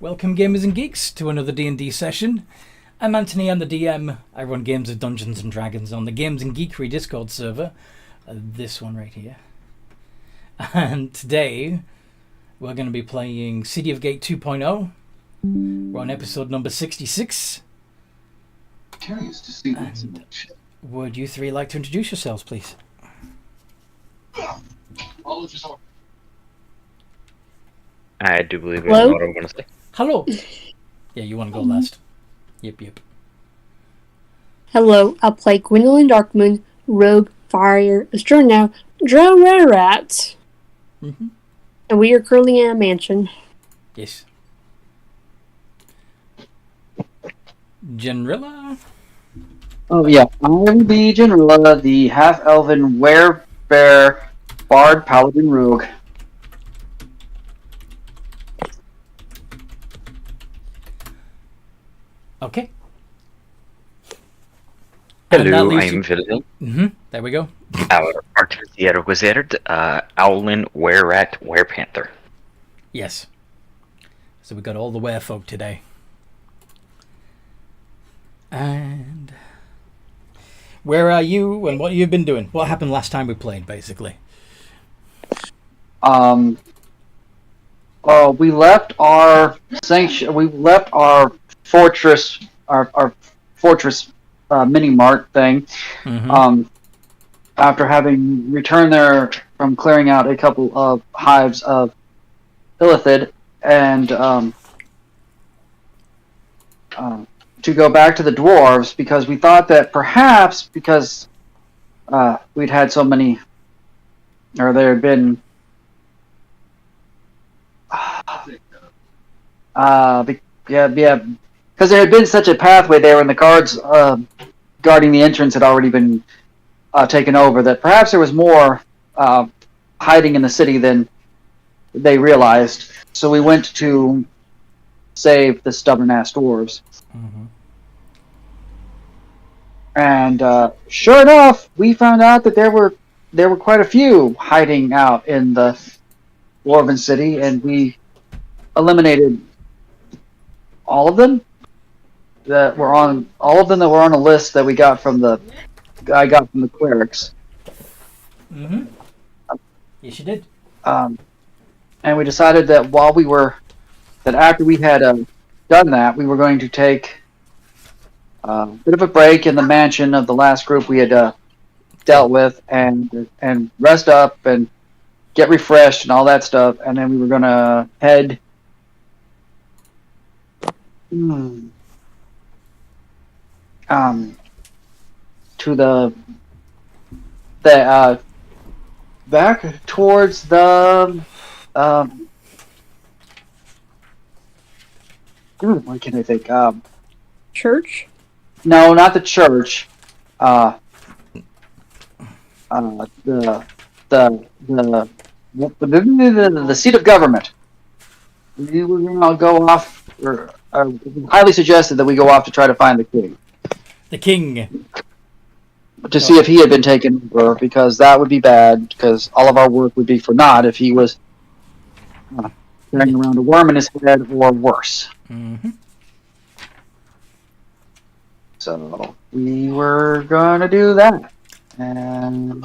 Welcome, gamers and geeks, to another D&D session. I'm Anthony, I'm the DM. I run games of Dungeons and Dragons on the Games and Geekery Discord server. This one right here. And today, we're going to be playing City of Gate 2.0. We're on episode number 66. Curious to see what's And would you three like to introduce yourselves, please? I do believe we Hello? know what I'm going to say. Hello. Yeah, you want to go last. Yep. Hello, I'll play Gwendolyn Darkmoon, Rogue, Fire, Astronaut, Drow Rat. Mm-hmm. And we are currently in a mansion. Yes. Generilla? Oh yeah, I'm the Generilla, the half-elven werebear bard paladin rogue. Okay. And that Hello, leaves I'm you- Vilden, Mm-hmm. There we go. our Artificier Wizard, Owlin, Were-Rat, Were-Panther. Yes. So we got all the werefolk today. And where are you and what you've been doing? What happened last time we played, basically? We left our sanction. We left our fortress, our fortress mini mart thing. Mm-hmm. After having returned there from clearing out a couple of hives of illithid, and to go back to the dwarves because we thought that perhaps because we'd had so many, or there had been, because there had been such a pathway there, and the guards guarding the entrance had already been taken over, that perhaps there was more hiding in the city than they realized. So we went to save the stubborn-ass dwarves. Mm-hmm. And sure enough, we found out that there were quite a few hiding out in the dwarven city, and we eliminated all of them that were on a list that I got from the clerics. Mm-hmm. Yes, you did. And we decided that after we had done that, we were going to take a bit of a break in the mansion of the last group we had dealt with, and rest up and get refreshed and all that stuff, and then we were going to head to the back towards the what can I think? Church? No, not the church. The seat of government. We were going to go off, or highly suggested that we go off to try to find the king, The king. to see if he had been taken over, because that would be bad, because all of our work would be for naught if he was carrying around a worm in his head or worse. Mm-hmm. So we were going to do that. And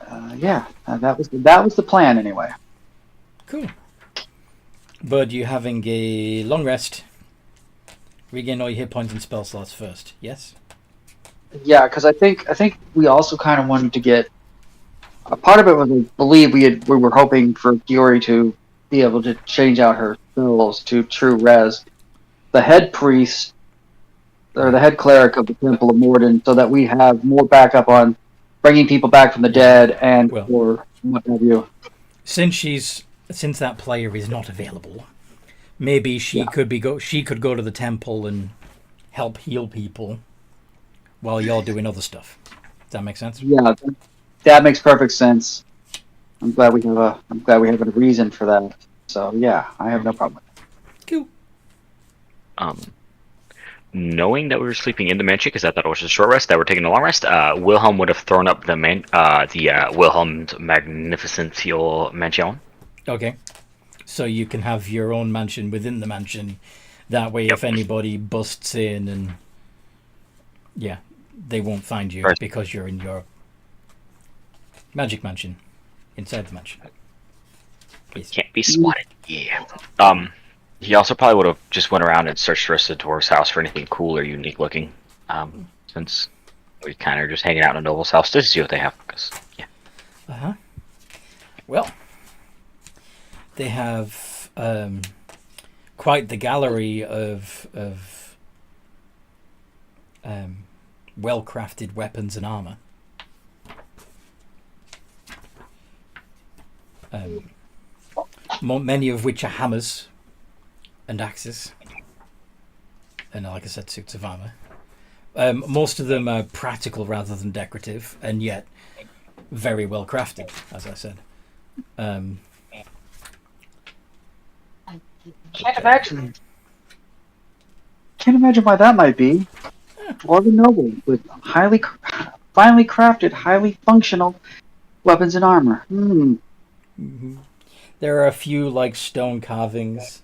that was the plan anyway. Cool. But you're having a long rest. Regain all your hit points and spell slots first, yes? Yeah, because I think we also kind of wanted to get a part of it was, I believe we were hoping for Giori to be able to change out her spells to true res. The head priest or the head cleric of the Temple of Morden, so that we have more backup on bringing people back from the dead and or what have you. Since that player is not available, maybe she could go to the temple and help heal people while you're doing other stuff. Does that make sense? Yeah, that makes perfect sense. I'm glad we have a reason for that. So yeah, I have no problem with that. Cool. Knowing that we were sleeping in the mansion, because I thought it was a short rest, that we're taking a long rest, Wilhelm would have thrown up the Wilhelm's Magnificential Mansion. Okay. so you can have your own mansion within the mansion. That way, if anybody busts in and they won't find you because you're in your magic mansion inside the mansion. It can't be spotted. Yeah. He also probably would have just went around and searched the rest of the dwarves' house for anything cool or unique looking. Since we kind of just hanging out in a noble's house just to see what they have. Well, they have quite the gallery of well-crafted weapons and armor. Many of which are hammers and axes, and like I said, suits of armor. Most of them are practical rather than decorative, and yet very well crafted, as I said. Can't imagine why that might be. Dwarven noble with finely crafted, highly functional weapons and armor. Mm-hmm. There are a few like stone carvings,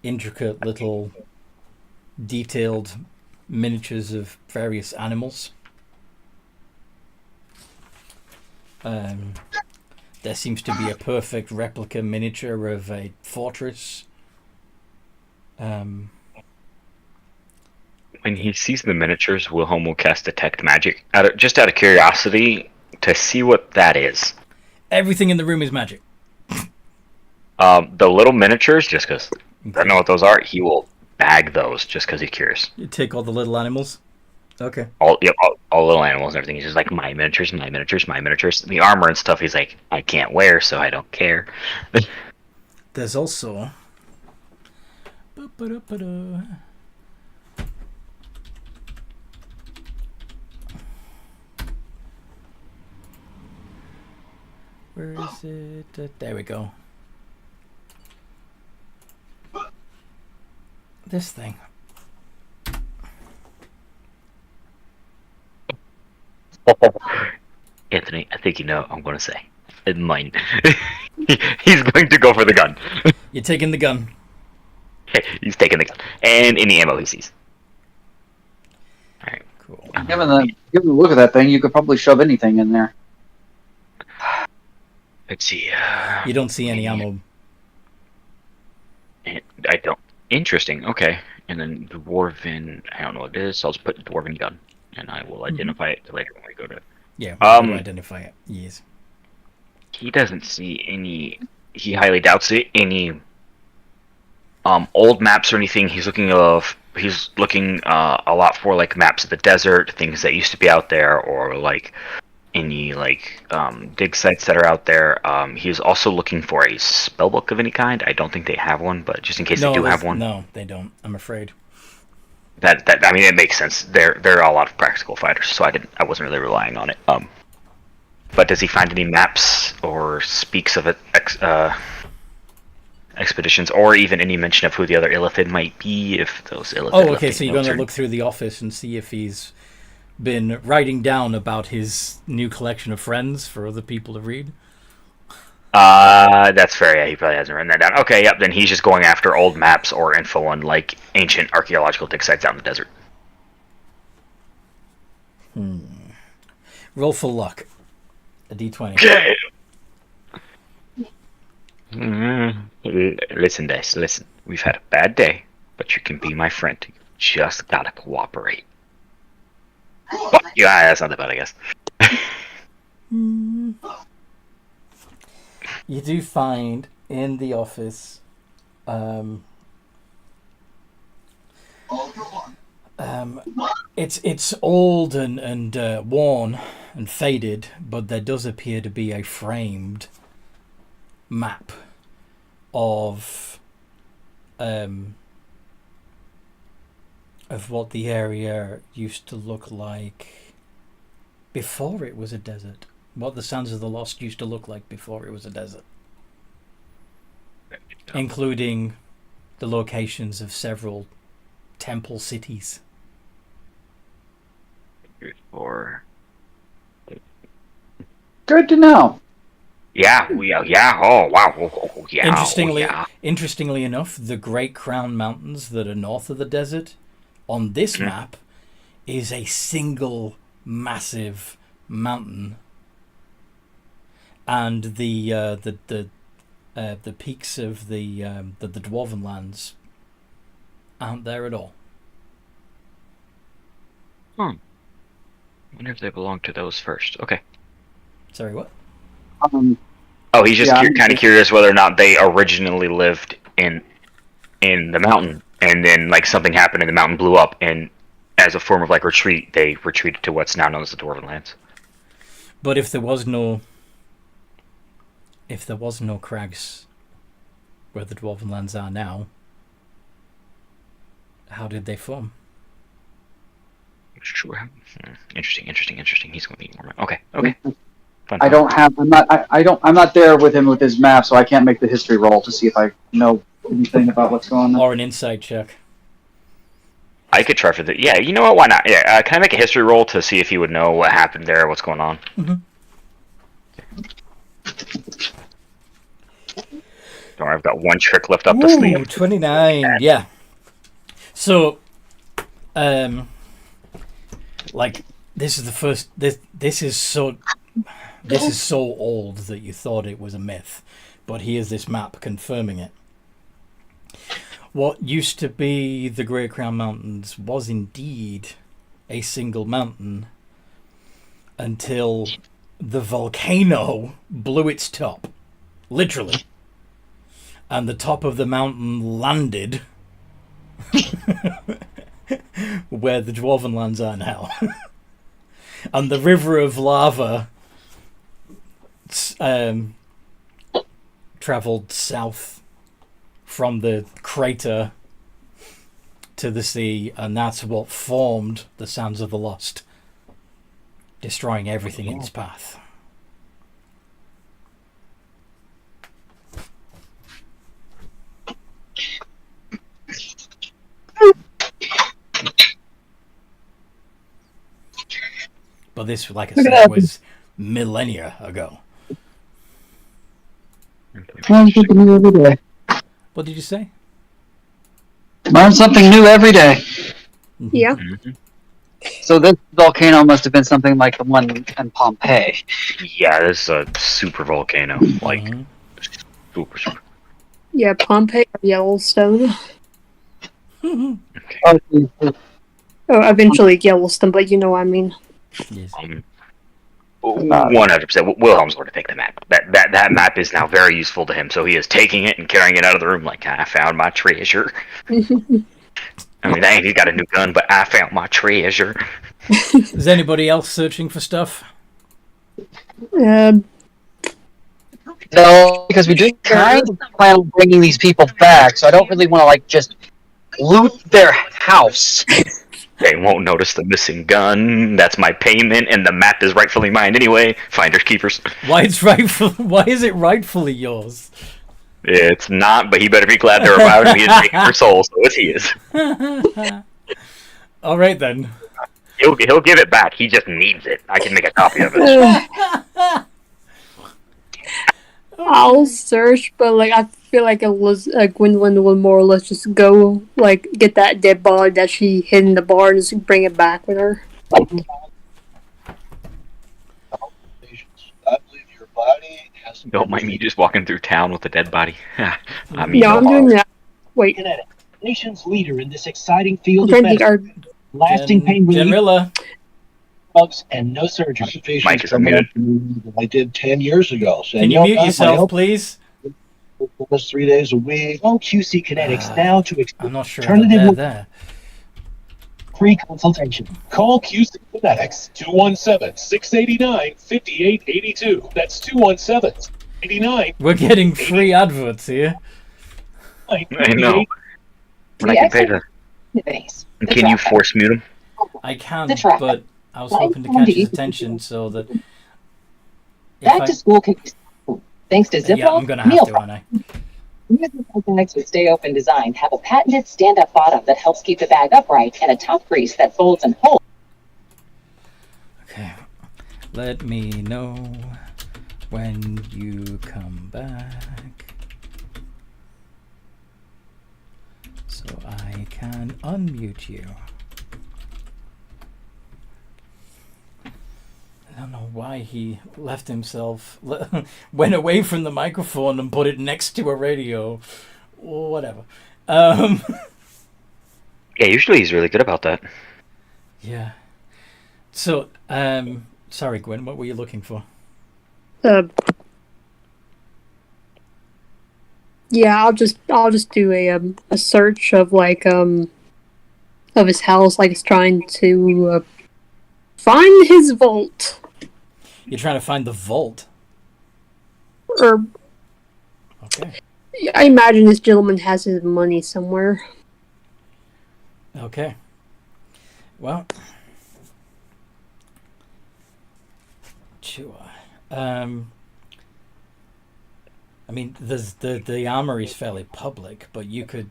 intricate little detailed miniatures of various animals. There seems to be a perfect replica miniature of a fortress. When he sees the miniatures, Wilhelm will cast Detect Magic, just out of curiosity, to see what that is. Everything in the room is magic. The little miniatures, just because I don't know what those are, he will bag those just because he's curious. You take all the little animals? Okay. All little animals and everything. He's just like, my miniatures, my miniatures, my miniatures. The armor and stuff, he's like, I can't wear, so I don't care. There's also... Where is it? There we go. This thing. Anthony, I think you know what I'm going to say. Mine. He's going to go for the gun. You're taking the gun. He's taking the gun. And any ammo he sees. Alright. Cool. Given the look of that thing, you could probably shove anything in there. Let's see. You don't see any ammo. I don't. Interesting. Okay. And then dwarven. I don't know what it is, so I'll just put dwarven gun, and I will identify it later when we go to. Yeah. We'll identify it. Yes. He doesn't see any. He highly doubts it. Any. Old maps or anything. He's looking a lot for like maps of the desert, things that used to be out there, or like any dig sites that are out there. He's also looking for a spell book of any kind. I don't think they have one, but just in case they do have one. No, they don't. I'm afraid. That I mean, it makes sense. There are a lot of practical fighters, so I wasn't really relying on it. But does he find any maps or speaks of it, expeditions, or even any mention of who the other Illithid might be? If those Illithid. Oh, okay. So you're going to look through the office and see if he's been writing down about his new collection of friends for other people to read. That's fair. Yeah, he probably hasn't written that down. Okay, yep. Then he's just going after old maps or info on like ancient archaeological dig sites out in the desert. Roll for luck. A d20. Okay. Listen, Dice. Listen. We've had a bad day, but you can be my friend. You just gotta cooperate. Oh, yeah, that's not that bad, I guess. You do find in the office it's old and worn and faded, but there does appear to be a framed map of what the area used to look like before it was a desert. What the Sands of the Lost used to look like before it was a desert. Including the locations of several temple cities. Or Good to know. Yeah. Oh wow. Oh, yeah. Interestingly, Oh, yeah. interestingly enough, the Great Crown Mountains that are north of the desert on this Mhm. map is a single massive mountain, and the peaks of the dwarven lands aren't there at all. I wonder if they belong to those first. Okay. Sorry, what? Oh, he's just Yeah, kind of curious whether or not they originally lived in the mountain, and then like something happened and the mountain blew up, and as a form of like retreat, they retreated to what's now known as the Dwarven Lands. But if there was no crags where the dwarven lands are now, how did they form? Sure. Interesting. He's going to need more. Okay. Fun. I'm not there with him with his map, so I can't make the history roll to see if I know anything about what's going on. Or an insight check. I could try for the. Yeah, you know what? Why not? Yeah. Can I make a history roll to see if he would know what happened there, what's going on? Mm-hmm. Don't worry, I've got one trick left up the sleeve. 29. Yeah. So, like, this is the first. This is so old that you thought it was a myth, but here's this map confirming it. What used to be the Great Crown Mountains was indeed a single mountain until the volcano blew its top, literally, and the top of the mountain landed where the Dwarven lands are now. And the river of lava travelled south from the crater to the sea, and that's what formed the Sands of the Lost, destroying everything in its path. But this, like I said, was millennia ago. Learn something new every day. What did you say? Learn something new every day. Yeah. Mm-hmm. So this volcano must have been something like the one in Pompeii. Yeah, this is a super volcano. Like, Mhm. super. Yeah, Pompeii or Yellowstone. Oh, Oh, eventually Yellowstone, but you know what I mean. Yes. 100%. Wilhelm's going to take the map. That map is now very useful to him, so he is taking it and carrying it out of the room like, I found my treasure. I mean, dang, he's got a new gun, but I found my treasure. Is anybody else searching for stuff? No, because we do kind of plan on bringing these people back, so I don't really want to like just loot their house. They won't notice the missing gun. That's my payment, and the map is rightfully mine anyway. Finders keepers. Why is it rightfully yours? It's not, but he better be glad they're allowed me to take their soul, so it's his. All right then. He'll give it back. He just needs it. I can make a copy of it. I'll search, but like I feel like Gwendolyn will more or less just go like get that dead body that she hid in the bar and just bring it back with her. I believe your body has. Don't mind me just walking through town with a dead body. I mean, No, I'm doing that. Wait, Kinetic, nation's leader in this exciting field I'm of trying to get medicine, our lasting pain relief, Generilla. drugs, and no surgery. Mike is Coming unmuted. up to me that I did 10 years ago. Saying, Can you mute yourself, please? Almost 3 days a week. Call QC Kinetics now to I'm not sure Alternative that with- they're there. free consultation. Call QC Kinetics 217-689-5882. That's 217-689. We're getting free adverts here. I know. When I can pay the... Can you force mute him? I can, The traffic. but I was Well, hoping to I wanted catch to his eat- attention so that. Back to school can be school. Thanks to Zippo, Yeah, I'm gonna have meal to, aren't I? New Zippo bags with Stay Open design have a patented stand-up bottom that helps keep the bag upright and a top crease that folds and holds. Okay. Let me know when you come back, so I can unmute you. I don't know why he left himself, went away from the microphone and put it next to a radio. Whatever. Yeah, usually he's really good about that. Yeah. So, sorry, Gwen, what were you looking for? Yeah, I'll just do a search of like of his house, like it's trying to find his vault. You're trying to find the vault. Or Okay. I imagine this gentleman has his money somewhere. Okay. Well, sure. I mean, there's the armory's fairly public, but you could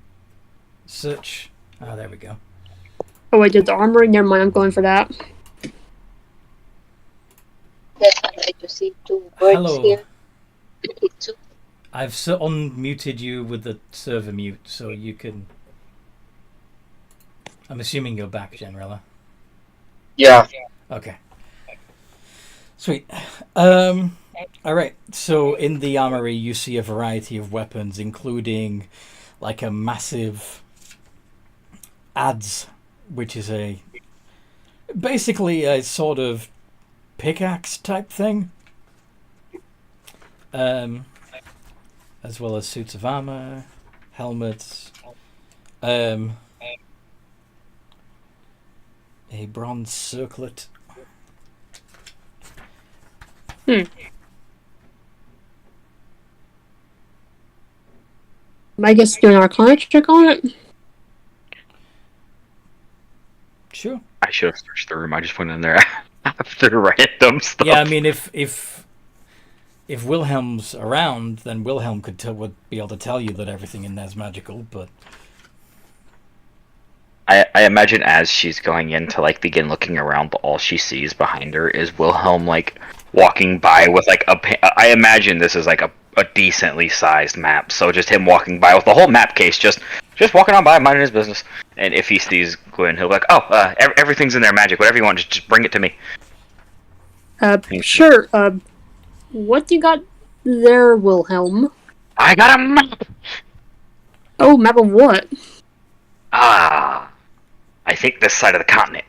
search. Oh, there we go. Oh wait, there's the armory. Never mind, I'm going for that. That's why I just see two birds Hello. here. It's I've unmuted you with the server mute, so you can. I'm assuming you're back, Generella. Yeah. Okay. Sweet. All right. So in the armory, you see a variety of weapons, including like a massive adze, which is basically a sort of pickaxe type thing. As well as suits of armor, helmets, a bronze circlet. I guess do an Arcana check on it. Sure. I should have searched the room. I just went in there after random stuff. Yeah, I mean, if Wilhelm's around, then Wilhelm would be able to tell you that everything in there's magical. But I imagine as she's going in to like begin looking around, all she sees behind her is Wilhelm like walking by with like I imagine this is like a decently sized map, so just him walking by with the whole map case, just walking on by, minding his business. And if he sees Gwen, he'll be like, "Oh, everything's in there, magic. Whatever you want, just bring it to me." Sure. What do you got there, Wilhelm? I got a map. Oh, map of what? I think this side of the continent.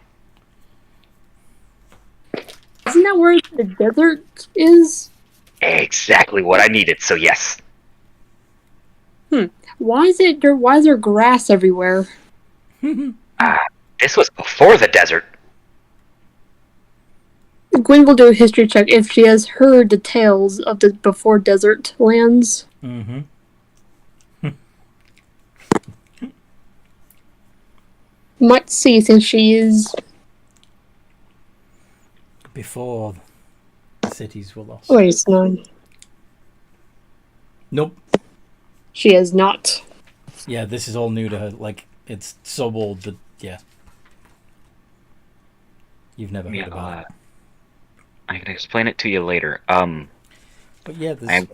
Isn't that where the desert is? Exactly what I needed. So yes. Why is there grass everywhere? This was before the desert. Gwen will do a history check if she has heard the tales of the before desert lands. mm-hmm. Might see since she is. Before the cities were lost. Wait, it's 9. Nope. She has not. Yeah, this is all new to her. Like, it's so old that, yeah. You've never heard about it. I can explain it to you later. But yeah, there's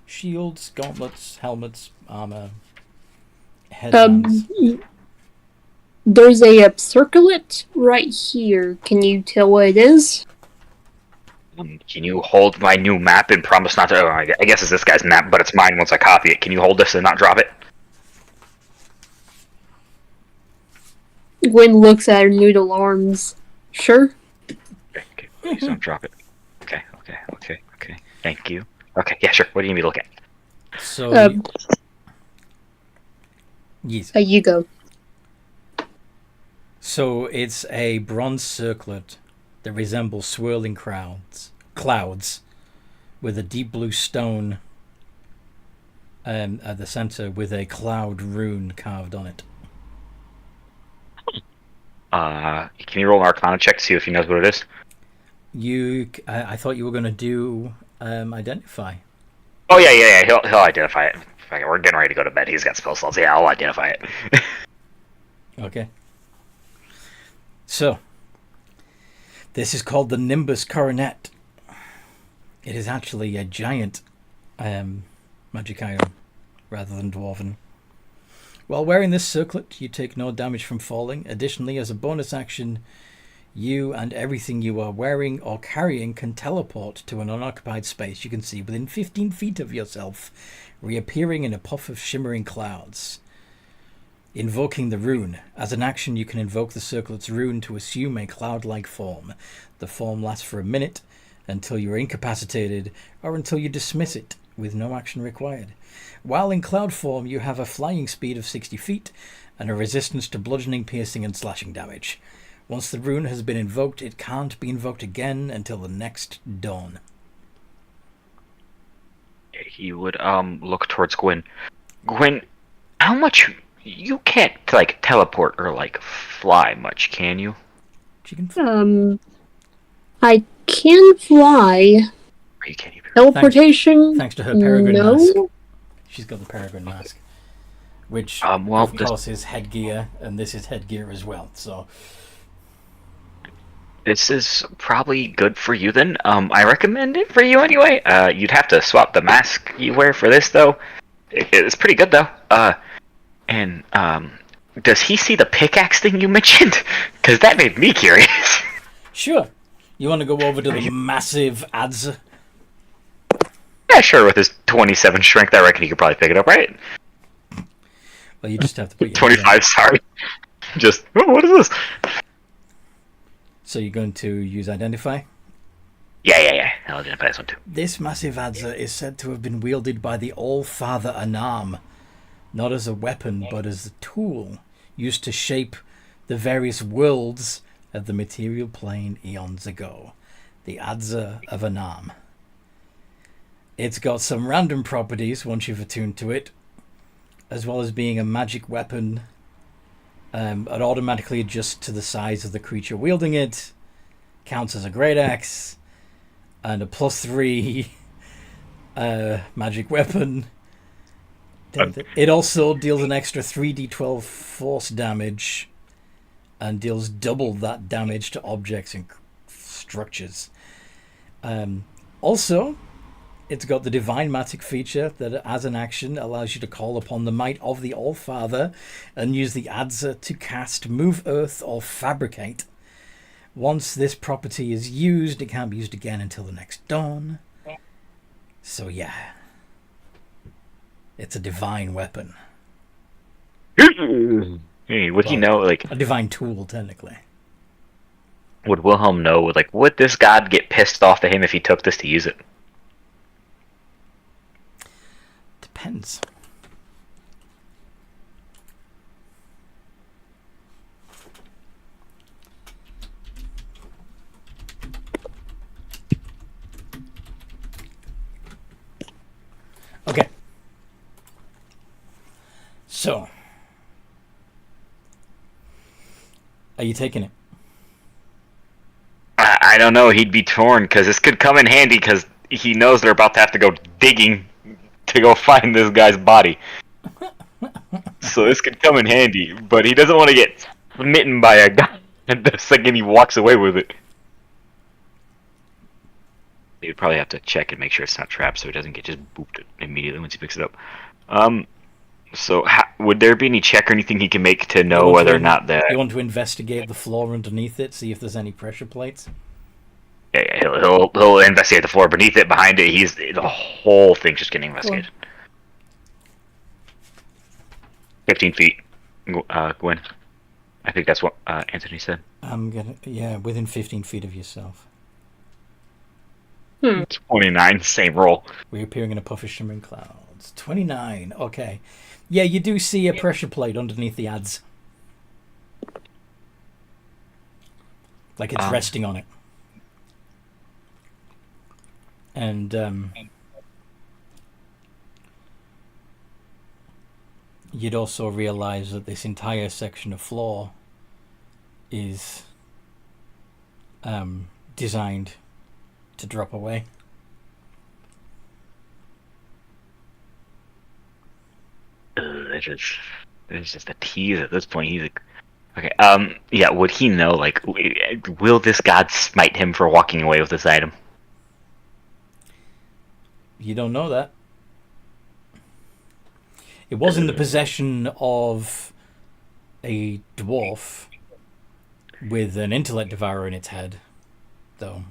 shields, gauntlets, helmets, armor, headbands. There's a circlet right here. Can you tell what it is? Can you hold my new map and promise not to? Oh, I guess it's this guy's map, but it's mine once I copy it. Can you hold this and not drop it? Gwen looks at her noodle arms. Sure. Okay, please don't drop it. Okay. Thank you. Okay, yeah, sure. What do you need me to look at? So, yes. You go. So it's a bronze circlet that resembles swirling clouds, with a deep blue stone at the center with a cloud rune carved on it. Can you roll an Arcana check to see if he knows what it is? I thought you were going to do identify. Oh yeah. He'll identify it. We're getting ready to go to bed. He's got spell slots. Yeah, I'll identify it. Okay. So, this is called the Nimbus Coronet. It is actually a giant magic item rather than dwarven. While wearing this circlet, you take no damage from falling. Additionally, as a bonus action, you and everything you are wearing or carrying can teleport to an unoccupied space you can see within 15 feet of yourself, reappearing in a puff of shimmering clouds. Invoking the rune. As an action, you can invoke the circlet's rune to assume a cloud-like form. The form lasts for a minute until you are incapacitated or until you dismiss it, with no action required. While in cloud form, you have a flying speed of 60 feet and a resistance to bludgeoning, piercing, and slashing damage. Once the rune has been invoked, it can't be invoked again until the next dawn. He would look towards Gwyn. Gwyn, how much... You can't, like, teleport or, like, fly much, can you? She can I can fly. Or you can't even... Teleportation? Thanks to her peregrine no. mask. She's got the peregrine mask. Which, well, of course, is headgear, and this is headgear as well, so... This is probably good for you, then. I recommend it for you anyway. You'd have to swap the mask you wear for this, though. It's pretty good, though. And, does he see the pickaxe thing you mentioned? Because that made me curious. Sure. You want to go over to the massive ads? Yeah, sure, with his 27 strength, I reckon he could probably pick it up, right? Well, you just have to put your 25, sorry. Just, what is this? So you're going to use Identify? Yeah. I'll identify this one, too. This massive adzer is said to have been wielded by the All-Father Anam, not as a weapon, but as a tool used to shape the various worlds of the material plane eons ago. The Adzer of Anam. It's got some random properties once you've attuned to it, as well as being a magic weapon. It automatically adjusts to the size of the creature wielding it, counts as a great axe, and a +3 magic weapon. It also deals an extra 3d12 force damage and deals double that damage to objects and structures. Also, it's got the Divine Magic feature that, as an action, allows you to call upon the might of the All-Father and use the Adzer to cast Move Earth or Fabricate. Once this property is used, it can't be used again until the next dawn. So yeah. It's a divine weapon. Hey, would he know, like... A divine tool, technically. Would Wilhelm know, like, would this god get pissed off at him if he took this to use it? Depends. Okay. So, are you taking it? I don't know. He'd be torn because this could come in handy because he knows they're about to have to go digging to go find this guy's body. So this could come in handy, but he doesn't want to get smitten by a guy the second he walks away with it. He would probably have to check and make sure it's not trapped so he doesn't get just booped immediately once he picks it up. So would there be any check or anything he can make to know whether or not that... You want to investigate the floor underneath it, see if there's any pressure plates? Yeah, he'll investigate the floor beneath it, behind it. The whole thing's just getting investigated. Cool. 15 feet, Gwen. I think that's what Anthony said. Within 15 feet of yourself. 29, same roll. Reappearing in a puff of shimmering clouds. 29, okay. Yeah, you do see a pressure plate underneath the ads. Like it's resting on it. And you'd also realize that this entire section of floor is designed to drop away. It's just a tease at this point. He's like, okay, yeah, would he know, like, will this god smite him for walking away with this item? You don't know that. It was in the possession of a dwarf with an intellect devourer in its head, though.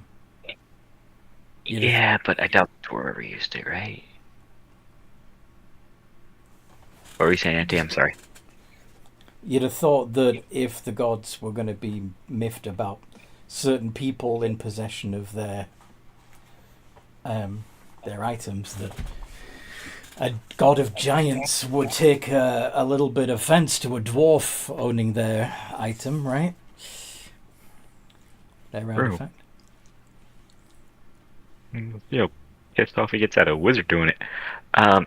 Yeah, but I doubt the dwarf ever used it, right? What were you saying, Auntie? I'm sorry. You'd have thought that if the gods were going to be miffed about certain people in possession of their items, that a god of giants would take a little bit of offense to a dwarf owning their item, right? Their artifact. Pissed off he gets at a wizard doing it.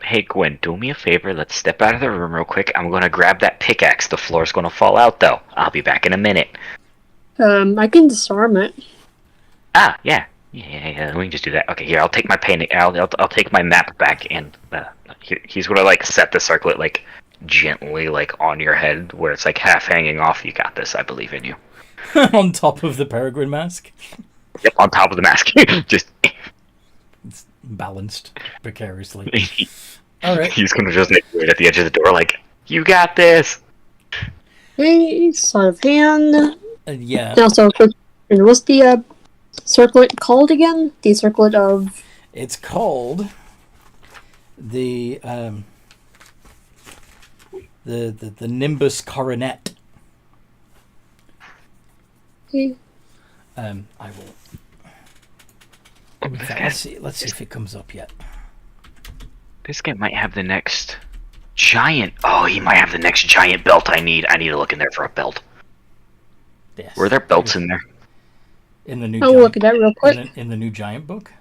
Hey Gwen, do me a favor. Let's step out of the room real quick. I'm gonna grab that pickaxe. The floor's gonna fall out though. I'll be back in a minute. I can disarm it. Ah, yeah. We can just do that. Okay, here. I'll take my painting. I'll take my map back, and he's gonna like set the circlet like gently like on your head where it's like half hanging off. You got this. I believe in you. On top of the peregrine mask. Yep, on top of the mask. Just. It's balanced precariously. All right. He's gonna just wait at the edge of the door, like, you got this. Hey, sleight of hand. Yeah. And also, and what's the circlet called again? The circlet of. It's called the Nimbus Coronet. Okay. I will. In fact, let's see if it comes up yet. This guy might have the next giant. Oh, he might have the next giant belt I need. I need to look in there for a belt. Yes. Were there belts in there? In the new. I'll look at that real quick. In the new giant book.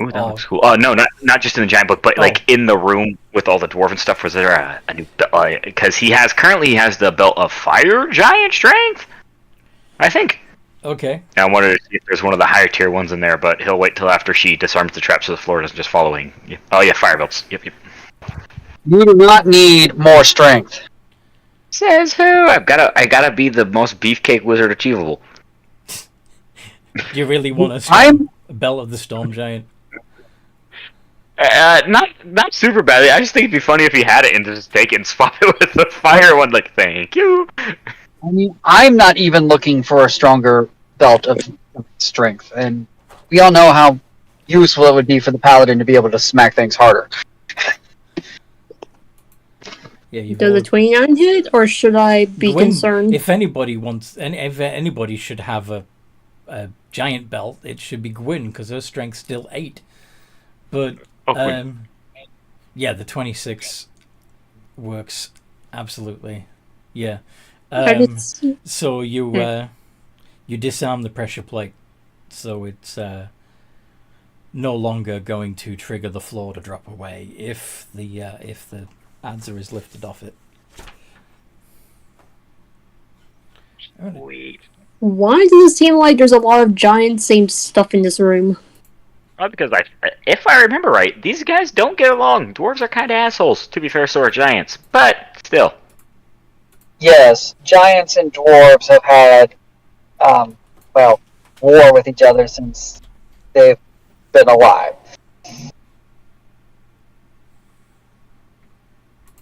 Ooh, that looks cool. Oh no, not just in the giant book, but like in the room with all the dwarven stuff. Was there a new belt? Because he has the belt of fire giant strength, I think. Okay. And I wanted to see if there's one of the higher tier ones in there, but he'll wait till after she disarms the trap so the floor doesn't just following. Yeah. Oh yeah, fire belts. Yep. You do not need more strength. Says who? I gotta be the most beefcake wizard achievable. Do you really want a belt of the storm giant? Not super badly. I just think it'd be funny if he had it and just take it and swap it with the fire one. Like, thank you. I mean, I'm not even looking for a stronger belt of strength, and we all know how useful it would be for the paladin to be able to smack things harder. Yeah, Does the 29 hit, or should I be concerned? If anybody wants, if anybody should have a giant belt, it should be Gwyn, because her strength's still 8. But yeah, the 26 works absolutely. Yeah. So you disarm the pressure plate, so it's no longer going to trigger the floor to drop away if the adzer is lifted off it. Sweet. Why does it seem like there's a lot of giant same stuff in this room? Well, because if I remember right, these guys don't get along. Dwarves are kind of assholes. To be fair, so are giants, but still. Yes, giants and dwarves have had, war with each other since they've been alive.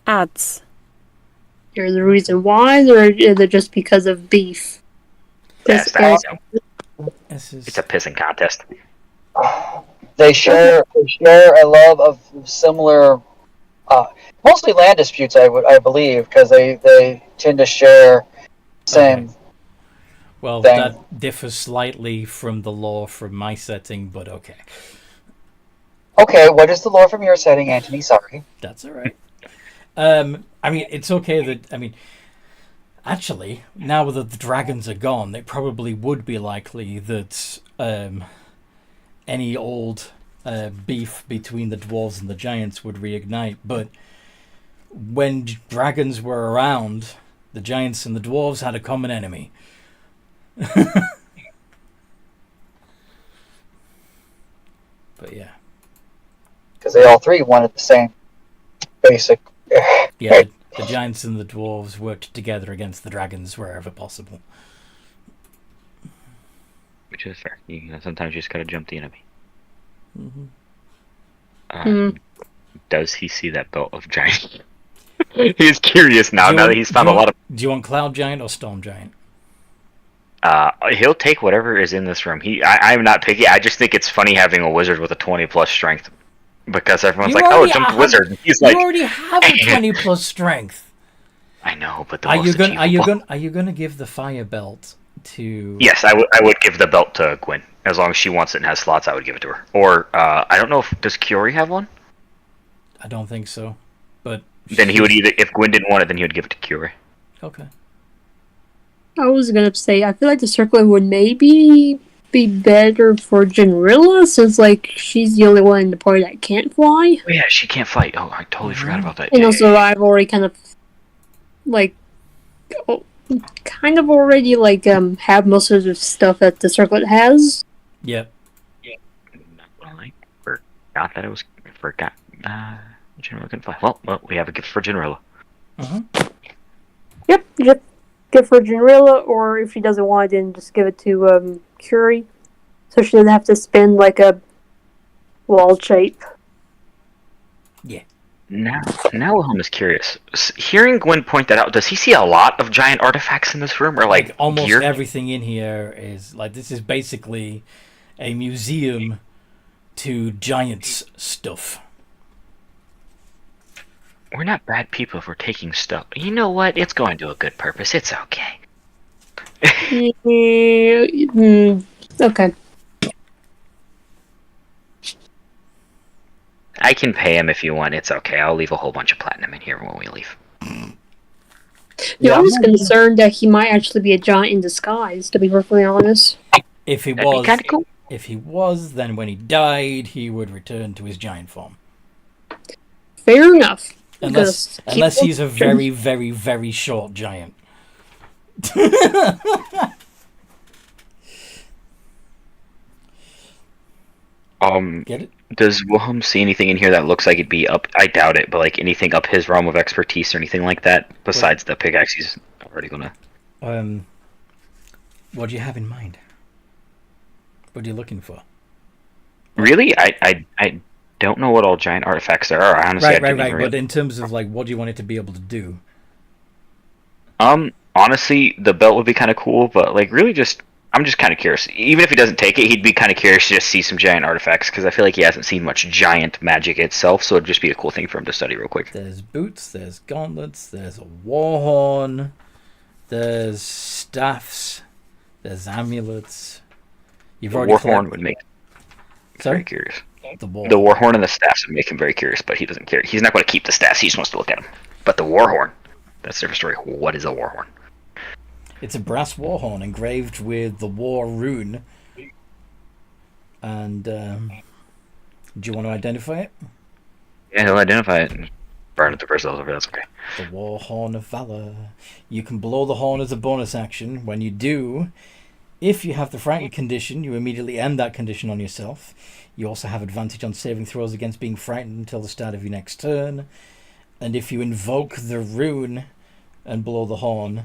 Ads. There's a reason why, or is it just because of beef? It's a pissing contest. They share a love of similar, mostly land disputes. I believe, because they tend to share same. Okay. Well, thing. That differs slightly from the lore from my setting, but okay. Okay, what is the lore from your setting, Anthony? Sorry. That's all right. I mean, it's okay that, actually, now that the dragons are gone, it probably would be likely that any old beef between the dwarves and the giants would reignite. But when dragons were around, the giants and the dwarves had a common enemy. But yeah. Because they all three wanted the same basic. Yeah, the giants and the dwarves worked together against the dragons wherever possible. Which is fair. Sometimes you just gotta jump the enemy. Mm-hmm. Does he see that belt of giant? He's curious now. Now that he's found a lot of. Do you want Cloud Giant or Storm Giant? He'll take whatever is in this room. I'm not picky. I just think it's funny having a wizard with a 20+ strength, because everyone's like, "Oh, jump the wizard." And he's you like, already have a 20+ strength. I know, but Are you gonna give the fire belt to? Yes, I would give the belt to Gwen as long as she wants it and has slots. I would give it to her. Or I don't know does Kiori have one? I don't think so, but then he would if Gwen didn't want it, then he would give it to Kiori. Okay. I was gonna say, I feel like the circlet would maybe be better for Janrilla, since like she's the only one in the party that can't fly. Oh yeah, she can't fight. Oh, I totally forgot about that. And also, I've already kind of have most of the stuff that the circlet has. Yep. I forgot that it was. Janrilla can fly. Well, we have a gift for Janrilla. Yep, just give for Janrilla, or if she doesn't want it, then just give it to Curie, so she doesn't have to spend like a wall shape. Yeah. Now Wilhelm is curious. Hearing Gwen point that out, does he see a lot of giant artifacts in this room, or like almost gear? everything in here is like this is basically a museum to giants stuff. We're not bad people if we're taking stuff. You know what? It's going to a good purpose. It's okay. Okay. I can pay him if you want. It's okay. I'll leave a whole bunch of platinum in here when we leave. I was concerned that he might actually be a giant in disguise, to be perfectly honest. If he That'd be kinda cool. If he was, then when he died, he would return to his giant form. Fair enough. Unless he's a very, very, very short giant. Get it? Does Wilhelm see anything in here that looks like it'd be up? I doubt it, but like anything up his realm of expertise or anything like that besides the pickaxe he's already gonna. What do you have in mind? What are you looking for? Really, I don't know what all giant artifacts there are. Honestly, right. But in terms of like, what do you want it to be able to do? Honestly, the belt would be kind of cool, but like, really, I'm just kind of curious. Even if he doesn't take it, he'd be kind of curious to just see some giant artifacts, because I feel like he hasn't seen much giant magic itself, so it'd just be a cool thing for him to study real quick. There's boots, there's gauntlets, there's a war horn, there's staffs, there's amulets. The war horn would make him very curious. The war horn and the staffs would make him very curious, but he doesn't care. He's not going to keep the staffs. He just wants to look at them. But the war horn, that's a different story. What is a war horn? It's a brass war horn engraved with the war rune. And do you want to identify it? Yeah, he'll identify it and burn it to ourselves over. That's okay. The war horn of valor. You can blow the horn as a bonus action. When you do, if you have the frightened condition, you immediately end that condition on yourself. You also have advantage on saving throws against being frightened until the start of your next turn. And if you invoke the rune and blow the horn,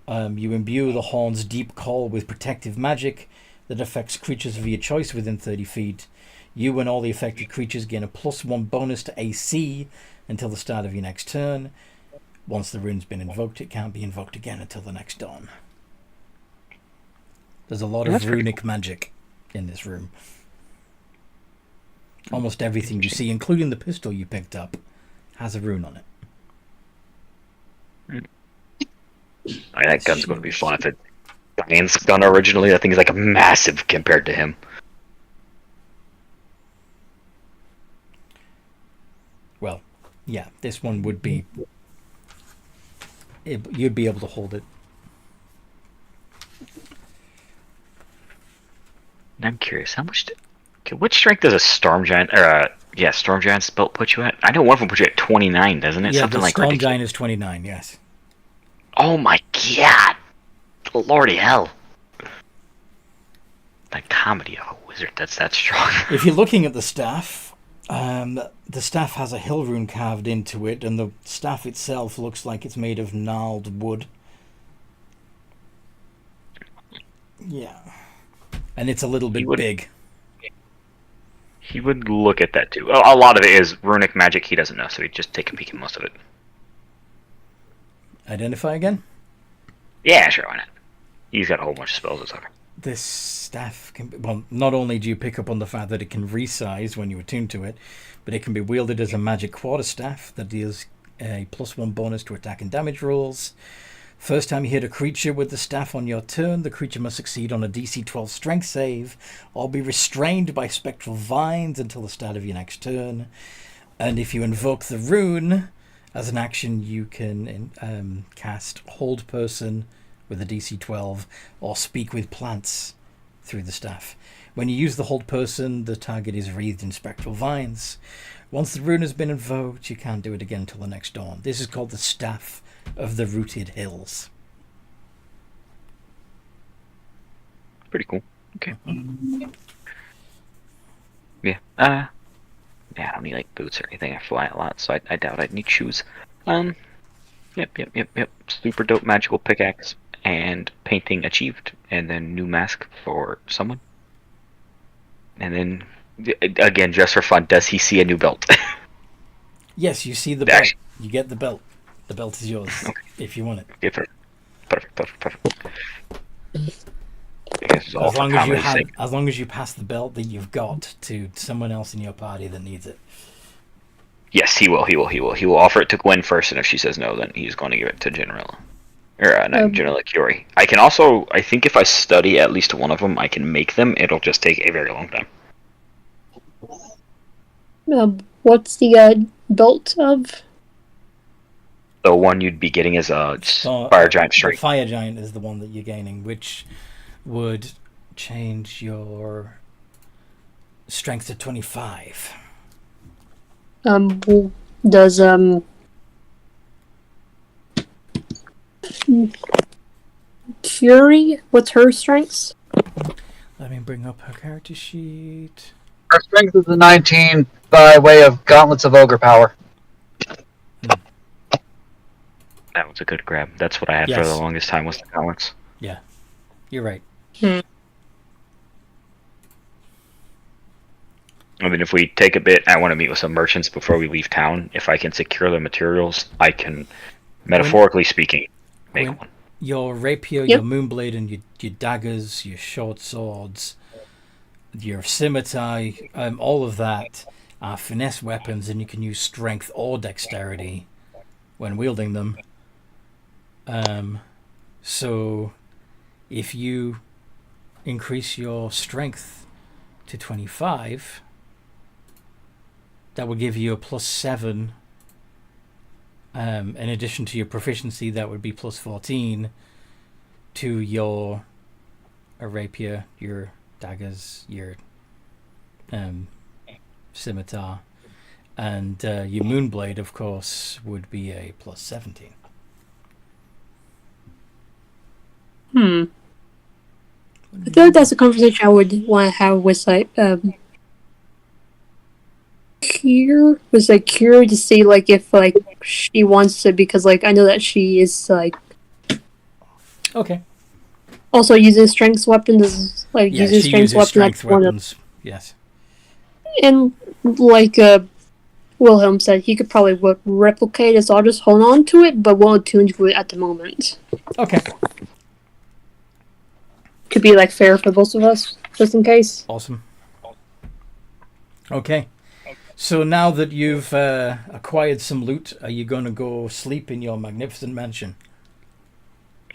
you imbue the horn's deep call with protective magic that affects creatures of your choice within 30 feet. You and all the affected creatures gain a +1 bonus to AC until the start of your next turn. Once the rune's been invoked, it can't be invoked again until the next dawn. There's a lot of runic magic in this room. Almost everything you see, including the pistol you picked up, has a rune on it. That gun's going to be fun. If it's Diane's gun originally, that thing is like a massive compared to him. Well, yeah, this one would be... You'd be able to hold it. I'm curious, how much... what strength does a Storm Giant... Storm Giant's belt put you at? I know one of them put you at 29, doesn't it? Yeah, Something the like Storm ridiculous. Giant is 29, yes. Oh my god! Lordy hell. The comedy of a wizard that's that strong. If you're looking at the staff, the staff has a hill rune carved into it, and the staff itself looks like it's made of gnarled wood. Yeah. And it's a little bit big. He would look at that too. A lot of it is runic magic he doesn't know, so he'd just take a peek at most of it. Identify again? Yeah, sure, why not? He's got a whole bunch of spells or something. This staff can be, well, not only do you pick up on the fact that it can resize when you attune to it, but it can be wielded as a magic quarterstaff that deals a +1 bonus to attack and damage rolls. First time you hit a creature with the staff on your turn, the creature must succeed on a DC 12 strength save or be restrained by spectral vines until the start of your next turn. And if you invoke the rune, as an action you can cast Hold Person with a DC 12 or Speak with Plants through the staff. When you use the Hold Person, the target is wreathed in spectral vines. Once the rune has been invoked, you can't do it again until the next dawn. This is called the Staff of the Rooted Hills. Pretty cool. Okay. Yeah. Yeah, I don't need like boots or anything. I fly a lot, so I doubt I'd need shoes. Yep. Super dope magical pickaxe and painting achieved, and then new mask for someone. And then again, just for fun, does he see a new belt? Yes, you see the belt. You get the belt. The belt is yours if you want it. Okay, perfect. As long as you pass the belt that you've got to someone else in your party that needs it. Yes, he will. He will offer it to Gwen first, and if she says no, then he's going to give it to Generella. Or not Generella, Kiori. I can also, I think if I study at least one of them, I can make them. It'll just take a very long time. What's the belt of? The one you'd be getting is a Fire Giant Strength. The Fire Giant is the one that you're gaining, which would change your strength to 25. Does Curie, what's her strengths? Let me bring up her character sheet. Our strength is a 19 by way of Gauntlets of Ogre Power. That was a good grab. That's what I had for the longest time was the gauntlets. Yeah, you're right. I mean, if we take a bit, I want to meet with some merchants before we leave town. If I can secure the materials, I can, metaphorically speaking, make one. Your rapier, your moonblade, and your daggers, your short swords, your scimitar, all of that are finesse weapons, and you can use strength or dexterity when wielding them. So if you increase your strength to 25, that will give you a +7. In addition to your proficiency, that would be +14 to your rapier, your daggers, your scimitar, and your moonblade, of course, would be a +17. I feel like that's a conversation I would want to have with Cure to see like if like she wants to, because like I know that she is like also using strength weapons, using strength weapons. Yes. And like Wilhelm said, he could probably replicate it, so I'll just hold on to it, but won't attune to it at the moment. Okay. Could be like fair for both of us, just in case. Awesome. Okay. So now that you've acquired some loot, are you going to go sleep in your magnificent mansion?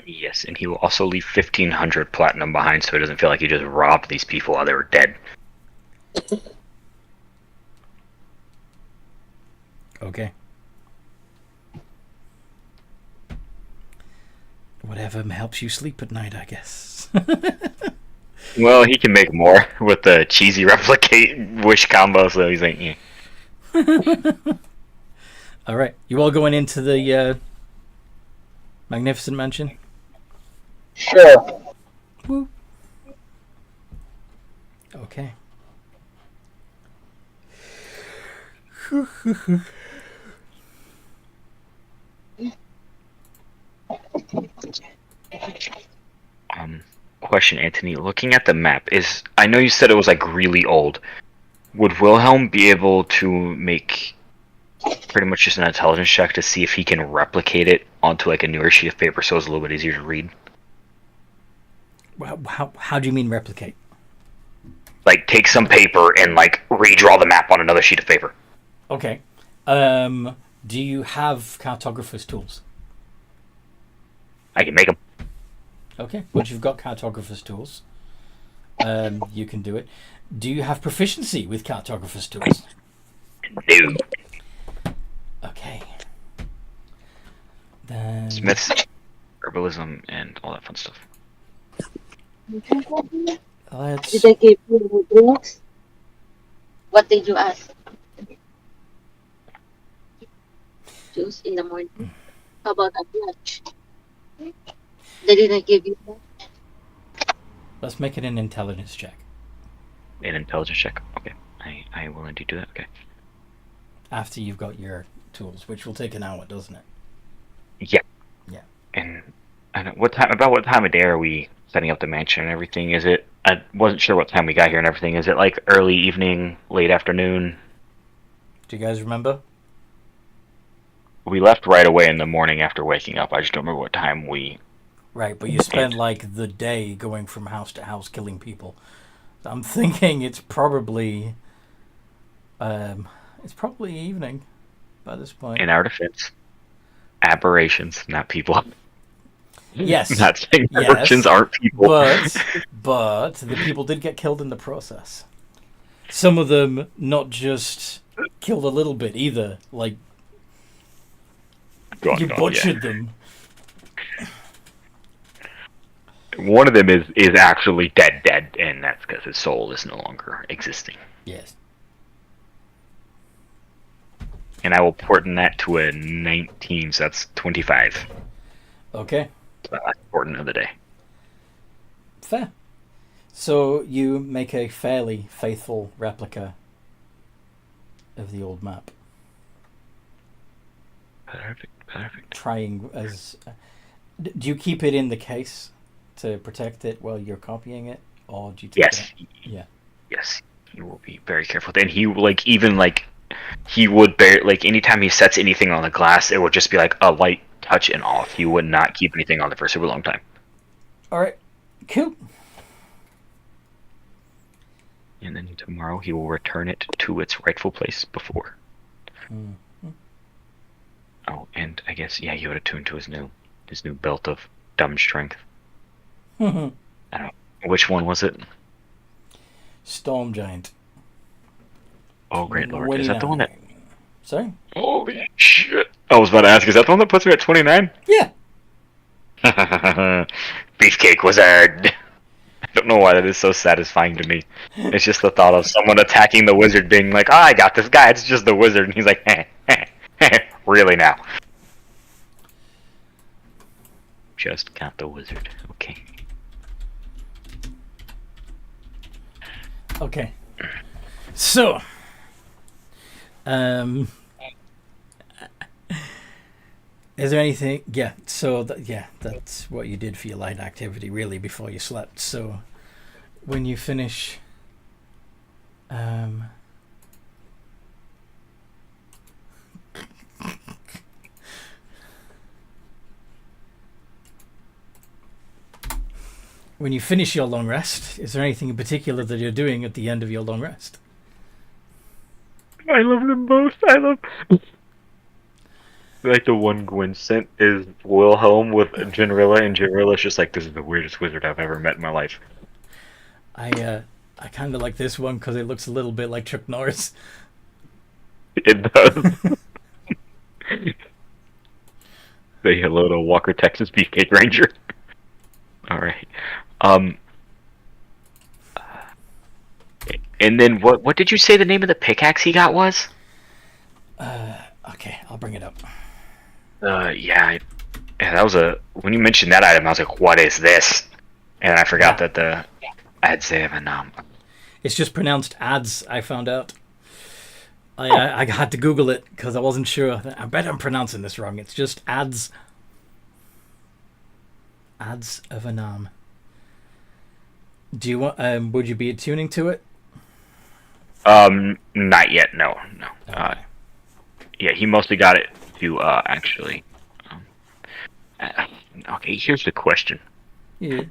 Yes, and he will also leave 1,500 platinum behind, so he doesn't feel like he just robbed these people while they were dead. Okay. Whatever helps you sleep at night, I guess. Well, he can make more with the cheesy replicate wish combo, so he's like, yeah. All right. You all going into the magnificent mansion? Sure. Woo. Okay. Question, Anthony. Looking at the map, I know you said it was like really old. Would Wilhelm be able to make pretty much just an intelligence check to see if he can replicate it onto like a newer sheet of paper so it's a little bit easier to read? How do you mean replicate? Like take some paper and like redraw the map on another sheet of paper. Okay. Do you have cartographer's tools? I can make them. Okay. Once you've got cartographer's tools, you can do it. Do you have proficiency with cartographer's tools? No. Okay. Then Smiths, herbalism, and all that fun stuff. let's. Did I give you the books? What did you ask? Juice in the morning. How about at lunch? They didn't give you that? Let's make it an intelligence check. An intelligence check. Okay. I will indeed do that. Okay. After you've got your tools, which will take an hour, doesn't it? Yeah. Yeah. And what time of day are we setting up the mansion and everything? Is it? I wasn't sure what time we got here and everything. Is it like early evening, late afternoon? Do you guys remember? We left right away in the morning after waking up. I just don't remember what time we. Right, but you spend like the day going from house to house killing people. I'm thinking it's probably evening by this point. In our defense, aberrations, not people. Yes. Not saying Yes. aberrations aren't people. But the people did get killed in the process. Some of them not just killed a little bit either, like you butchered them. One of them is actually dead, and that's because his soul is no longer existing. Yes. And I will portent that to a 19, so that's 25. Okay. Last portent of the day. Fair. So you make a fairly faithful replica of the old map. Perfect. Trying as... do you keep it in the case to protect it while you're copying it? Or do you take Yes. it out? Yeah. Yes. He will be very careful. And he he would bear, like, anytime he sets anything on the glass, it would just be like a light touch and off. He would not keep anything on there for a super long time. Alright. Cool. And then tomorrow he will return it to its rightful place before. Mm. Oh, and I guess, yeah, he would attune to his new belt of dumb strength. I don't know. Which one was it? Storm Giant. Oh, great lord. Is that the one that... Sorry? Holy shit. I was about to ask, is that the one that puts me at 29? Yeah. Beefcake wizard. I don't know why that is so satisfying to me. It's just the thought of someone attacking the wizard being like, I got this guy, it's just the wizard. And he's like, really now? Just got the wizard. Okay. Okay. So, is there anything? Yeah. So that's what you did for your light activity, really, before you slept. So, when you finish, when you finish your long rest, is there anything in particular that you're doing at the end of your long rest? I love them both. I love... Like, the one Gwen sent is Wilhelm with Genrilla, and Genrilla's just like, this is the weirdest wizard I've ever met in my life. I kind of like this one because it looks a little bit like Chuck Norris. It does. Say hello to Walker, Texas Beefcake Ranger. Alright. And then what did you say the name of the pickaxe he got was? Okay, I'll bring it up. Yeah, that was when you mentioned that item, I was like, what is this? And I forgot that the ads have a It's just pronounced ads, I found out. I had to Google it because I wasn't sure. I bet I'm pronouncing this wrong. It's just ads. Ads of Anam. Do you want? Would you be attuning to it? Not yet. No. Okay. Yeah, he mostly got it to actually. Okay, here's the question. Yeah.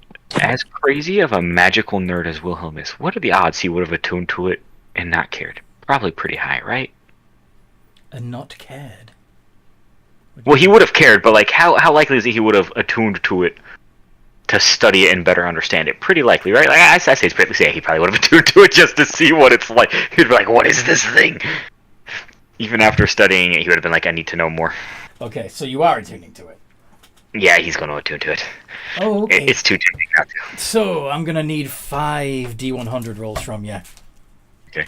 As crazy of a magical nerd as Wilhelm is, what are the odds he would have attuned to it and not cared? Probably pretty high, right? And not cared. Well, he would have cared, but like, how likely is it he would have attuned to it to study it and better understand it? Pretty likely, right? Like, I say it's pretty likely. Yeah, he probably would have attuned to it just to see what it's like. He'd be like, "What is this thing?" Even after studying it, he would have been like, "I need to know more." Okay, so you are attuning to it. Yeah, he's going to attune to it. Oh, okay. It's too tempting not to. So I'm gonna need 5 D100 rolls from you. Okay.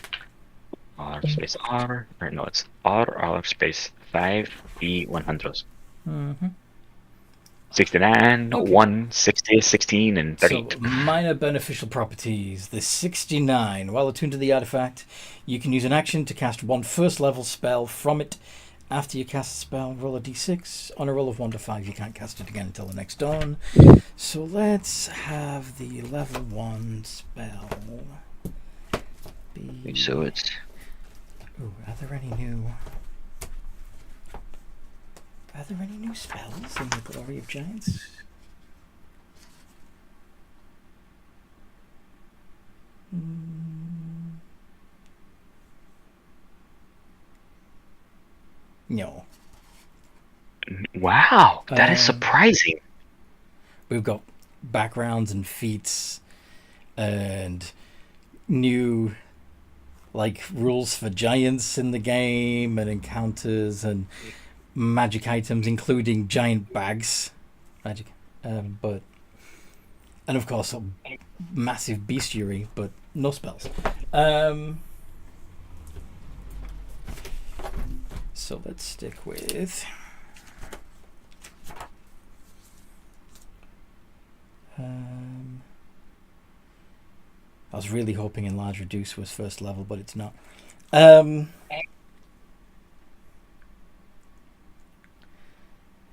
R space R. Or no, it's R space 5 D100s. Mm-hmm. 69, Okay. 1, 60, 16, and 38. So, minor beneficial properties. The 69. While attuned to the artifact, you can use an action to cast one first level spell from it. After you cast the spell, roll a d6. On a roll of 1 to 5, you can't cast it again until the next dawn. So let's have the level 1 spell be... So it's... Ooh, are there any new... Are there any new spells in the Glory of Giants? No. Wow, that is surprising. We've got backgrounds and feats and new like rules for giants in the game and encounters and magic items, including giant bags, magic, but and of course a massive bestiary, but no spells. So let's stick with I was really hoping Enlarge Reduce was first level, but it's not.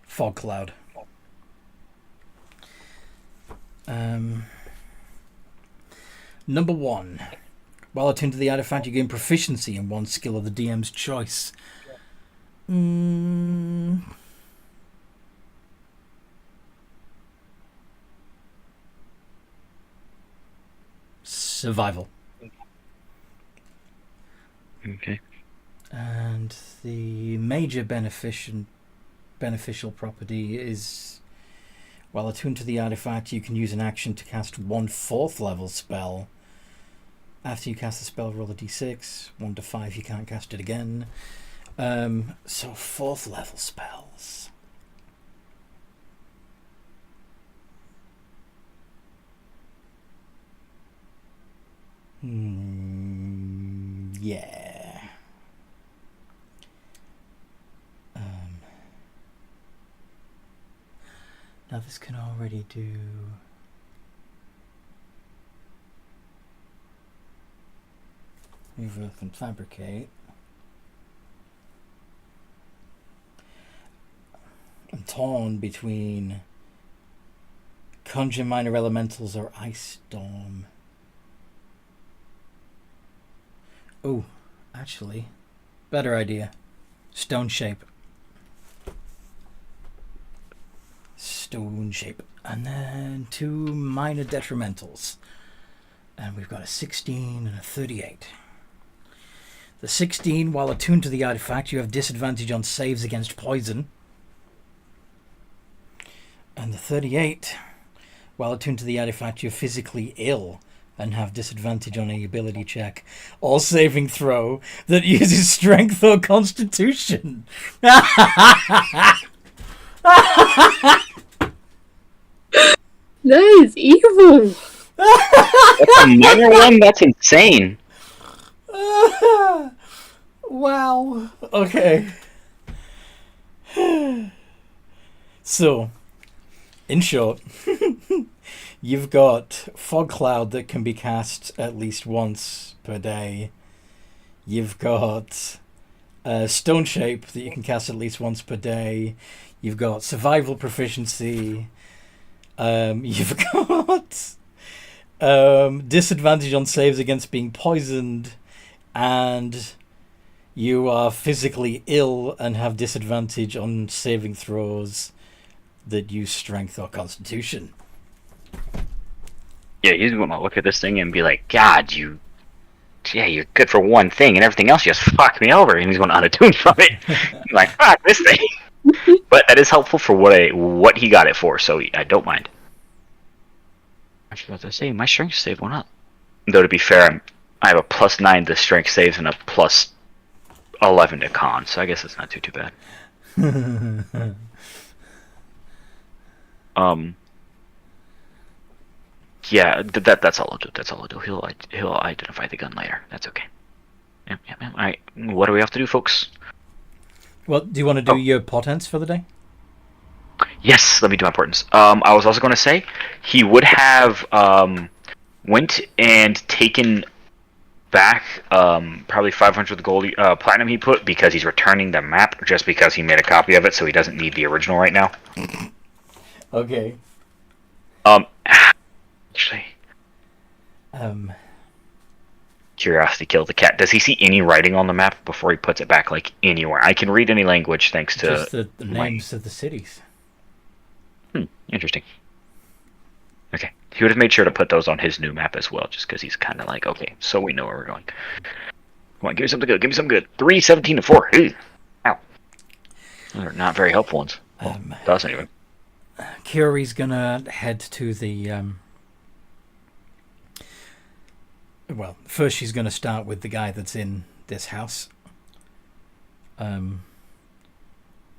Fog Cloud. Number 1. While attuned to the artifact, you gain proficiency in one skill of the DM's choice. Survival. Okay. And the major beneficial property is, while attuned to the artifact, you can use an action to cast one 4th level spell. After you cast the spell, roll a d6. 1 to 5, you can't cast it again. So 4th level spells. Yeah. Now this can already do... Move Earth and Fabricate. I'm torn between Conjure Minor Elementals or Ice Storm. Oh, actually, better idea. Stone Shape. Stone Shape. And then 2 minor detrimentals. And we've got a 16 and a 38. The 16, while attuned to the artifact, you have disadvantage on saves against poison. And the 38, while attuned to the artifact, you're physically ill and have disadvantage on a ability check or saving throw that uses strength or constitution. That is evil. That's a minor one? That's insane. Wow. Okay. So, in short, you've got Fog Cloud that can be cast at least once per day. You've got Stone Shape that you can cast at least once per day. You've got Survival Proficiency. You've got disadvantage on saves against being poisoned. and you are physically ill and have disadvantage on saving throws that use strength or constitution. Yeah, he's going to look at this thing and be like, God, you're good for one thing, and everything else just fucked me over. And he's going to unattune from it. He's like, fuck this thing. But that is helpful for what he got it for, so I don't mind. I forgot to say, my strength save went up. Though to be fair, I have a +9 to strength saves and a +11 to con, so I guess it's not too bad. Yeah, that's all I'll do. That's all I'll do. He'll identify the gun later. That's okay. Yeah. All right. What do we have to do, folks? Well, do you want to do your portents for the day? Yes, let me do my portents. I was also going to say he would have went and taken back probably 500 gold platinum he put because he's returning the map just because he made a copy of it, so he doesn't need the original right now. Okay. Actually, curiosity killed the cat. Does he see any writing on the map before he puts it back, like anywhere? I can read any language thanks to just the names of the cities. Interesting. Okay, he would have made sure to put those on his new map as well, just because he's kind of like, okay, so we know where we're going. Come on, give me something good. Give me something good. 3, 17, and 4. Ew. Ow. Those are not very helpful ones. Well, that's anyway. Curie's gonna head to the. Well, first she's gonna start with the guy that's in this house.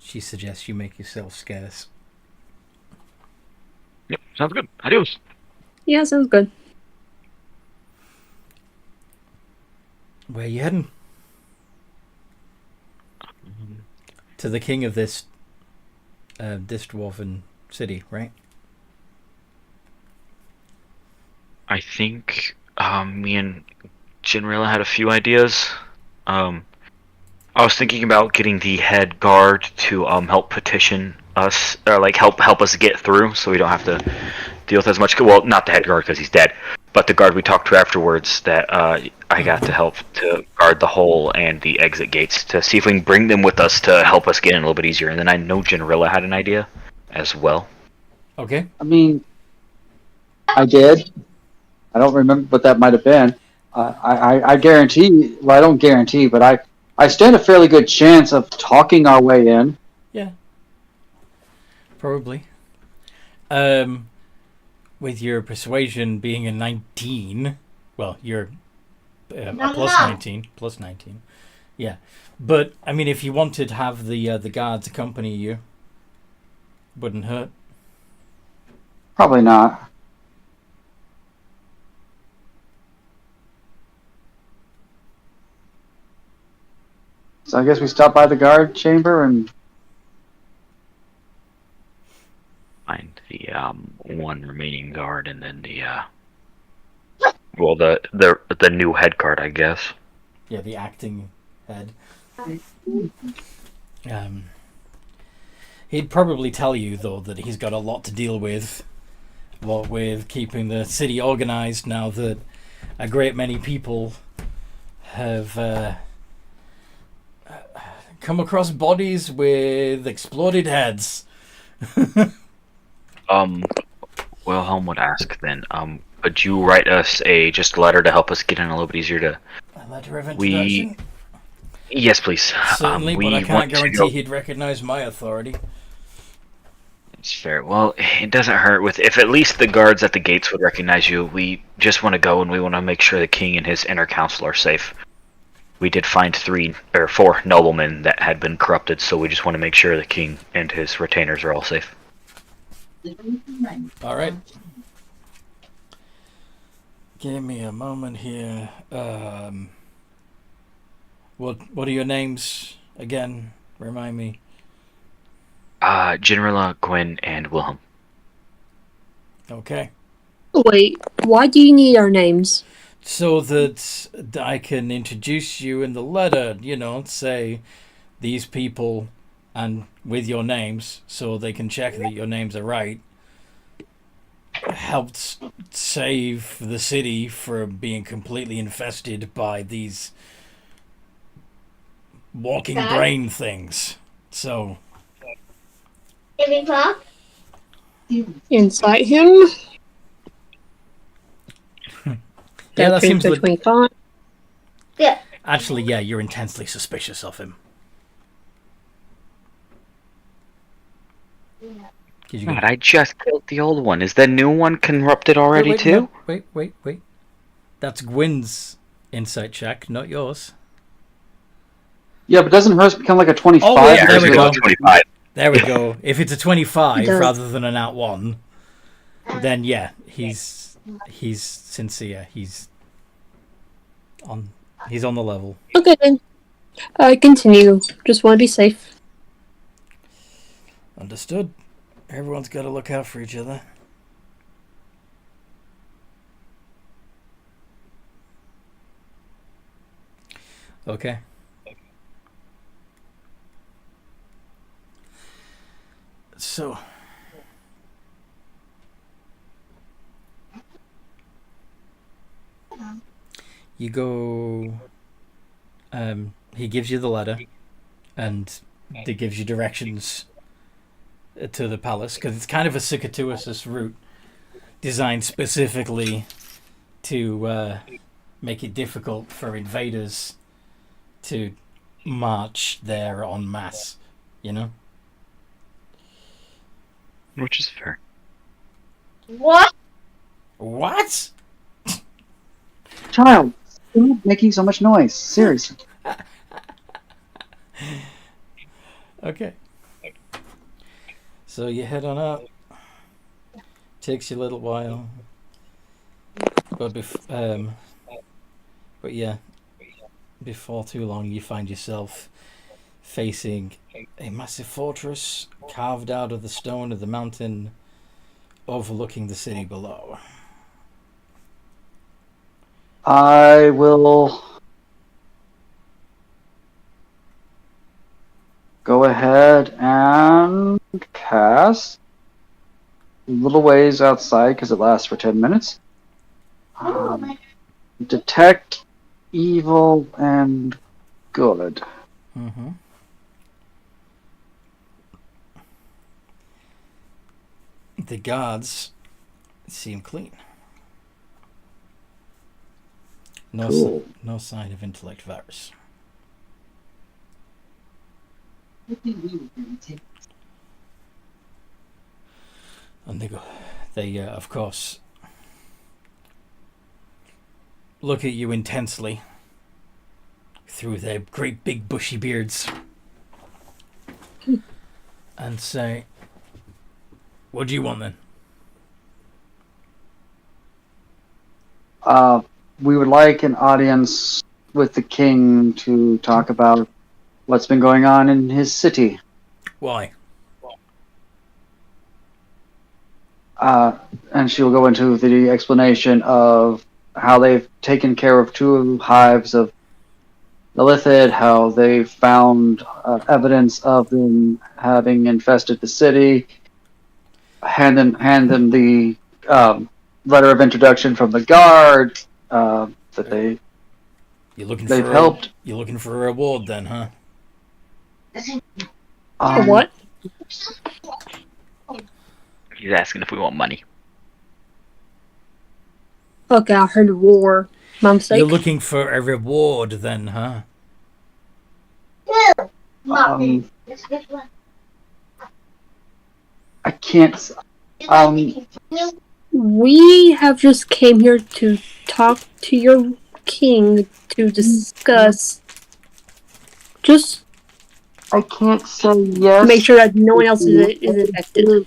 She suggests you make yourself scarce. Yep, sounds good. Adios. Yeah, sounds good. Where you heading? To the king of this dwarven city, right? I think me and Jinrilla had a few ideas. I was thinking about getting the head guard to help petition us, or like help us get through, so we don't have to deal with as much. Well, not the head guard because he's dead, but the guard we talked to afterwards that I got to help to guard the hole and the exit gates to see if we can bring them with us to help us get in a little bit easier. And then I know Jinrilla had an idea as well. Okay. I mean, I did. I don't remember what that might have been. I guarantee. Well, I don't guarantee, but I stand a fairly good chance of talking our way in. Yeah. Probably. With your persuasion being a 19, well, you're a plus 19. Yeah. But, I mean, if you wanted to have the guards accompany you, wouldn't hurt. Probably not. So I guess we stop by the guard chamber and Find the one remaining guard, and then the well, the new head guard, I guess. Yeah, the acting head. He'd probably tell you, though, that he's got a lot to deal with. What with keeping the city organized now that a great many people have come across bodies with exploded heads. Wilhelm would ask then, could you write us a letter to help us get in a little bit easier to... A letter of introduction? Yes, please. Certainly, but I can't guarantee he'd recognize my authority. It's fair. Well, it doesn't hurt if at least the guards at the gates would recognize you. We just want to go and we want to make sure the king and his inner council are safe. We did find 4 noblemen that had been corrupted, so we just want to make sure the king and his retainers are all safe. All right. Give me a moment here. What are your names again? Remind me. Jinrilla, Gwen, and Wilhelm. Okay. Wait, why do you need our names? So that I can introduce you in the letter, say these people and with your names so they can check that your names are right. Helped save the city from being completely infested by these walking brain things. So Every clock? Inside him. yeah, that seems between 5. Yeah. actually, yeah, you're intensely suspicious of him. Did you God, I just killed the old one. Is the new one corrupted already wait, too? no, wait. That's Gwyn's insight check, not yours. Yeah, but doesn't hers become like a 25? Oh, yeah, Yeah, there hers we goes go. to 25. There we go. If it's a 25 Does. rather than an out 1, then yeah, he's sincere. He's on the level. Okay then. Continue. Just want to be safe. Understood. Everyone's got to look out for each other. Okay. So, you go. He gives you the letter, and he gives you directions to the palace, because it's kind of a circuitous route designed specifically to make it difficult for invaders to march there en masse, you know? Which is fair. What? What? Child, stop making so much noise. Seriously. Okay. So you head on up. Takes you a little while. But yeah, before too long you find yourself facing a massive fortress carved out of the stone of the mountain overlooking the city below. I will go ahead and cast a little ways outside because it lasts for 10 minutes. Detect evil and good. Mm-hmm. The guards seem clean. No, Cool. no sign of intellect virus. And they of course, look at you intensely through their great big bushy beards and say, "What do you want then?" We would like an audience with the king to talk about what's been going on in his city. Why? And she'll go into the explanation of how they've taken care of 2 hives of the Lithid, how they found evidence of them having infested the city, hand them the letter of introduction from the guard that they've helped. You're looking for a reward then, huh? For what? He's asking if we want money. Okay, I heard war. My mistake. You're looking for a reward then, huh? Not me. This one. I can't. We have just came here to talk to your king to discuss. Just I can't say yes. make sure that no one else is infected.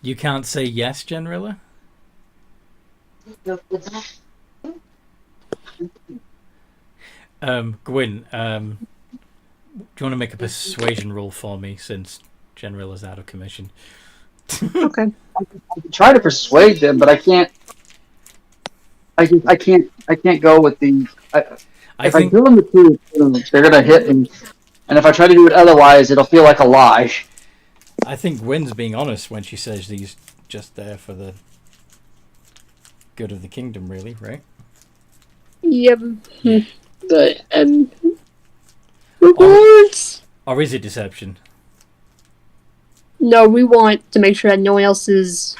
You can't say yes, Generilla? Gwyn, do you want to make a persuasion roll for me since Generilla's out of commission? Okay. I can try to persuade them, but I can't. I can't go with the. If I give them the truth, they're gonna hit me, and if I try to do it otherwise, it'll feel like a lie. I think Gwyn's being honest when she says he's just there for the good of the kingdom, really, right? Yep. But rewards. Or is it deception? No, we want to make sure that no one else is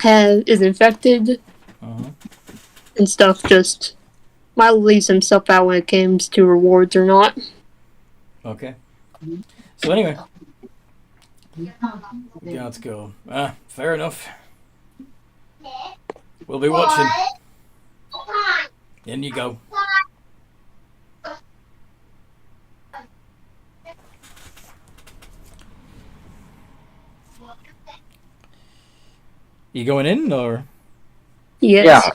infected and stuff. Just might leave some stuff out when it comes to rewards or not. Okay. So anyway, let's go. Fair enough. We'll be watching. In you go. You going in or? Yes.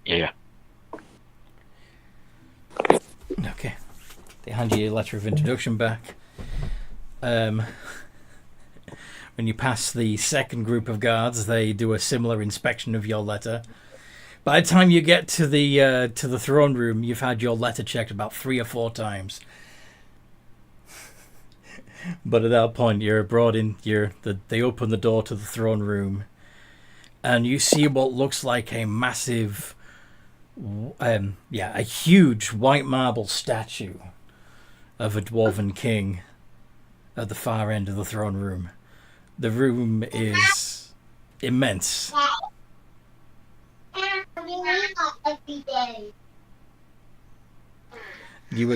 Yeah. Okay. They hand you a letter of introduction back. When you pass the second group of guards, they do a similar inspection of your letter. By the time you get to the throne room, you've had your letter checked about 3 or 4 times. But at that point, you're brought in. They open the door to the throne room, and you see what looks like a massive, a huge white marble statue of a dwarven king at the far end of the throne room. The room is immense. You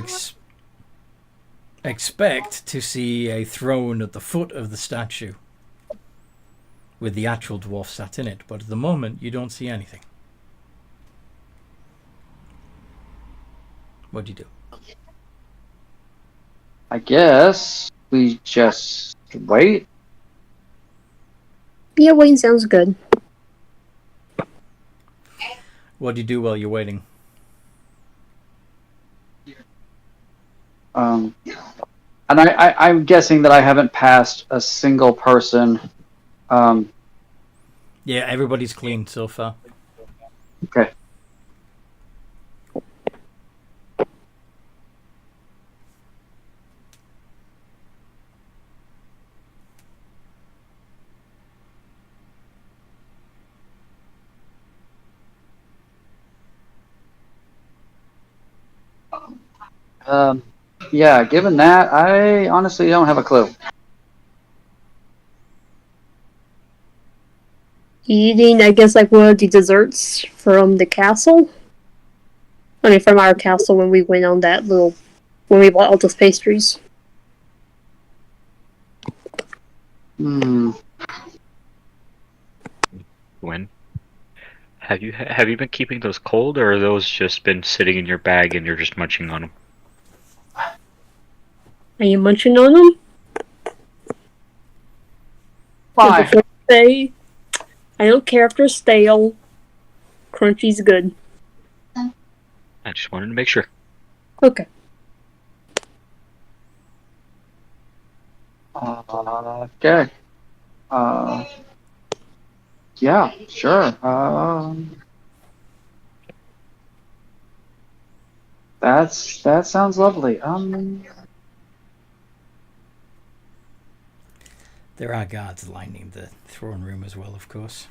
expect to see a throne at the foot of the statue with the actual dwarf sat in it, but at the moment you don't see anything. What do you do? I guess we just wait. Yeah, waiting sounds good. What do you do while you're waiting? And I'm guessing that I haven't passed a single person. Yeah, everybody's clean so far. Okay. Yeah, given that, I honestly don't have a clue. Eating, I guess, like one of the desserts from the castle. I mean, from our castle when we went on when we bought all those pastries. When have you been keeping those cold, or are those just been sitting in your bag and you're just munching on them? Are you munching on them? Why? I don't care if they're stale. Crunchy's good. I just wanted to make sure. Okay. Okay. Yeah, sure. That sounds lovely. There are guards lining the throne room as well, of course.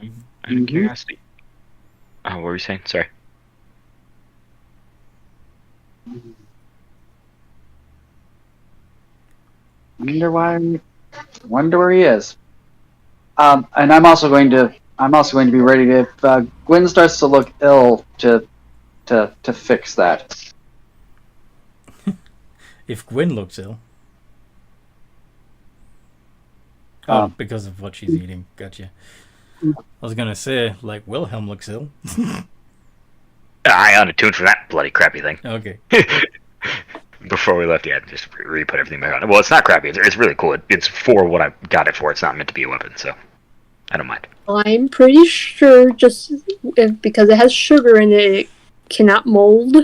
Out of curiosity. Oh, what were you saying? Sorry. Wonder where he is. And I'm also going to be ready to, if Gwen starts to look ill, to fix that. If Gwyn looks ill. Because of what she's eating. Gotcha. I was going to say, like, Wilhelm looks ill. I unattuned for that bloody crappy thing. Okay. Before we left, just re-put everything back on. Well, it's not crappy. It's really cool. It's for what I got it for. It's not meant to be a weapon, so I don't mind. I'm pretty sure because it has sugar in it, it cannot mold.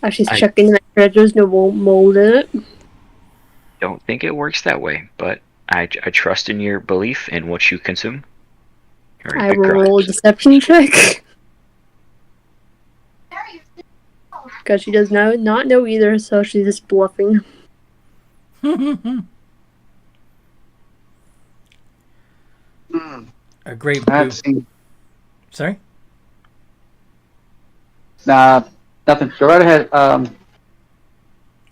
Actually, checking that there's no mold in it. Don't think it works that way, but I trust in your belief in what you consume. I will roll a deception check. Because she does not know either, so she's just bluffing. A great I have boom. seen. Sorry? Nothing. Go right ahead.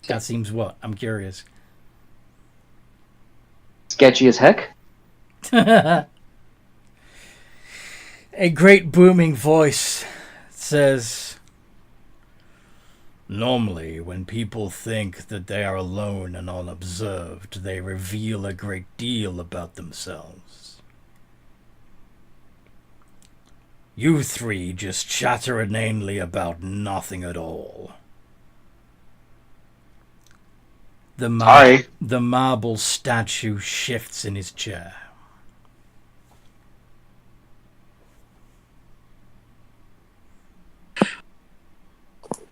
That seems what? I'm curious. Sketchy as heck. A great booming voice says, "Normally, when people think that they are alone and unobserved, they reveal a great deal about themselves. You three just chatter inanely about nothing at all." Sorry. The marble statue shifts in his chair.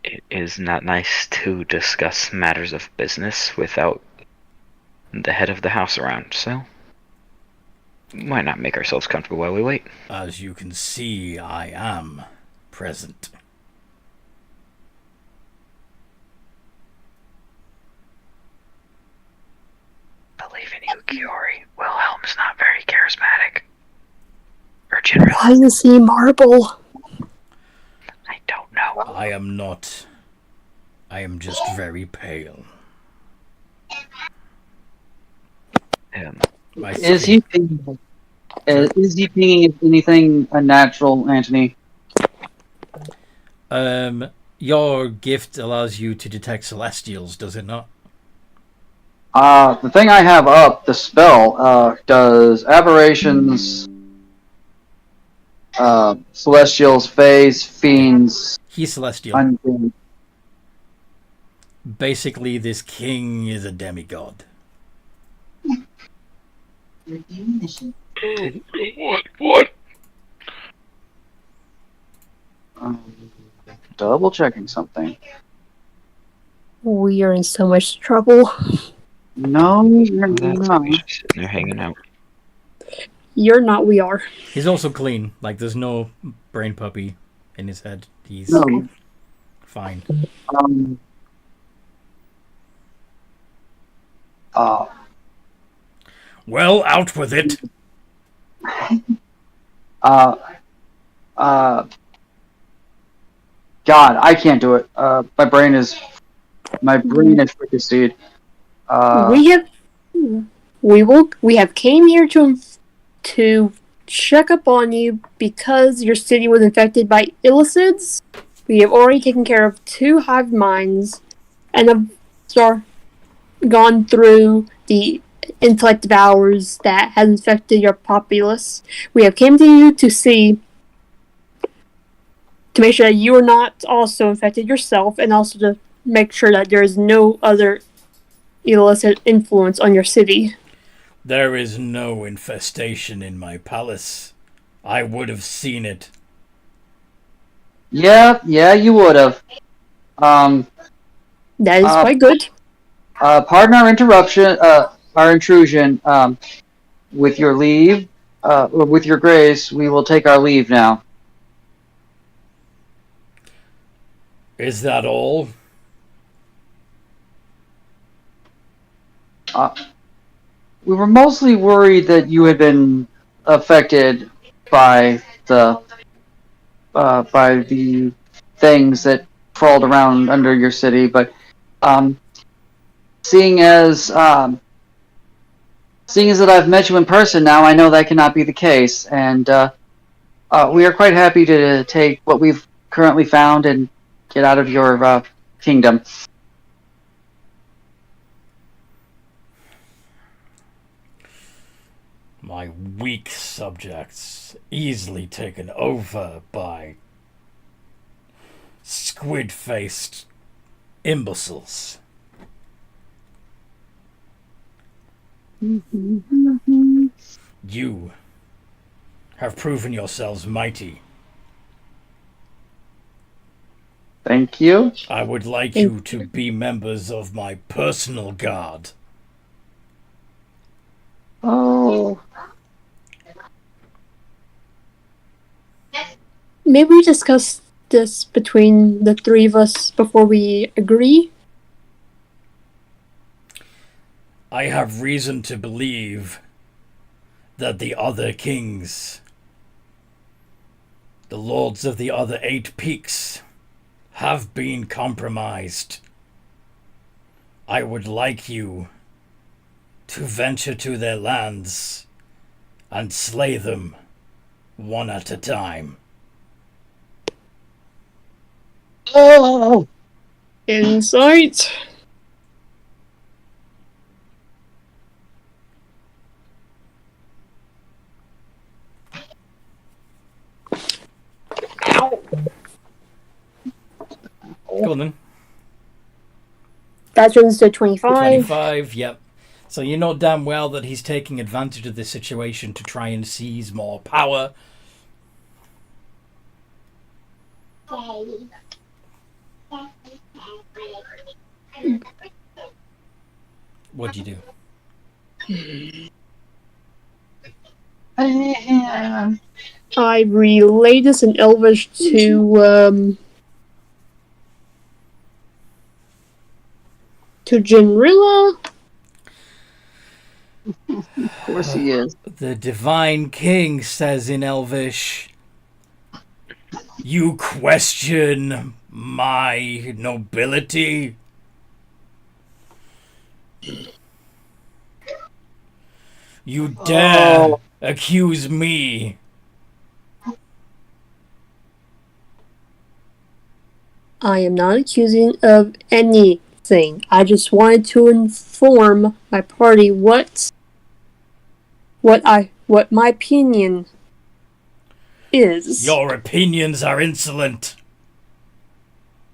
It is not nice to discuss matters of business without the head of the house around, so why not make ourselves comfortable while we wait? As you can see, I am present. Believe in you, Kiori. Wilhelm's not very charismatic. Or generous. Why is he marble? I don't know. I am not. I am just very pale. Is he pinging anything unnatural, Anthony? Your gift allows you to detect celestials, does it not? The thing I have up, the spell, does aberrations, celestials, fays, fiends. He's celestial. Undead. Basically, this king is a demigod. What? Double checking something. We are in so much trouble. No, you're not. He's just sitting there hanging out. You're not, we are. He's also clean. Like, there's no brain puppy in his head. He's No. fine. Well, out with it. God, I can't do it. My brain is fricasseed. We have came here to check up on you because your city was infected by illicids. We have already taken care of 2 hive minds and have gone through the intellect devours that has infected your populace. We have came to you to make sure that you are not also infected yourself, and also to make sure that there is no other illicit influence on your city. There is no infestation in my palace. I would have seen it. Yeah, you would have. That is quite good. Pardon our interruption, our intrusion. With your leave, or with your grace, we will take our leave now. Is that all? We were mostly worried that you had been affected by the things that crawled around under your city, but seeing as that I've met you in person now, I know that cannot be the case, and we are quite happy to take what we've currently found and get out of your kingdom. My weak subjects, easily taken over by squid-faced imbeciles. You have proven yourselves mighty. Thank you. I would like you to be members of my personal guard. Oh. Maybe we discuss this between the 3 of us before we agree? I have reason to believe that the other kings, the lords of the other 8 peaks, have been compromised. I would like you to venture to their lands and slay them one at a time. Oh, Insight. Go on then. That turns to 25. 25, yep. So you know damn well that he's taking advantage of this situation to try and seize more power. What'd you do? I relay this in Elvish to Jinrilla. of course he is. The Divine King says in Elvish, "You question my nobility? You dare accuse me?" I am not accusing of anything. I just wanted to inform my party what my opinion is. Your opinions are insolent.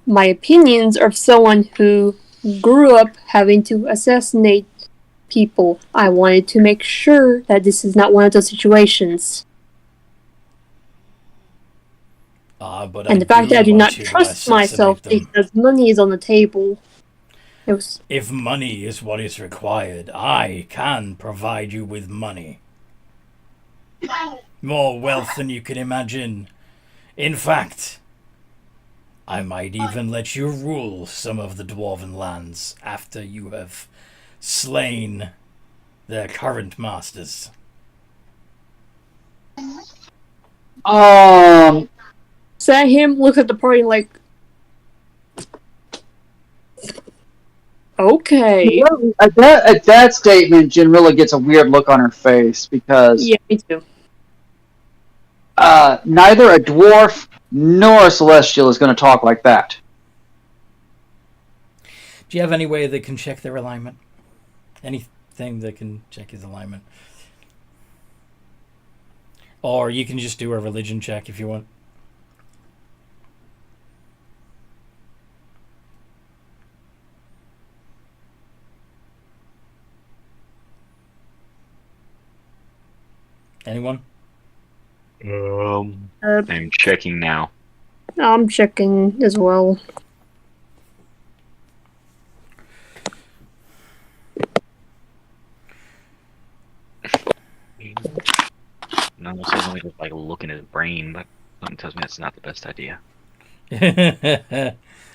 My opinions are of someone who grew up having to assassinate people. I wanted to make sure that this is not one of those situations. But And the fact that I do not trust myself because money is on the table. If money is what is required, I can provide you with money. More wealth than you can imagine. In fact, I might even let you rule some of the dwarven lands after you have slain their current masters. Sahim looks at the party like, okay. At that statement, Jinrilla gets a weird look on her face because yeah, me too. Neither a dwarf nor a celestial is going to talk like that. Do you have any way that can check their alignment? Anything that can check his alignment? Or you can just do a religion check if you want. Anyone? I'm checking now. I'm checking as well. No, it's only just like look in his brain, but something tells me that's not the best idea.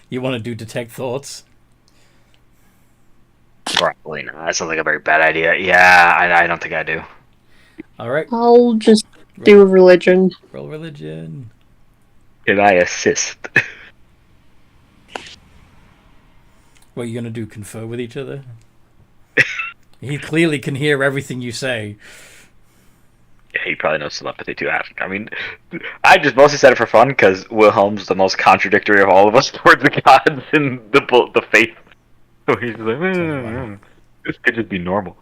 You want to do detect thoughts? Probably not. That sounds like a very bad idea. Yeah, I don't think I do. All right. I'll just do religion. Roll religion. Can I assist? What are you going to do? Confer with each other? He clearly can hear everything you say. Yeah, he probably knows telepathy too. I mean, I just mostly said it for fun because Wilhelm's the most contradictory of all of us towards the gods and the faith. So he's like, this could just be normal.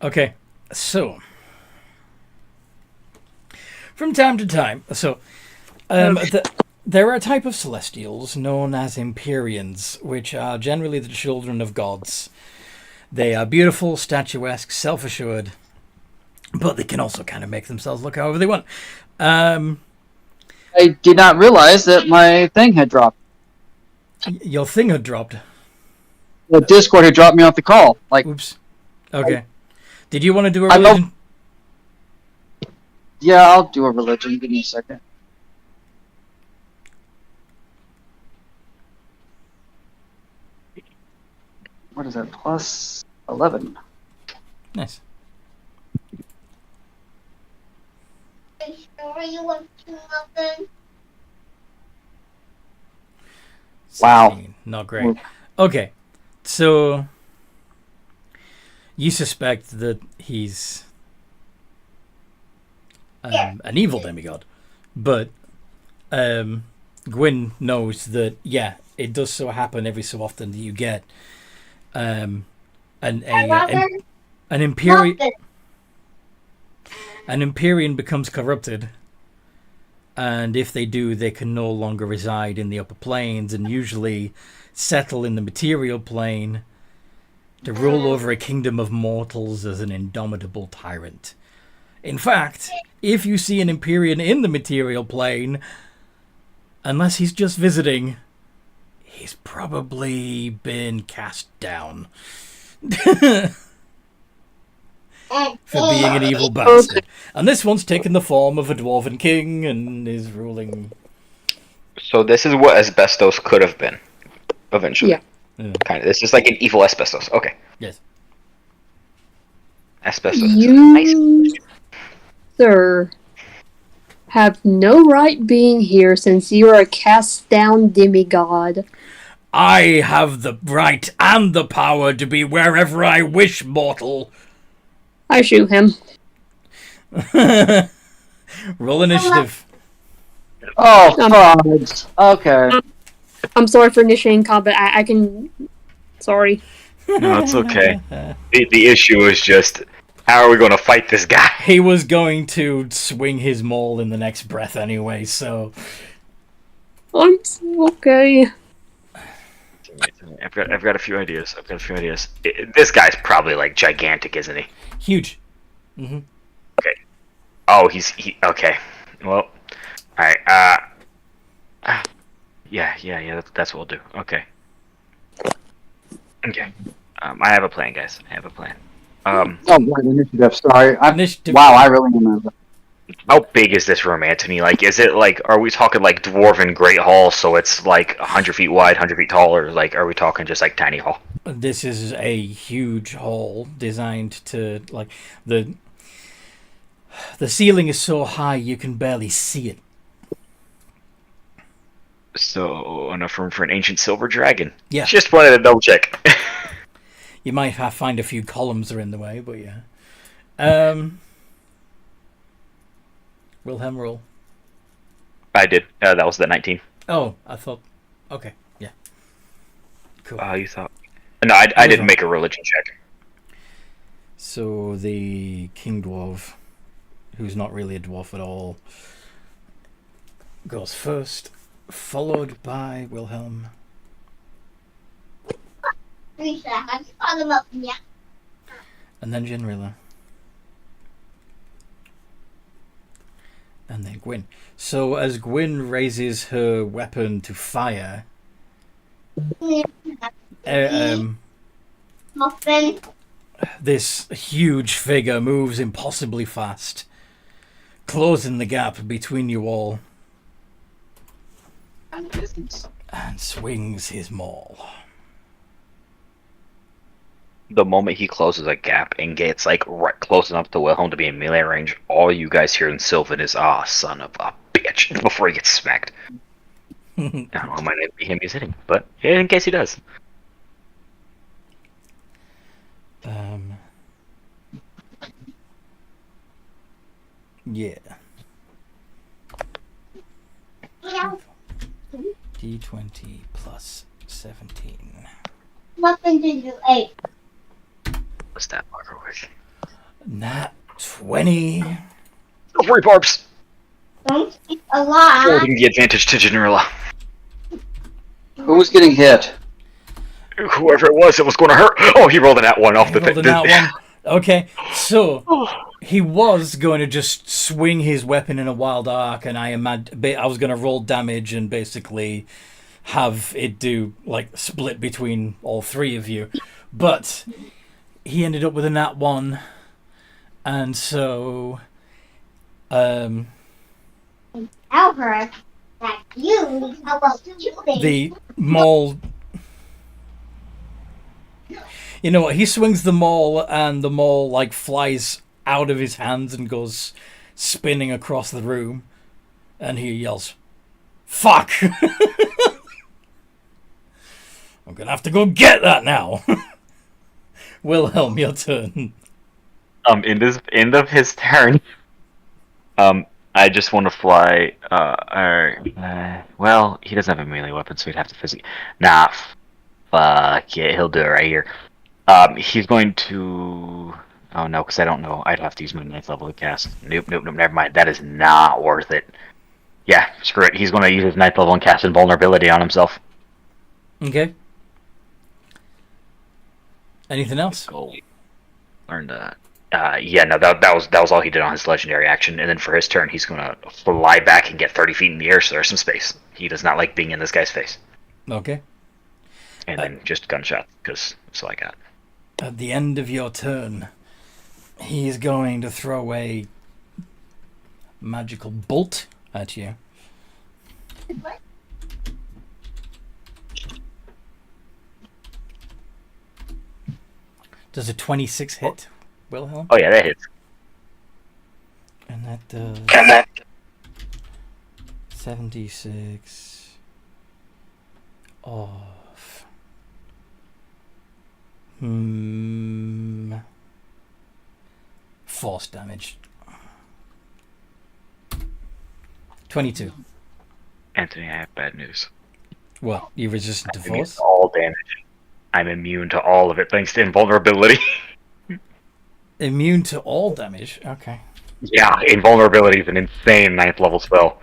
Okay, so from time to time, there are a type of celestials known as Empyreans, which are generally the children of gods. They are beautiful, statuesque, self-assured, but they can also kind of make themselves look however they want. I did not realize that my thing had dropped. Your thing had dropped. The Discord had dropped me off the call. Like, oops. Okay. Did you want to do a religion? Yeah, I'll do a religion. Give me a second. What is that? Plus 11. Nice. sure you want to nothing? Wow. 16. Not great. Okay, so you suspect that he's an evil demigod, but Gwyn knows that, yeah, it does so happen every so often that you get an Empyrean becomes corrupted, and if they do, they can no longer reside in the upper planes and usually settle in the material plane to rule over a kingdom of mortals as an indomitable tyrant. In fact, if you see an Empyrean in the material plane, unless he's just visiting, he's probably been cast down for being an evil bastard. And this one's taken the form of a dwarven king and is ruling. So this is what asbestos could have been, eventually. Yeah. Kind of. This is like an evil asbestos. Okay. Yes. Asbestos. You, sir, have no right being here since you are a cast-down demigod. I have the right and the power to be wherever I wish, mortal. I shoot him. Roll initiative. Oh, fudge. Okay. I'm sorry for initiating combat. I can... Sorry. No, it's okay. The issue is just, how are we going to fight this guy? He was going to swing his maul in the next breath anyway, so... Okay. I've got a few ideas. This guy's probably like gigantic, isn't he? Huge. Mm-hmm. Okay. Oh, he. Okay. Well. All right. Yeah. That's what we'll do. Okay. Okay. I have a plan, guys. I have a plan. Oh, right, initiative. Sorry. Initiative. Wow, I really remember. How big is this room, Anthony? Like, is it like, are we talking like dwarven great hall, so it's like 100 feet wide, 100 feet tall, or like, are we talking just like tiny hall? This is a huge hall designed to, like, the ceiling is so high you can barely see it. So enough room for an ancient silver dragon. Yeah. Just wanted to double check. You might find a few columns are in the way, but yeah. Wilhelm roll. I did. That was the 19. Oh, I thought. Okay, yeah. Cool. You thought? No, I didn't make a religion check. So the king dwarf, who's not really a dwarf at all, goes first, followed by Wilhelm. And then Genrilla. And then Gwyn. So as Gwyn raises her weapon to fire, this huge figure moves impossibly fast, closing the gap between you all, and swings his maul. The moment he closes a gap and gets like right close enough to Wilhelm to be in melee range, all you guys hear in Sylvan is son of a bitch," before he gets smacked. I don't know, it might not be him he's hitting, but in case he does. Yeah. D20 plus 17. Nothing to do. 8. What's that marker with? Nat 20. Go for it, Barbs! Don't speak a lot. Holding the advantage to Janrilla. Who was getting hit? Whoever it was going to hurt. Oh, he rolled a nat 1 off the thing. Okay, so he was going to just swing his weapon in a wild arc, and I was going to roll damage and basically have it do like split between all three of you, but he ended up with a nat 1, and so Tell her that you how well you the maul. You know what? He swings the maul, and the maul like flies out of his hands and goes spinning across the room, and he yells, "Fuck!" I'm gonna have to go get that now. Wilhelm, your turn. In this end of his turn, I just want to fly. Well, he doesn't have a melee weapon, so he'd have to physically. Nah, fuck it, he'll do it right here. He's going to. Oh no, because I don't know. I'd have to use my 9th level to cast. Nope. Never mind. That is not worth it. Yeah, screw it. He's going to use his 9th level and cast invulnerability on himself. Okay. Anything else? Go. Learn that. Yeah, no, that was all he did on his legendary action, and then for his turn, he's gonna fly back and get 30 feet in the air, so there's some space. He does not like being in this guy's face. Okay. And then just gunshot, because that's all I got. At the end of your turn, he's going to throw a magical bolt at you. Does a 26 hit, Wilhelm? Oh yeah, that hits. And that does 76 off. Force damage. 22. Anthony, I have bad news. What? You're resistant to I'm immune force? to all damage. I'm immune to all of it thanks to invulnerability. Immune to all damage? Okay. Yeah, invulnerability is an insane 9th level spell.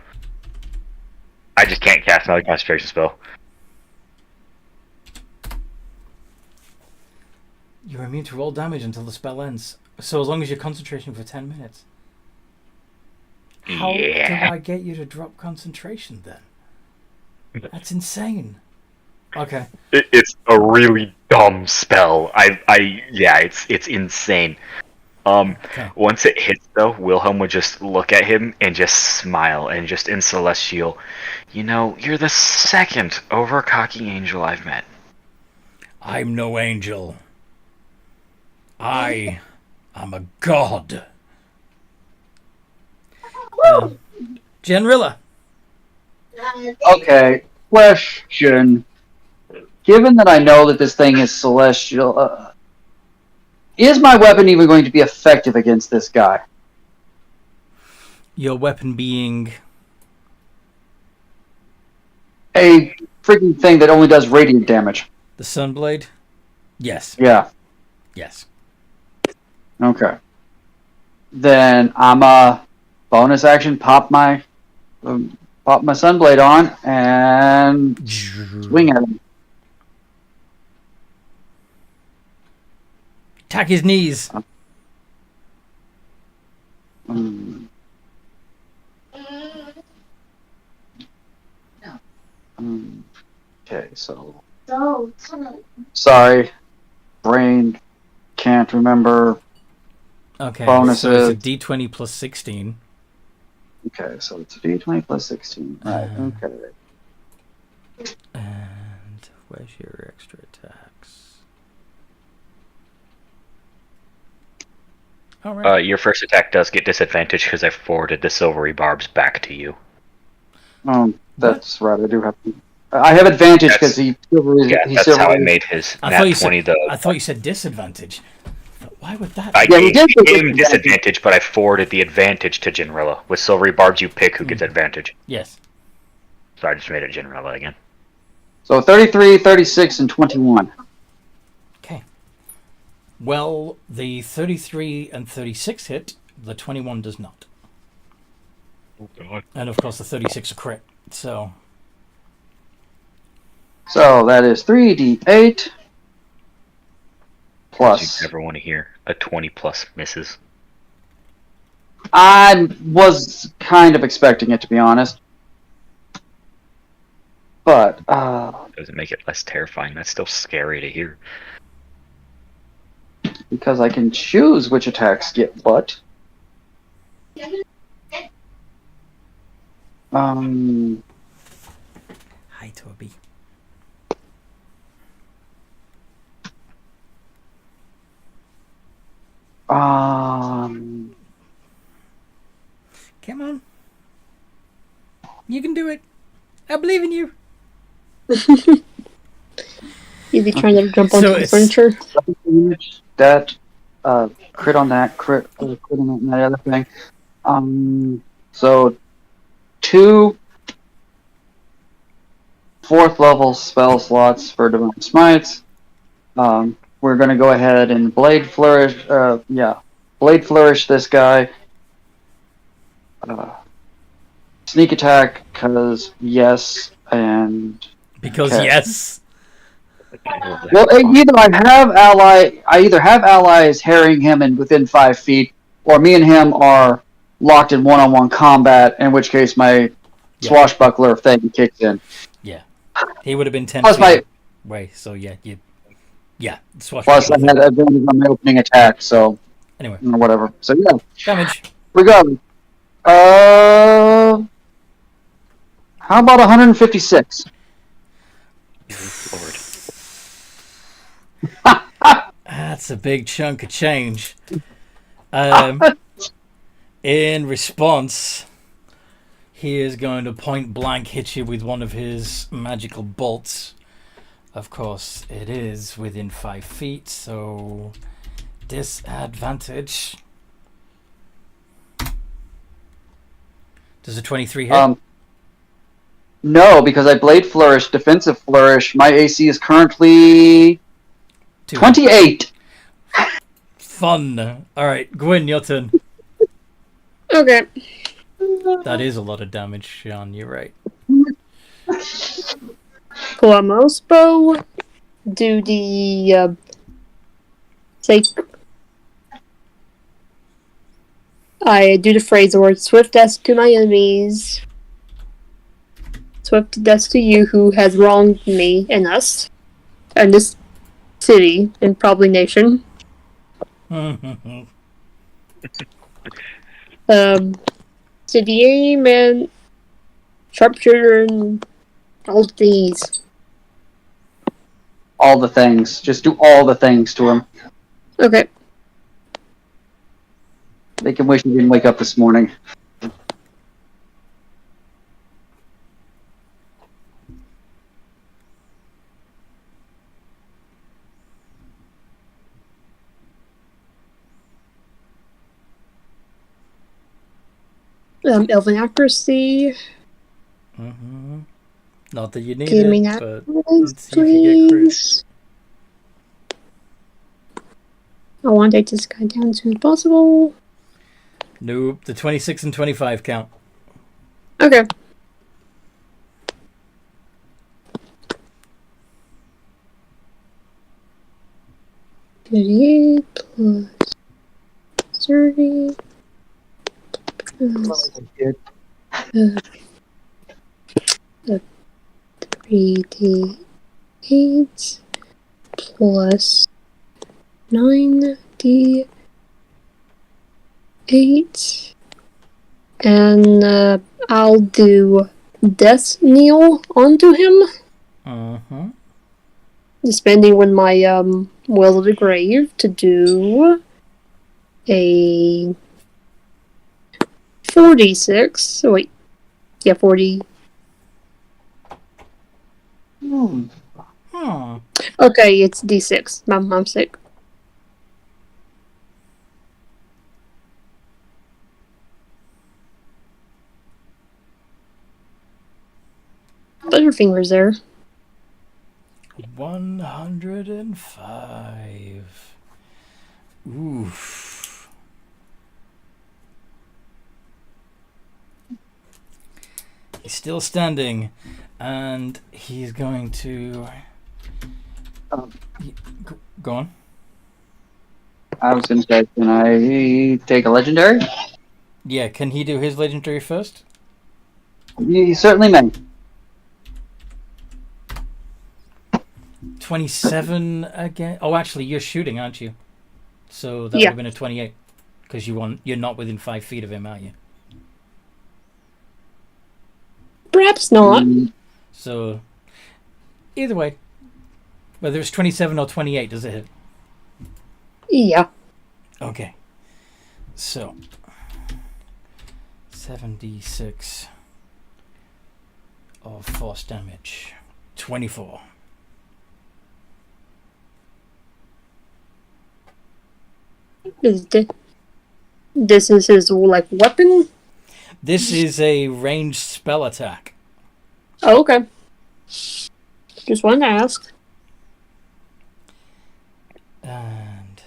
I just can't cast another concentration spell. You're immune to all damage until the spell ends. So as long as you're concentration for 10 minutes. How did I get you to drop concentration then? That's insane. Okay. It's a really dumb spell. It's insane. Okay. Once it hits though, Wilhelm would just look at him and just smile and just in celestial, you're the second overcocking angel I've met. I'm no angel. I am a god. Genrilla. Okay, question. Given that I know that this thing is celestial, is my weapon even going to be effective against this guy? Your weapon being... A freaking thing that only does radiant damage. The Sunblade? Yes. Yeah. Yes. Okay. Then I'm a bonus action pop my Sunblade on and swing at him. Attack his knees. Okay, so sorry, brain can't remember. Okay, bonuses. so it's a d20 plus 16. Okay, so it's a d20 plus 16. Right, okay. And where's your extra attacks? All right. Your first attack does get disadvantage because I forwarded the silvery barbs back to you. That's right. I do have. I have advantage because That's how I made his nat 20 though. I thought you said disadvantage. Why would that? I gave him disadvantage, but I forwarded the advantage to Genrilla. With silvery barbs, you pick who gets advantage. Yes. So I just made it Genrilla again. So 33, 36, and 21. Okay. Well, the 33 and 36 hit. The 21 does not. Oh god. And of course, the 36 a crit. So that is 3d8 plus. You never want to hear a 20 plus misses. I was kind of expecting it, to be honest. But Doesn't make it less terrifying. That's still scary to hear. Because I can choose which attacks get what. Hi, Toby. You can do it. I believe in you. Is he trying to jump So onto the it's- furniture? That crit on that, crit on that, and that other thing. So 2 4th level spell slots for Divine Smites. We're going to go ahead and Blade Flourish. Blade Flourish this guy. Sneak attack, because yes, and Because okay. yes. Well, I either have allies harrying him and within 5 feet, or me and him are locked in one-on-one combat. In which case, my swashbuckler thing kicks in. Yeah. He would have been 10 Plus feet away. So yeah, Plus, I had advantage on my opening attack. So Anyway, whatever. So yeah, damage. regardless. How about 156? Lord. That's a big chunk of change. In response, he is going to point blank hit you with one of his magical bolts. Of course, it is within 5 feet, so disadvantage. Does a 23 hit? No, because I Blade Flourish, Defensive Flourish. My AC is currently 28. Fun. Alright, Gwyn, your turn. Okay. That is a lot of damage, Sean, you're right. Pull out my most bow. Do the I do the phrase word swift death to my enemies. Swift death to you who has wronged me and us. And this city and probably nation. City aim and sharpshooter and all these. All the things. Just do all the things to him. Okay. Make him wish he didn't wake up this morning. Elven accuracy. Not that you need Give me it, that, but let's see if you get crit. I want to take this guy down as soon as possible. Nope, the 26 and 25 count. Okay. $38 plus 30 plus 3d8 plus 9d8, and I'll do Death Kneel onto him. Spending with my Will of the Grave to do a 46. Oh, wait. Yeah, 40. Okay, it's D6. I'm sick. Butterfingers there. 105. Oof. He's still standing, and he's going to... Go on. I was going to say, can I take a legendary? Yeah, can he do his legendary first? You certainly may. 27 again. Oh, actually, you're shooting, aren't you? So that would Yeah. have been a 28. Because you're not within 5 feet of him, are you? Perhaps not. So, either way, whether it's 27 or 28, does it hit? Yeah. Okay. So, 7d6 of force damage. 24. This is his like weapon. This is a ranged spell attack. Oh, okay. Just wanted to ask. And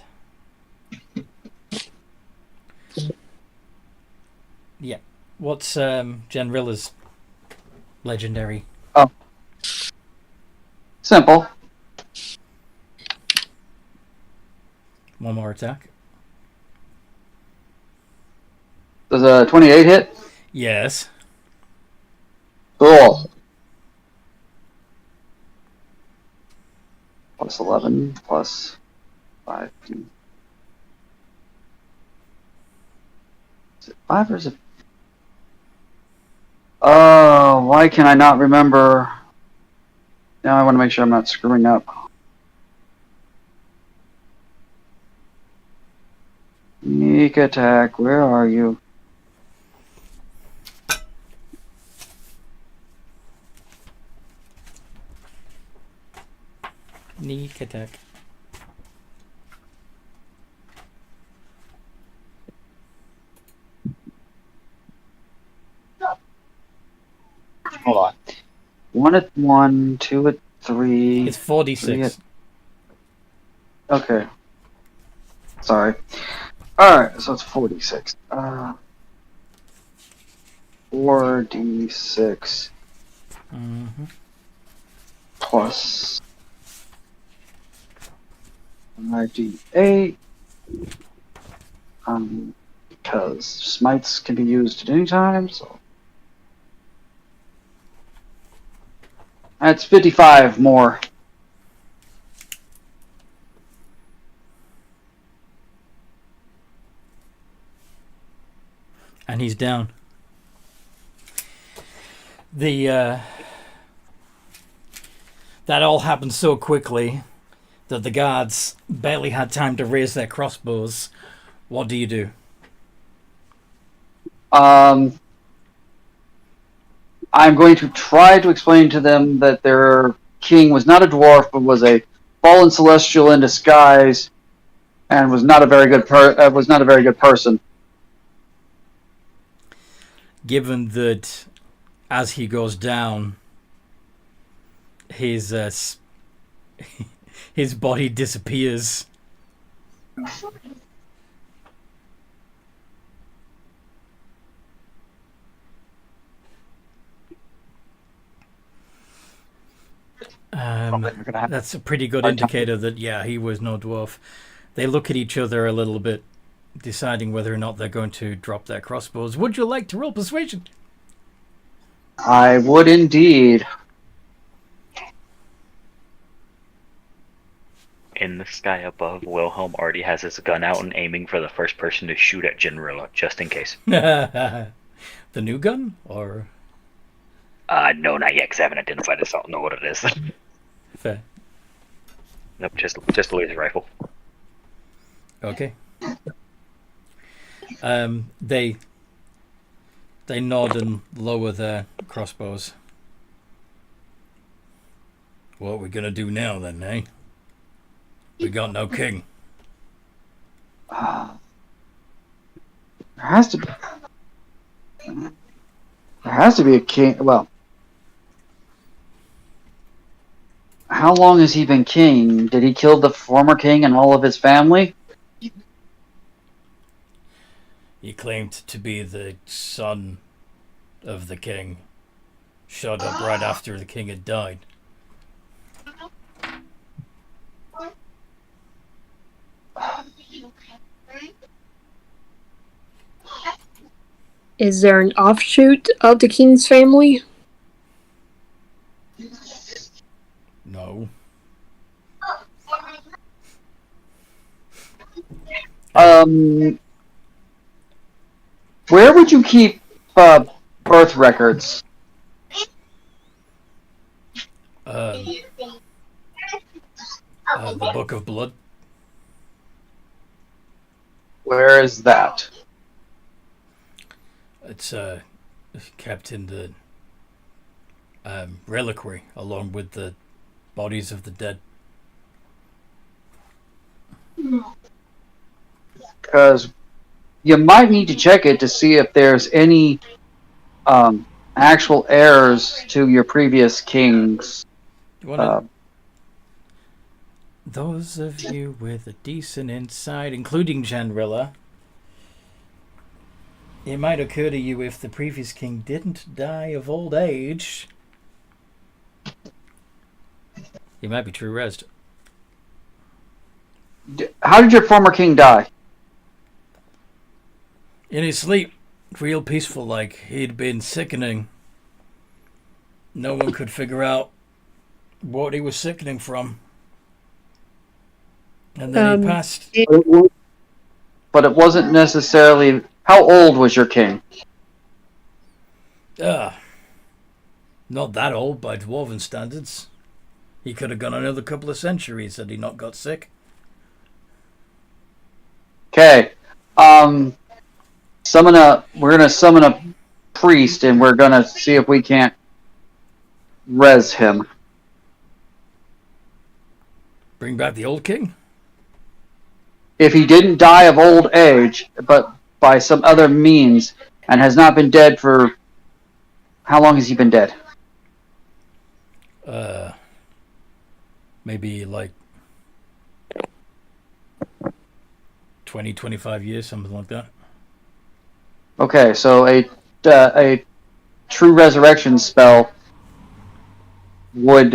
yeah, what's Genrilla's legendary? Oh, simple. One more attack. Does a 28 hit? Yes. Cool. Plus 11 plus 5. Is it 5 or is it? Oh, why can I not remember? Now I want to make sure I'm not screwing up. Sneak attack, where are you? Sneak attack. Hold on. 1 at 1, 2 at 3. It's 46. Okay. Sorry. Alright, so it's 46. 4d6 Mm-hmm. plus 5d8. Because smites can be used at any time, so. That's 55 more. And he's down. The that all happened so quickly that the guards barely had time to raise their crossbows. What do you do? I'm going to try to explain to them that their king was not a dwarf, but was a fallen celestial in disguise, and was not a very good person. Given that as he goes down, his his body disappears. That's a pretty good indicator that, yeah, he was no dwarf. They look at each other a little bit, deciding whether or not they're going to drop their crossbows. Would you like to roll persuasion? I would indeed. In the sky above, Wilhelm already has his gun out and aiming for the first person to shoot at Genrilla, just in case. The new gun? Or No, not yet, because I haven't identified it, so I don't know what it is. fair. Nope, just a laser rifle. Okay. They nod and lower their crossbows. What are we gonna do now then, eh? We got no king. There has to be. There has to be a king. Well, how long has he been king? Did he kill the former king and all of his family? He claimed to be the son of the king. Showed up right after the king had died. Is there an offshoot of the king's family? No. Where would you keep birth records? The Book of Blood. Where is that? It's kept in reliquary along with the bodies of the dead. Because you might need to check it to see if there's any actual heirs to your previous kings. You wanna, those of you with a decent insight, including Janrilla, it might occur to you if the previous king didn't die of old age, he might be true resed. How did your former king die? In his sleep, real peaceful like. He'd been sickening. No one could figure out what he was sickening from. And then he passed. But it wasn't necessarily... How old was your king? Not that old by dwarven standards. He could have gone another couple of centuries had he not got sick. Okay. We're gonna summon a priest, and we're gonna see if we can't res him. Bring back the old king? If he didn't die of old age, but by some other means, and has not been dead for... How long has he been dead? Maybe like 20, 25 years, something like that. Okay, so a true resurrection spell would,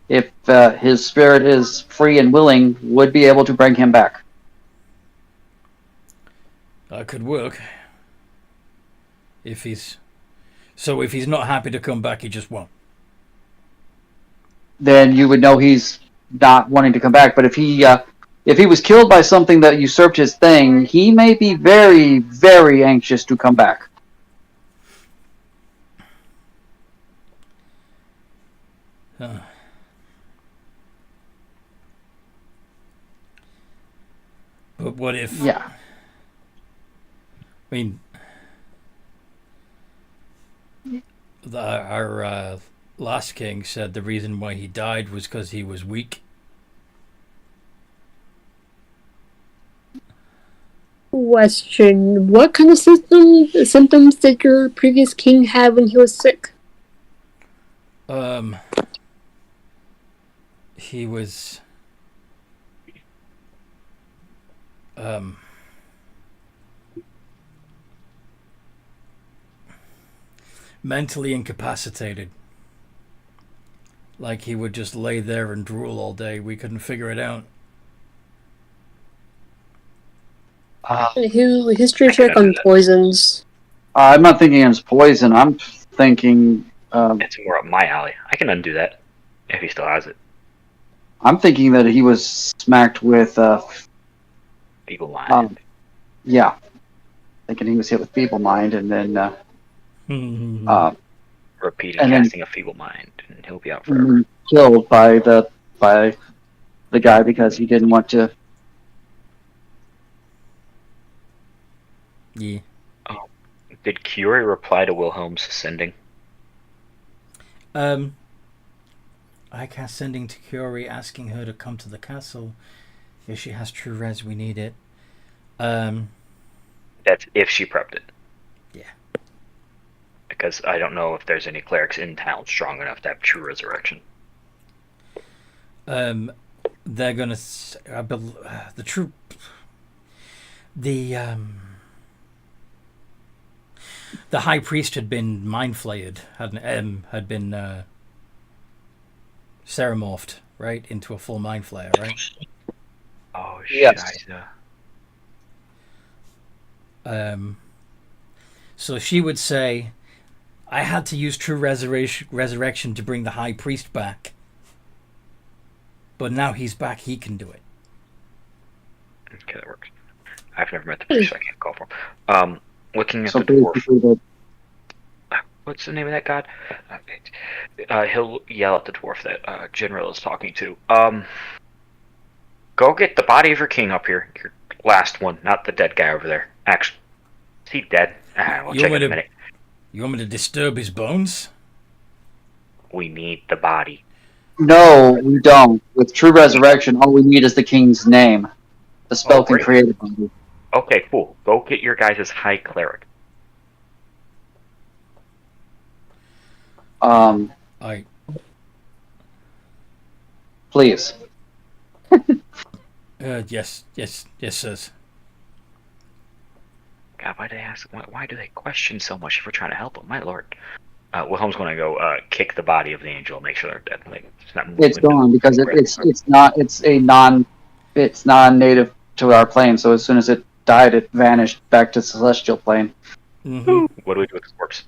if his spirit is free and willing, would be able to bring him back. That could work. If he's not happy to come back, he just won't. Then you would know he's not wanting to come back. But if he was killed by something that usurped his thing, he may be very, very anxious to come back. Huh. But what if... Yeah. I mean, our last king said the reason why he died was because he was weak. Question: what kind of symptoms did your previous king have when he was sick? He was mentally incapacitated. Like he would just lay there and drool all day. We couldn't figure it out. History check on poisons. I'm not thinking it's poison. I'm thinking... it's more up my alley. I can undo that if he still has it. I'm thinking that he was smacked with... Feeble mind. Yeah. Thinking he was hit with feeble mind, and then... repeating and casting a feeble mind, and he'll be out forever. Killed by the guy because he didn't want to... Yeah. Oh, did Curie reply to Wilhelm's sending? I cast sending to Curie asking her to come to the castle. If she has true res, we need it. That's if she prepped it. Yeah. Because I don't know if there's any clerics in town strong enough to have true resurrection. They're gonna the true the high priest had been mind flayed, had been ceramorphed, right, into a full mind flayer, right? Oh Yes. shit. So she would say, I had to use true resurrection to bring the high priest back. But now he's back, he can do it. Okay, that works. I've never met the priest, so I can't call for him. Looking at So the dwarf. basically What's the name of that god? He'll yell at the dwarf that General is talking to. Go get the body of your king up here. Your last one, not the dead guy over there. Actually, is he dead? We'll check in a minute. You want me to disturb his bones? We need the body. No, we don't. With true resurrection, all we need is the king's name. The spell can great. create a body. Okay, cool. Go get your guys' high cleric. I Please. yes, sirs. God, why do they ask? Why do they question so much if we're trying to help them? My lord. Wilhelm's going to go kick the body of the angel, make sure they're dead. Like, It's gone because it's non-native to our plane. So as soon as it died, it vanished back to celestial plane. Mm-hmm. What do we do with the corpse?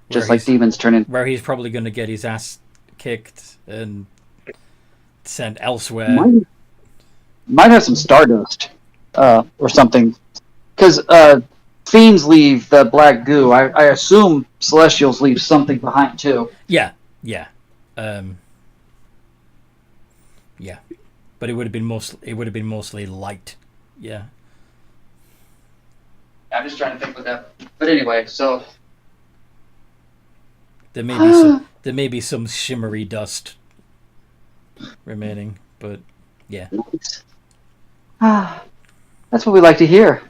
Just like demons turn in. Where he's probably going to get his ass kicked and sent elsewhere. Might have some stardust or something. Because fiends leave the black goo. I assume celestials leave something behind too. Yeah. But it would have been mostly light. Yeah. I'm just trying to think with that. But anyway, so There may be some shimmery dust remaining, but yeah. That's what we like to hear.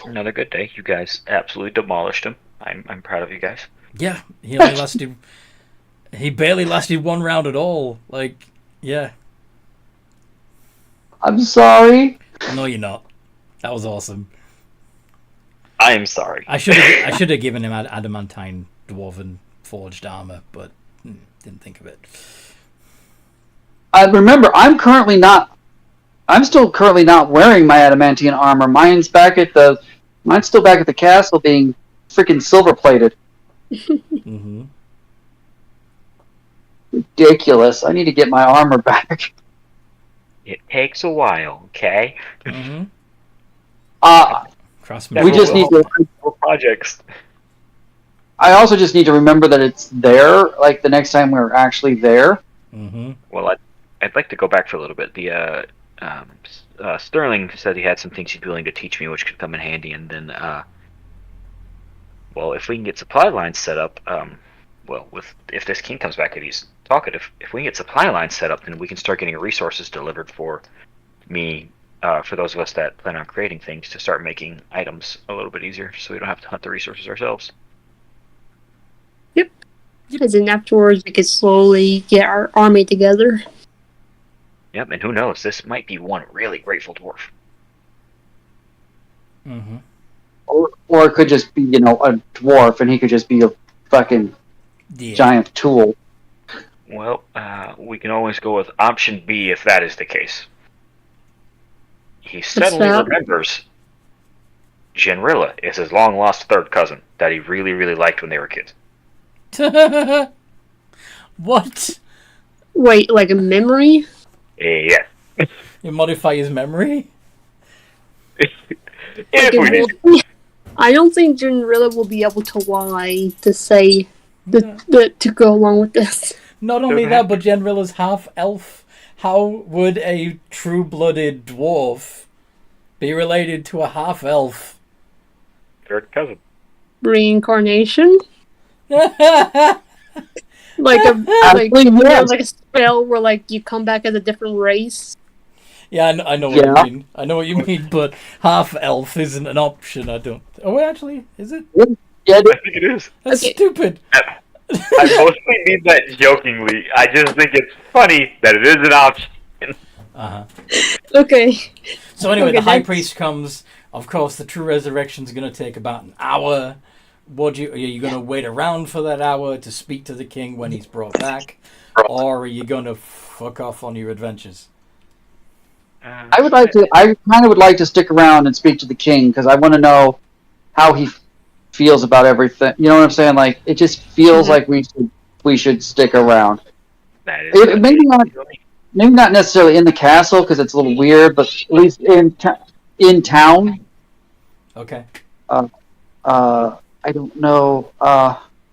Another good day. You guys absolutely demolished him. I'm proud of you guys. Yeah, he barely lasted one round at all. Like, yeah. I'm sorry. No, you're not. That was awesome. I am sorry. I should have given him adamantine dwarven forged armor, but didn't think of it. I remember I'm still currently not wearing my adamantine armor. Mine's still back at the castle being freaking silver plated. Mm-hmm. Ridiculous. I need to get my armor back. It takes a while, okay? Mm-hmm. We just need to projects. I also just need to remember that it's there, like the next time we're actually there. Mm-hmm. Well, I'd like to go back for a little bit. The Sterling said he had some things he'd be willing to teach me, which could come in handy. And then, well, if we can get supply lines set up, if this king comes back and he's talkative, if we can get supply lines set up, then we can start getting resources delivered for me. For those of us that plan on creating things, to start making items a little bit easier, so we don't have to hunt the resources ourselves. Yep. As in afterwards, we could slowly get our army together. Yep, and who knows? This might be one really grateful dwarf. Mm-hmm. Or it could just be, a dwarf, and he could just be a fucking giant tool. Well, we can always go with option B if that is the case. He suddenly remembers Genrilla is his long-lost third cousin that he really, really liked when they were kids. What? Wait, like a memory? Yeah. You modify his memory? I don't think Genrilla will be able to lie to say to go along with this. Not only that, but Genrilla's half-elf. How would a true-blooded dwarf be related to a half-elf? Third cousin. Reincarnation? like a spell where you come back as a different race. Yeah, I know what you mean. I know what you mean, but half-elf isn't an option. I don't. Oh, actually, is it? Yeah, I think it is. That's stupid. I mostly mean that jokingly. I just think it's funny that it is an option. Uh-huh. Okay. So anyway, the high priest comes. Of course, the true resurrection's going to take about an hour. Are you going to wait around for that hour to speak to the king when he's brought back, or are you going to fuck off on your adventures? I kind of would like to stick around and speak to the king because I want to know how he feels about everything. You know what I'm saying? Like, it just feels like we should stick around. Maybe not necessarily in the castle because it's a little weird, but at least in town. Okay. I don't know.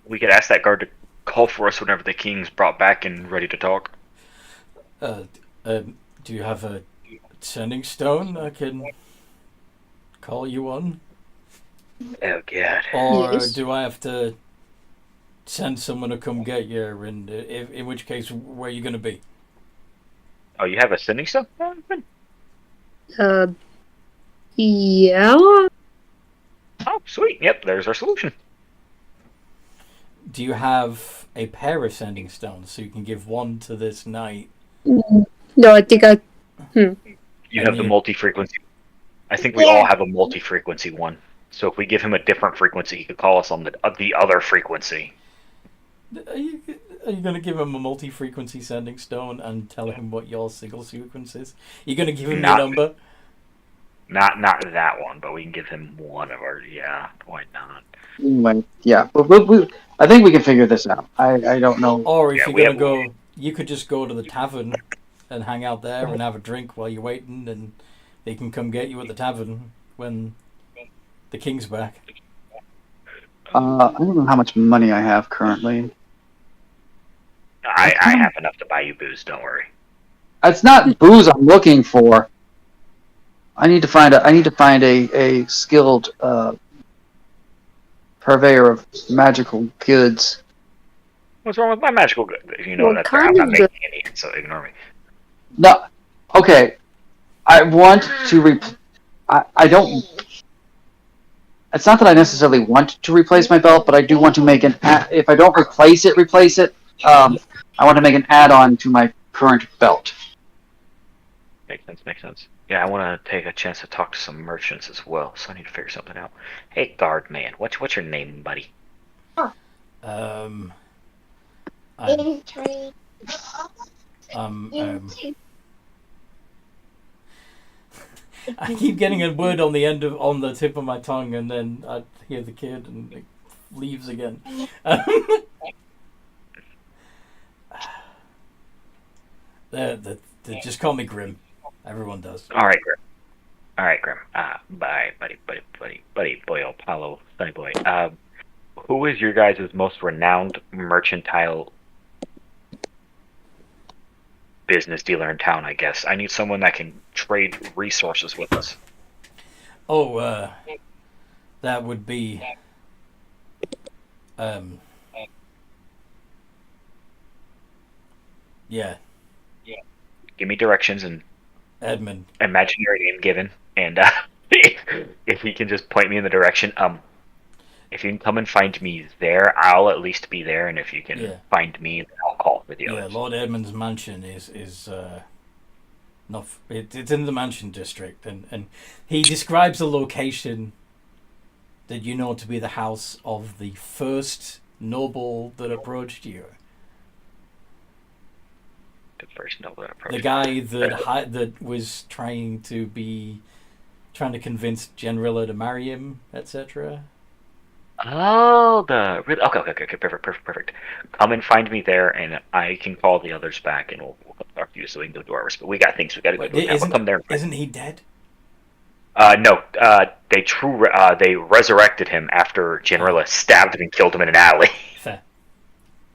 We could ask that guard to call for us whenever the king's brought back and ready to talk. Do you have a sending stone I can call you on? Oh god. Or Yes. do I have to send someone to come get you? And in which case, where are you going to be? Oh, you have a sending stone? Oh, good. Yeah. Oh, sweet. Yep, there's our solution. Do you have a pair of sending stones so you can give one to this knight? No, I think I. You And have the you- multi-frequency. I think we all have a multi-frequency one. So if we give him a different frequency, he could call us on the other frequency. Are you going to give him a multi-frequency sending stone and tell him what your single sequence is? You're going to give him your Not- number? Not that one, but we can give him one of our. Yeah, why not? Anyway, yeah, I think we can figure this out. I don't know. Or if Yeah, you're we going to have- go, you could just go to the tavern and hang out there and have a drink while you're waiting, and they can come get you at the tavern when the king's back. I don't know how much money I have currently. I have enough to buy you booze. Don't worry. It's not booze I'm looking for. I need to find a skilled purveyor of magical goods. What's wrong with my magical good? You know What that's kind I'm not of making any, so ignore me. No, okay. I want to I don't. It's not that I necessarily want to replace my belt, but I do want to make if I don't replace it. I want to make an add-on to my current belt. Makes sense. Yeah, I want to take a chance to talk to some merchants as well, so I need to figure something out. Hey, guard man, what's your name, buddy? Um, I keep getting a word on the tip of my tongue, and then I hear the kid, and it leaves again. Just call me Grim. Everyone does. All right, Grim. Bye, buddy, boy, Apollo, sunny boy. Who is your guys' most renowned mercantile business dealer in town? I guess I need someone that can trade resources with us. Oh, that would be, yeah, Give me directions and Edmund. imaginary name given, and if he can just point me in the direction. If you can come and find me there, I'll at least be there, and if you can find me, then I'll call for the others. Yeah, Lord Edmund's mansion is it's in the mansion district, and he describes a location that you know to be the house of the first noble that approached you. The first noble that approached The guy that was trying to convince Generilla to marry him, etc. Oh, okay, perfect. Come and find me there, and I can call the others back, and we'll talk to you so we can go dwarves. But we got things we got to go do. We'll come there. Isn't he dead? No. They resurrected him after Generilla stabbed him and killed him in an alley. Fair.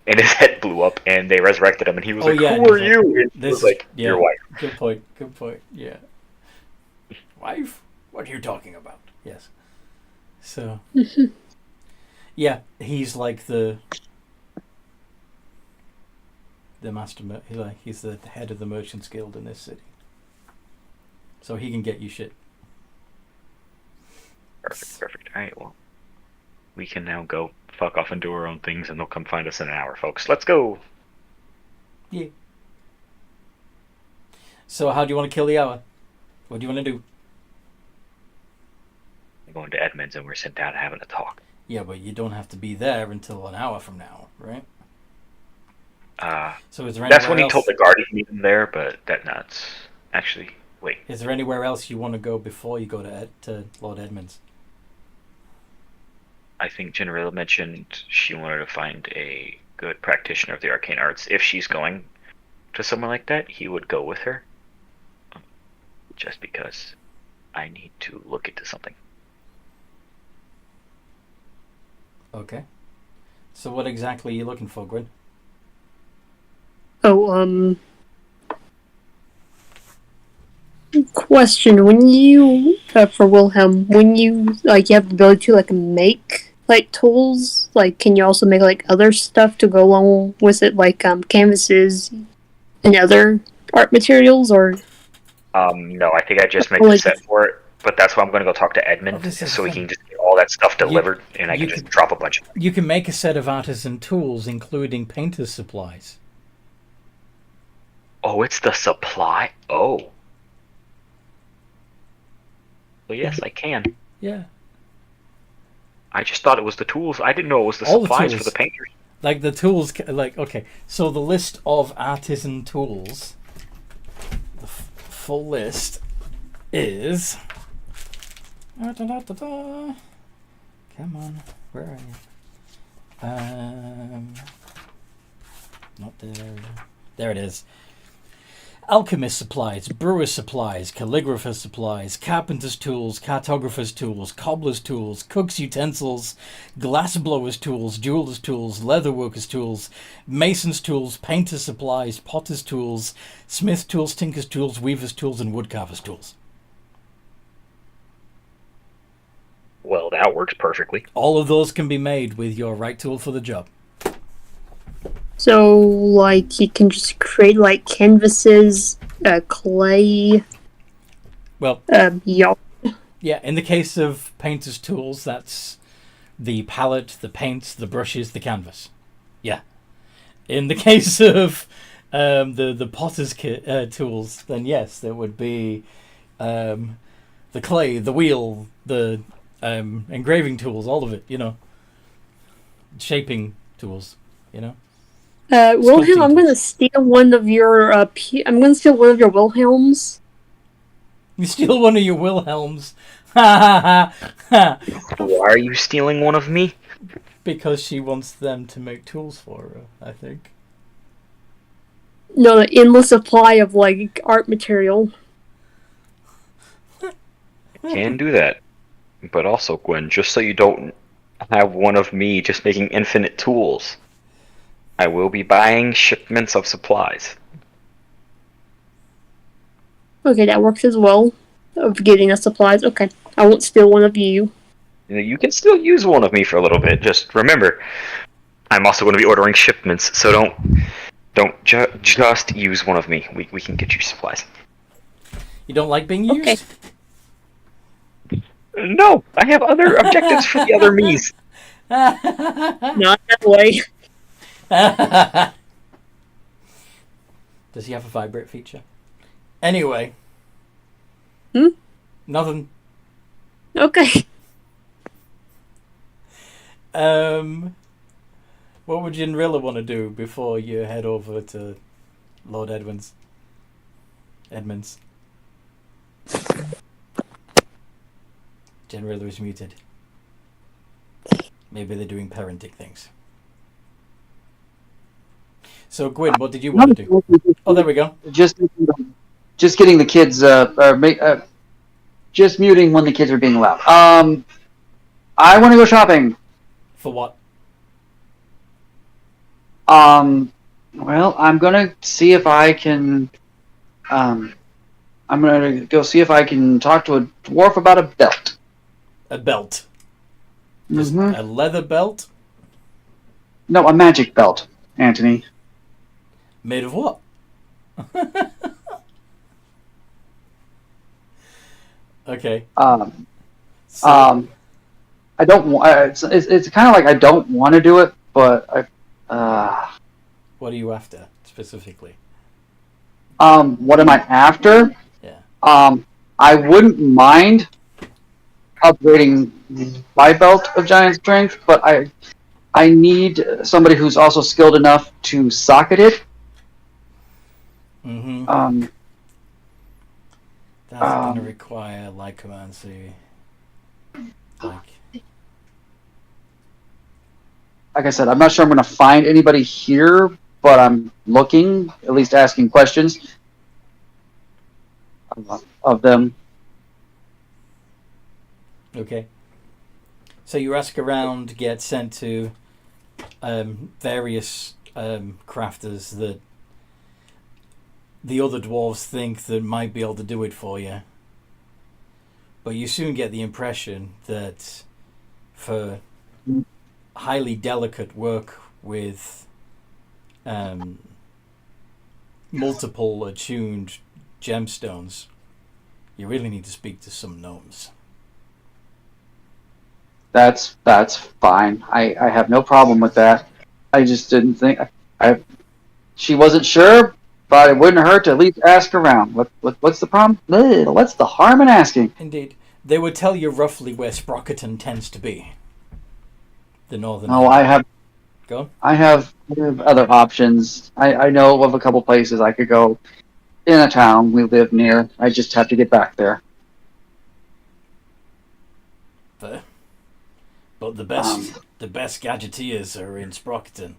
And his head blew up, and they resurrected him, and he was like, yeah, "Who are you?" And he was like, "Your wife." Good point. Yeah. Wife? What are you talking about? Yes. So. Yeah, he's like the master. He's the head of the Merchants Guild in this city, so he can get you shit. Perfect. All right, well, we can now go fuck off and do our own things, and they'll come find us in an hour, folks. Let's go. Yeah. So, how do you want to kill the hour? What do you want to do? We're going to Edmonds, and we're sitting down and having a talk. Yeah, but you don't have to be there until an hour from now, right? So is there that's anywhere when he else? told the guard he'd meet him there, but that's actually wait. Is there anywhere else you want to go before you go to Lord Edmonds? I think Generilla mentioned she wanted to find a good practitioner of the arcane arts. If she's going to someone like that, he would go with her. Just because I need to look into something. Okay. So what exactly are you looking for, Gwen? Question: when you for Wilhelm, when you you have the ability to make tools, can you also make other stuff to go along with it, canvases and other art materials, or No, I think I just make only the set for it. But that's why I'm going to go talk to Edmund, this is so the he thing. can just get all that stuff delivered, and I you can just could- drop a bunch of them. You can make a set of artisan tools, including painter's supplies. Oh, it's the supply? Oh. Well, yes, I can. Yeah. I just thought it was the tools. I didn't know it was the All the supplies tools. for the painters. Like the tools, okay. So the list of artisan tools, the full list is. Come on, where are you? Not there. There it is. Alchemist supplies, brewer's supplies, calligrapher's supplies, carpenter's tools, cartographer's tools, cobbler's tools, cook's utensils, glassblower's tools, jeweler's tools, leatherworker's tools, mason's tools, painter's supplies, potter's tools, smith's tools, tinker's tools, weaver's tools, and woodcarver's tools. Well, that works perfectly. All of those can be made with your right tool for the job. so you can just create canvases, clay, Well, yarn. yeah, in the case of painter's tools, that's the palette, the paints, the brushes, the canvas. Yeah. In the case of the potter's tools, then yes, there would be the clay, the wheel, the engraving tools, all of it, shaping tools, Wilhelm, Sculpting I'm gonna tools. steal one of your. I'm gonna steal one of your Wilhelms. You steal one of your Wilhelms. Ha ha ha ha. Why are you stealing one of me? Because she wants them to make tools for her, I think. No, the endless supply of art material. Can do that. But also, Gwen, just so you don't have one of me just making infinite tools, I will be buying shipments of supplies. Okay, that works as well. Of getting us supplies. Okay, I won't steal one of you. You can still use one of me for a little bit. Just remember, I'm also going to be ordering shipments, so don't just use one of me. We can get you supplies. You don't like being used? Okay. No, I have other objectives for the other me's. Not that way. Does he have a vibrate feature? Anyway. Nothing. Okay. What would Jinrilla want to do before you head over to Lord Edmonds? Jinrilla is muted. Maybe they're doing parenting things. So, Gwyn, what did you want to do? Oh, there we go. Just getting the kids, just muting when the kids are being loud. I want to go shopping. For what? Well, I'm gonna see if I can. I'm gonna go see if I can talk to a dwarf about a belt. A belt. Just Mhm. a leather belt? No, a magic belt, Anthony. Made of what? Okay. So, I don't want. It's kind of like I don't want to do it, but what are you after, specifically? what am I after? Yeah. I wouldn't mind upgrading my belt of giant strength, but I need somebody who's also skilled enough to socket it. Mm-hmm. That's going to require lycomancy. Like I said, I'm not sure I'm going to find anybody here, but I'm looking, at least asking questions of them. Okay. So you ask around, get sent to various crafters that the other dwarves think that might be able to do it for you. but you soon get the impression that for highly delicate work with multiple attuned gemstones, you really need to speak to some gnomes. That's fine. I have no problem with that. I just didn't think she wasn't sure, but it wouldn't hurt to at least ask around. What's the problem? Ugh, what's the harm in asking? Indeed. They would tell you roughly where Sprockerton tends to be. The northern Oh, end. I have other options. I know of a couple places I could go in a town we live near. I just have to get back there. But the best gadgeteers are in Sprockerton.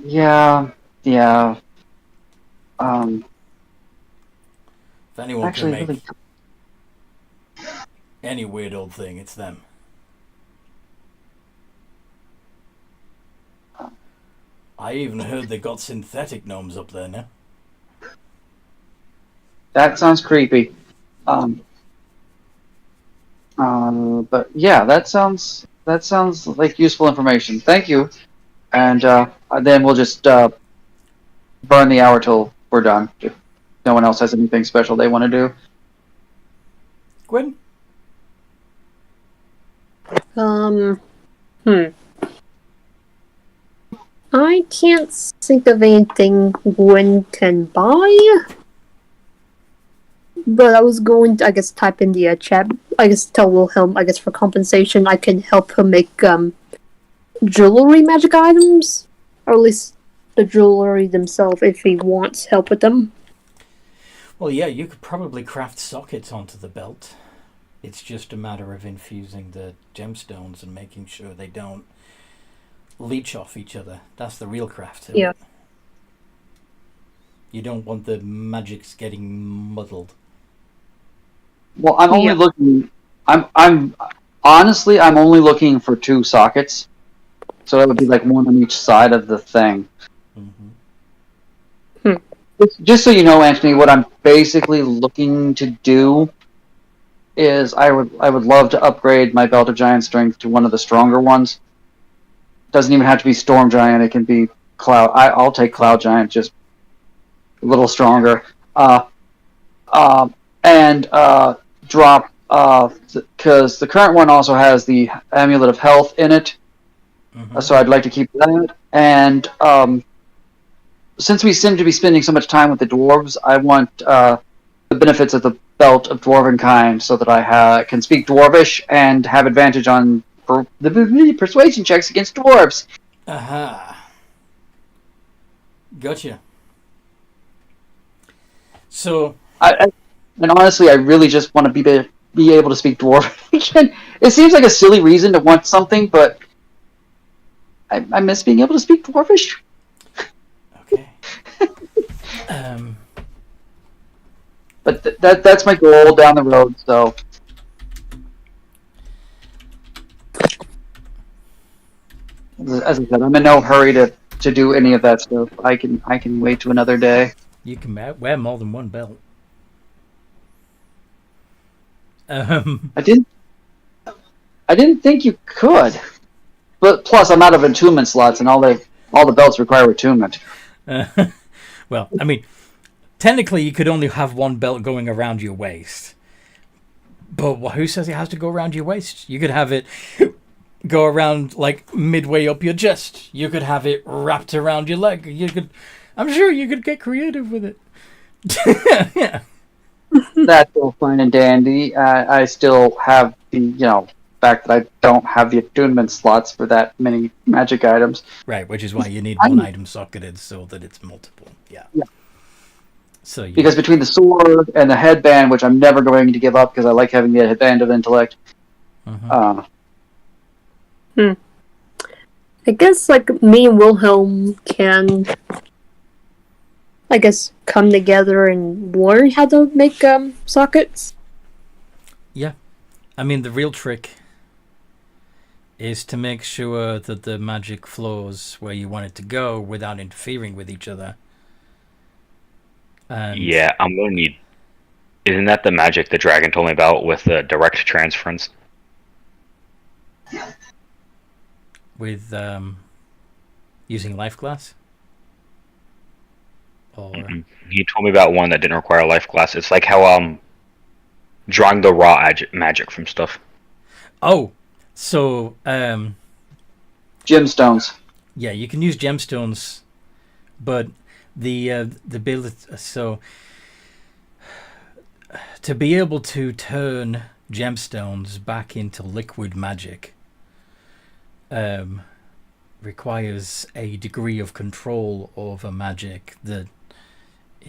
Yeah. If anyone actually, can make really, any weird old thing, it's them. I even heard they got synthetic gnomes up there now. that sounds creepy. But yeah, that sounds like useful information. Thank you. And then we'll just burn the hour till we're done. If no one else has anything special they want to do. Gwen? I can't think of anything Gwen can buy. But I was going to, I guess, type in the chat. I guess tell Wilhelm, I guess for compensation, I can help him make jewelry magic items. Or at least the jewelry themselves if he wants help with them. Well, yeah, you could probably craft sockets onto the belt. It's just a matter of infusing the gemstones and making sure they don't leech off each other. That's the real craft to it. You don't want the magics getting muddled. Well, I'm only looking. I'm honestly, I'm only looking for 2 sockets, so it would be like one on each side of the thing. Mm-hmm. Just so you know, Anthony, what I'm basically looking to do is I would love to upgrade my Belt of Giant Strength to one of the stronger ones. Doesn't even have to be Storm Giant; it can be Cloud. I'll take Cloud Giant, just a little stronger. And drop because the current one also has the Amulet of Health in it, so I'd like to keep that. And since we seem to be spending so much time with the dwarves, I want the benefits of the Belt of Dwarvenkind so that I can speak Dwarvish and have advantage on the persuasion checks against dwarves. Aha. Gotcha. So... And honestly, I really just want to be able to speak Dwarvish. It seems like a silly reason to want something, but I miss being able to speak Dwarvish. Okay. But that's my goal down the road. So, as I said, I'm in no hurry to do any of that stuff. I can wait to another day. You can wear more than one belt. I didn't think you could. But plus, I'm out of attunement slots, and all the belts require attunement. Well, I mean, technically, you could only have one belt going around your waist. But who says it has to go around your waist? You could have it go around like midway up your chest. You could have it wrapped around your leg. I'm sure you could get creative with it. Yeah. That's all fine and dandy. I still have the fact that I don't have the attunement slots for that many magic items. Right, which is why you need one item socketed so that it's multiple. Yeah. So because between the sword and the headband, which I'm never going to give up because I like having the headband of intellect. I guess like me and Wilhelm can, I guess, come together and learn how to make sockets. Yeah, I mean the real trick is to make sure that the magic flows where you want it to go without interfering with each other. And yeah, I'm gonna need Isn't that the magic the dragon told me about with the direct transference? With using life glass? Or He told me about one that didn't require life glass. It's like how drawing the raw magic from stuff. oh, so Gemstones. yeah, you can use gemstones, but the build so to be able to turn gemstones back into liquid magic requires a degree of control over magic that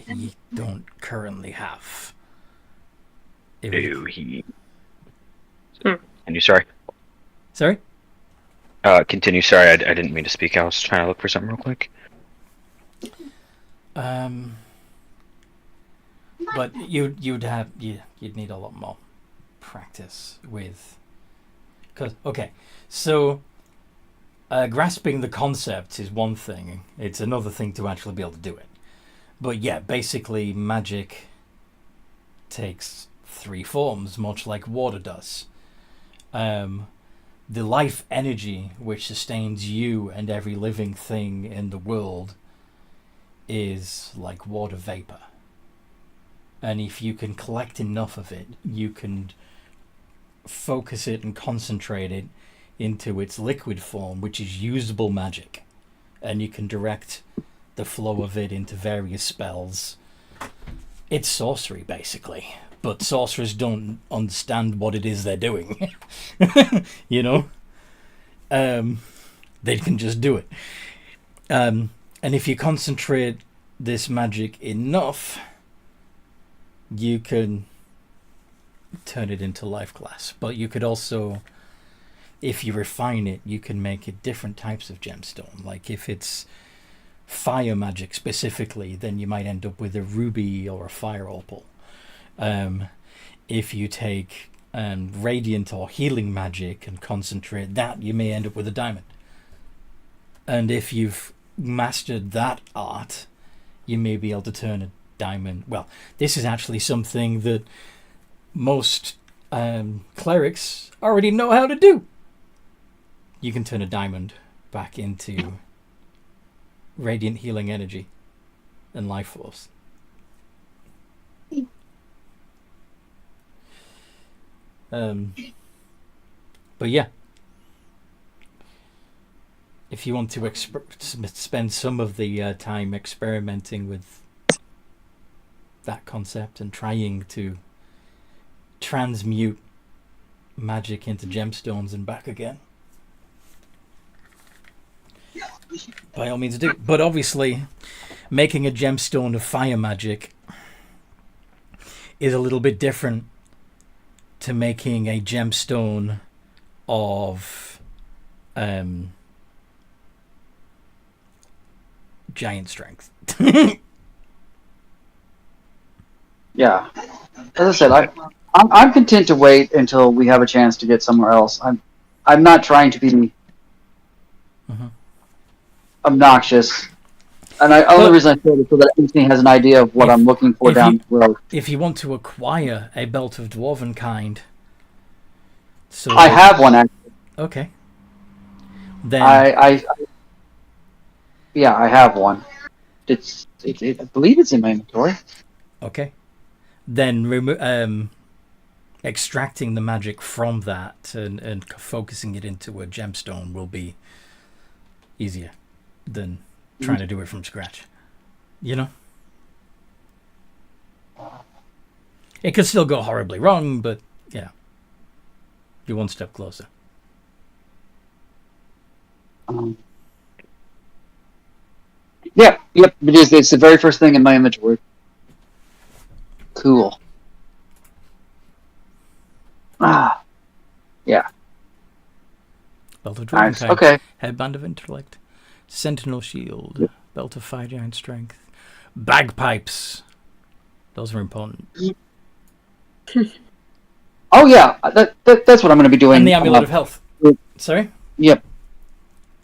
you don't currently have. Ew, he. And you sorry? Sorry? Continue. Sorry, I didn't mean to speak. I was trying to look for something real quick. But you'd need a lot more practice with, because so grasping the concept is one thing. It's another thing to actually be able to do it. But yeah, basically magic takes 3 forms, much like water does. The life energy which sustains you and every living thing in the world is like water vapor. And if you can collect enough of it, you can focus it and concentrate it into its liquid form, which is usable magic. And you can direct the flow of it into various spells. It's sorcery, basically. But sorcerers don't understand what it is they're doing. You know? They can just do it. And if you concentrate this magic enough, you can turn it into life glass. But you could also, if you refine it, you can make it different types of gemstone. Like if it's fire magic specifically, then you might end up with a ruby or a fire opal. If you take radiant or healing magic and concentrate that, you may end up with a diamond. And if you've mastered that art, you may be able to turn a diamond. Well, this is actually something that most clerics already know how to do. You can turn a diamond back into radiant healing energy and life force. But yeah, if you want to spend some of the time experimenting with that concept and trying to transmute magic into gemstones and back again, by all means do. But obviously, making a gemstone of fire magic is a little bit different to making a gemstone of giant strength. Yeah. As I said, I'm content to wait until we have a chance to get somewhere else. I'm not trying to be obnoxious. And the only reason I say it is so that Anthony has an idea of what I'm looking for down the road. If you want to acquire a belt of dwarven kind, so I have one actually. Okay. Then I have one. I believe it's in my inventory. Okay. Then extracting the magic from that and focusing it into a gemstone will be easier than trying to do it from scratch. You know? It could still go horribly wrong, but yeah. You're one step closer. Yep. It is. It's the very first thing in my inventory. Cool. Yeah. Belt of Nice. Dwarven kind. Okay. Headband of Intellect. Sentinel Shield. Yep. Belt of Fire Giant Strength. Bagpipes. Those are important. Oh yeah, that's what I'm going to be doing. And the Amulet of Health. Sorry? Yep.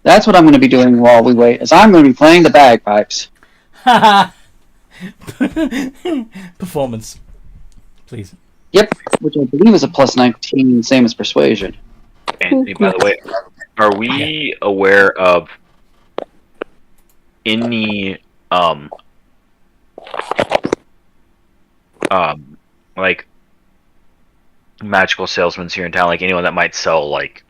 That's what I'm going to be doing while we wait. Is I'm going to be playing the bagpipes. Performance. please. Yep, which I believe is a plus 19, same as persuasion. Anthony, by the way, are we aware of any like magical salesmen here in town, like anyone that might sell like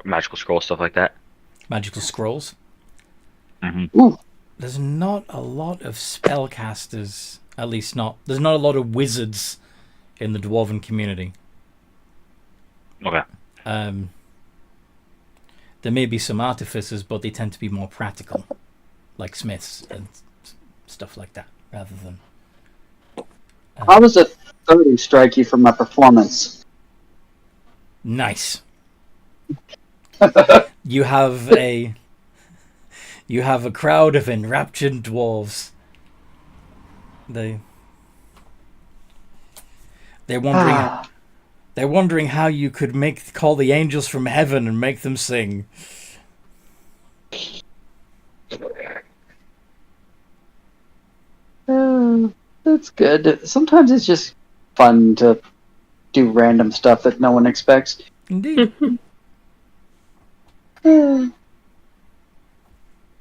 magical scroll stuff like that? Magical scrolls. Ooh, There's not a lot of spellcasters. At least not. There's not a lot of wizards in the dwarven community. Okay. There may be some artificers, but they tend to be more practical, like smiths and stuff like that, rather than. how does a 30 strike you for my performance? Nice. You have a crowd of enraptured dwarves. They're wondering. They're wondering how you could call the angels from heaven and make them sing. That's good. Sometimes it's just fun to do random stuff that no one expects. Indeed.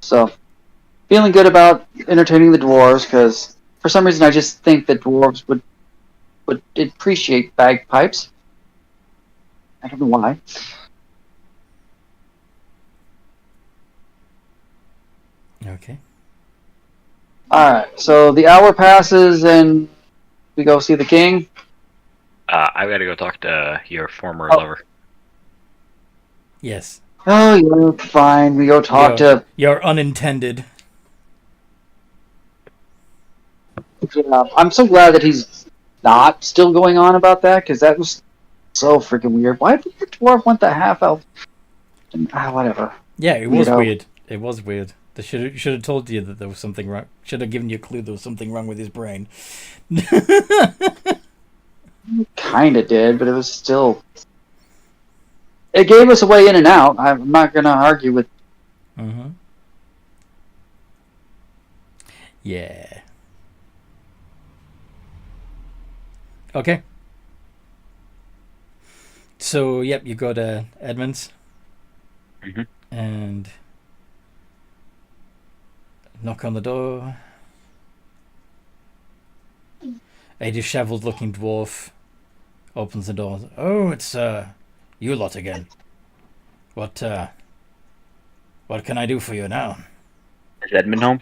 So, feeling good about entertaining the dwarves, because for some reason I just think that dwarves would appreciate bagpipes. I don't know why. Okay. Alright, so the hour passes and we go see the king. I've got to go talk to your former lover. Yes. Oh, yeah, fine. We go talk to... Your unintended. Yeah, I'm so glad that he's not still going on about that, because that was so freaking weird. Why did the dwarf want the half-elf? Whatever. Yeah, it was Weirdo. weird. It was weird. They should have told you that there was something wrong. Should have given you a clue there was something wrong with his brain. Kind of did, but it was still... It gave us a way in and out. I'm not going to argue with... Mm-hmm. Yeah. Okay. So, yep, you go to Edmonds. Mm-hmm. And knock on the door. A disheveled-looking dwarf opens the door. Oh, it's you lot again. What can I do for you now? Is Edmund home?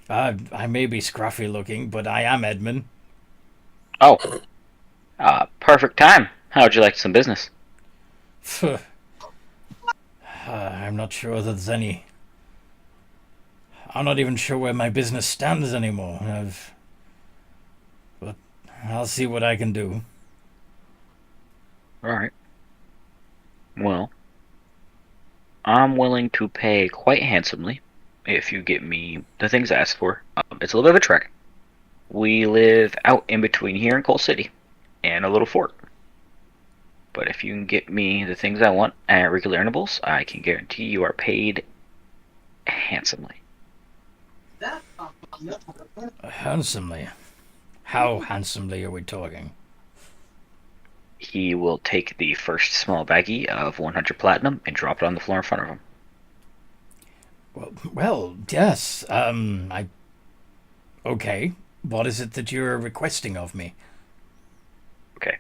I may be scruffy-looking, but I am Edmund. Oh. Perfect time. How would you like some business? I'm not sure that there's any. I'm not even sure where my business stands anymore. But I'll see what I can do. Alright. Well, I'm willing to pay quite handsomely if you get me the things I ask for. It's a little bit of a trek. We live out in between here and Coal City, and a little fort. But if you can get me the things I want at regular intervals, I can guarantee you are paid handsomely. Handsomely? How handsomely are we talking? He will take the first small baggie of 100 platinum and drop it on the floor in front of him. Well, yes. Okay. What is it that you're requesting of me? Okay.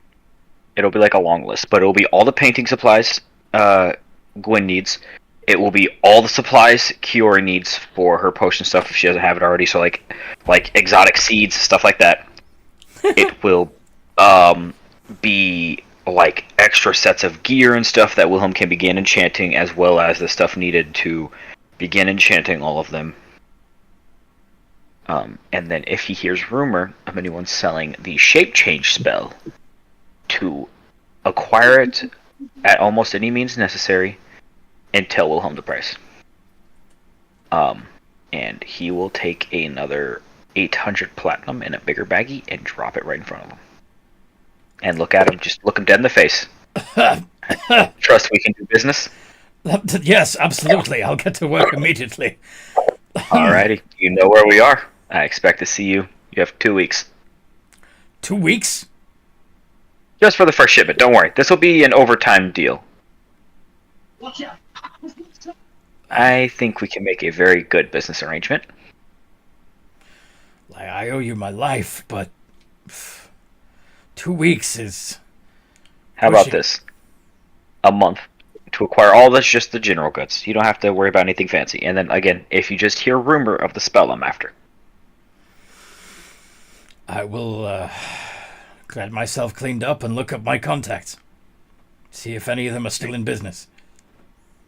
It'll be like a long list, but it'll be all the painting supplies Gwen needs. It will be all the supplies Kiora needs for her potion stuff if she doesn't have it already. So like exotic seeds, stuff like that. It will be like extra sets of gear and stuff that Wilhelm can begin enchanting, as well as the stuff needed to begin enchanting all of them. And then if he hears rumor of anyone selling the shape change spell, to acquire it at almost any means necessary and tell Wilhelm the price. And he will take another 800 platinum in a bigger baggie and drop it right in front of him. And look at him, just look him dead in the face. Trust we can do business? Yes, absolutely. I'll get to work immediately. Alrighty, you know where we are. I expect to see you. You have 2 weeks. 2 weeks? Just for the first shipment, don't worry. This will be an overtime deal. I think we can make a very good business arrangement. Like, I owe you my life, but 2 weeks is... How about pushing. this? A month to acquire all this, just the general goods. You don't have to worry about anything fancy. And then again, if you just hear rumor of the spell I'm after. I will get myself cleaned up and look up my contacts. See if any of them are still in business.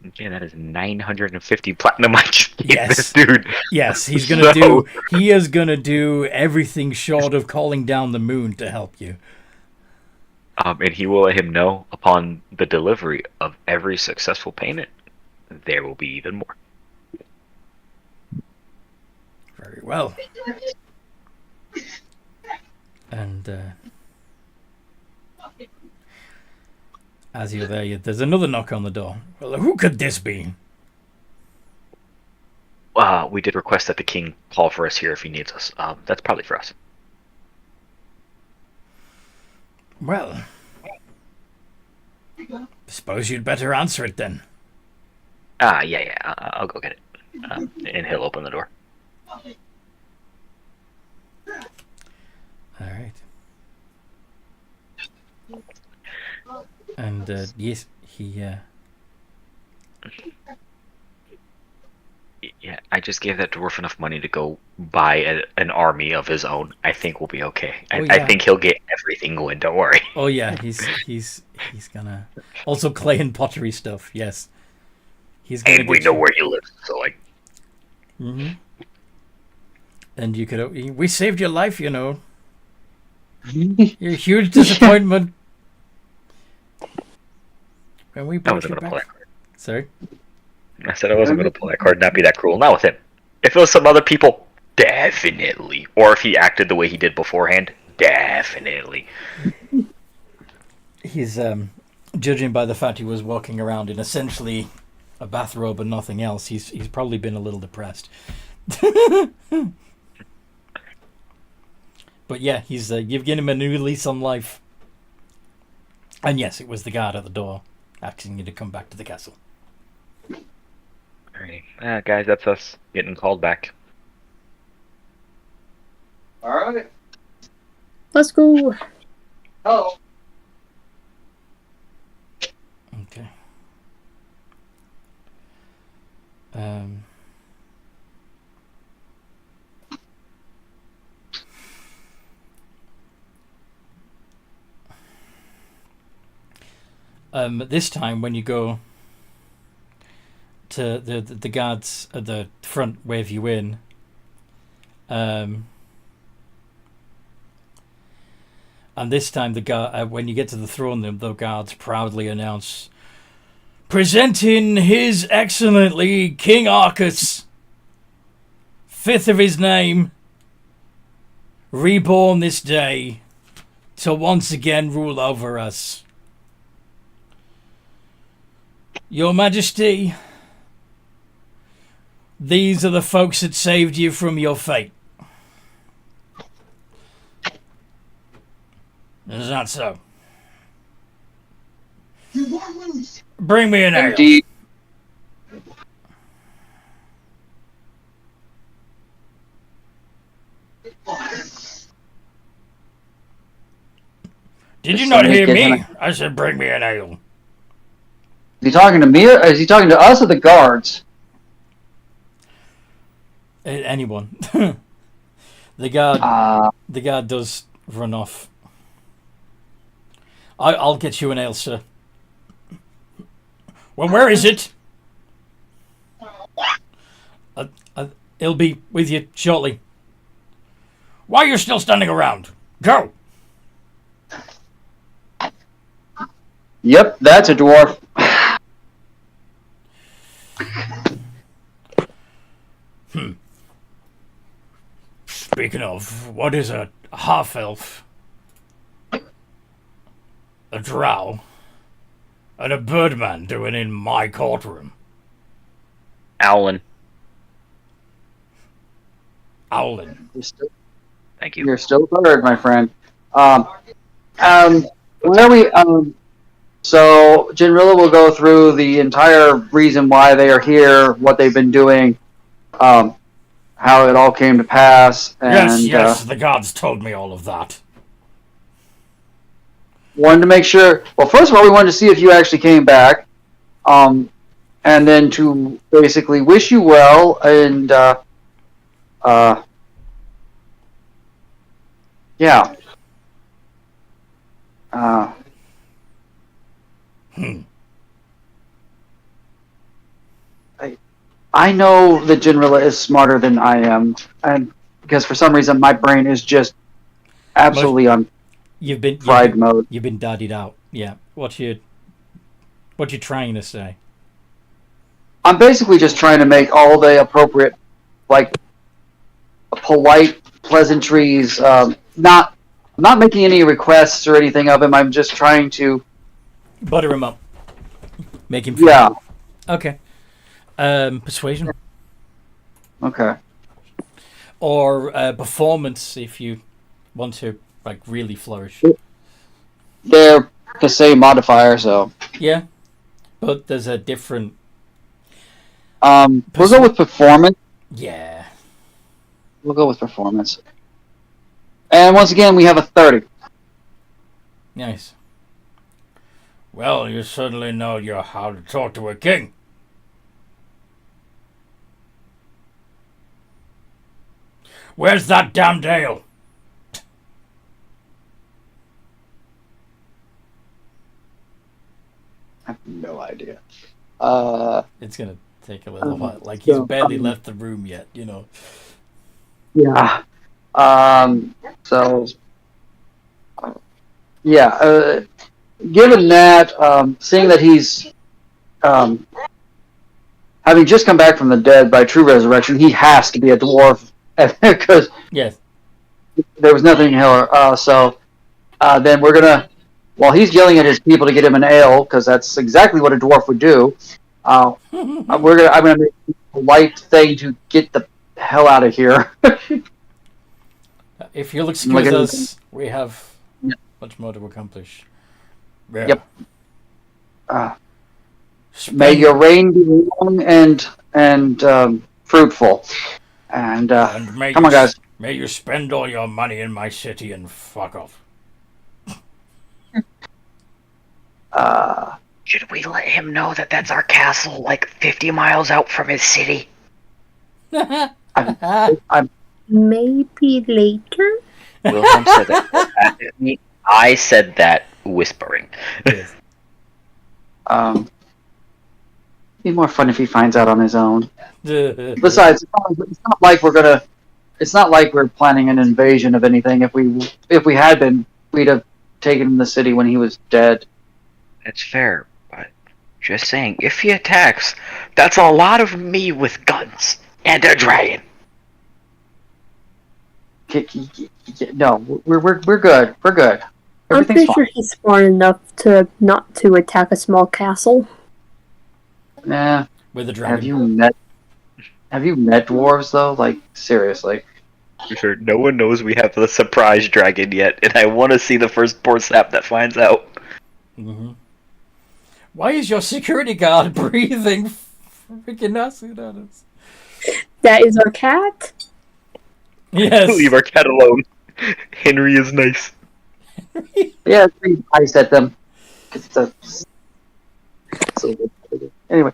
Okay, that is 950 platinum I just gave Yes. this dude. Yes, he is gonna do everything short of calling down the moon to help you. And he will let him know upon the delivery of every successful payment, there will be even more. Very well. And as you're there, there's another knock on the door. Well, who could this be? We did request that the king call for us here if he needs us. That's probably for us. Well, suppose you'd better answer it then. Yeah, I'll go get it. And he'll open the door. All right. And yes, he. Yeah, I just gave that dwarf enough money to go buy an army of his own. I think we'll be okay. I think he'll get everything going. Don't worry. Oh yeah, he's gonna also clay and pottery stuff. Yes, he's gonna. And we know where you live, so like. Mm-hmm. And you could. We saved your life, you know. You're a huge disappointment. When we I brought wasn't you going to pull back. that card. Sorry. I said I wasn't going to pull that card, not be that cruel. Not with him. If it was some other people, definitely. Or if he acted the way he did beforehand, definitely. He's judging by the fact he was walking around in essentially a bathrobe and nothing else. He's probably been a little depressed. But yeah, he's you've given him a new lease on life. And yes, it was the guard at the door asking you to come back to the castle. Alright. Guys, that's us getting called back. All right. Let's go. Hello. Okay. This time when you go to the guards at the front wave you in, and this time the guard when you get to the throne room, the guards proudly announce, presenting His Excellency King Arcus, 5th of his name, reborn this day to once again rule over us. Your Majesty, these are the folks that saved you from your fate. Is that so? Bring me an ale. Indeed. Did you not hear me? I said bring me an ale. Is he talking to me or is he talking to us or the guards? Anyone. The guard does run off. I'll get you an ale, sir. Well, where is it? It'll be with you shortly. Why are you still standing around? Go! Yep, that's a dwarf. Speaking of, what is a half-elf, a drow, and a birdman doing in my courtroom? Alan. Owlin. Thank you. You're still third, my friend. Where we so Jinrilla will go through the entire reason why they are here, what they've been doing, how it all came to pass, and Yes, the gods told me all of that. wanted to make sure. Well, first of all, we wanted to see if you actually came back, and then to basically wish you well, and yeah. I know that Jinrilla is smarter than I am, and because for some reason my brain is just absolutely on fried mode. You've been daddied out. Yeah. What you trying to say? I'm basically just trying to make all the appropriate, like, polite pleasantries. Not making any requests or anything of him. I'm just trying to Butter him up. Make him feel. Yeah. Okay. Persuasion. Okay. Or performance if you want to like really flourish. They're the same modifier, so Yeah. But there's a different we'll go with performance. Yeah. We'll go with performance. And once again, we have a 30. Nice. Well, you certainly know how to talk to a king. Where's that damned ale? I have no idea. It's gonna take a little while. Like he's barely left the room yet, you know. Yeah. So. Yeah. Given that, seeing that he's having just come back from the dead by true resurrection, he has to be a dwarf because yes, there was nothing here. So then we're gonna, while he's yelling at his people to get him an ale, because that's exactly what a dwarf would do. I'm gonna make a light thing to get the hell out of here. If you'll excuse us, we have much more to accomplish. Yeah. Yep. May your reign be long and fruitful. And come on, guys. May you spend all your money in my city and fuck off. Should we let him know that that's our castle, like 50 miles out from his city? Maybe later? Wilhelm said that. I said that whispering. Yes. Be more fun if he finds out on his own. Besides, it's not like we're gonna. It's not like we're planning an invasion of anything. If we had been, we'd have taken the city when he was dead. That's fair, but just saying, if he attacks, that's a lot of me with guns and a dragon. No, we're good. We're good. I'm pretty sure he's smart enough to not to attack a small castle. Nah. With a dragon. Have you met dwarves though? Like seriously. Sure, no one knows we have the surprise dragon yet, and I want to see the first poor sap that finds out. Mm-hmm. Why is your security guard breathing freaking acid at us? That is our cat? Yes. Leave our cat alone. Henry is nice. Yeah, I set them. Anyway,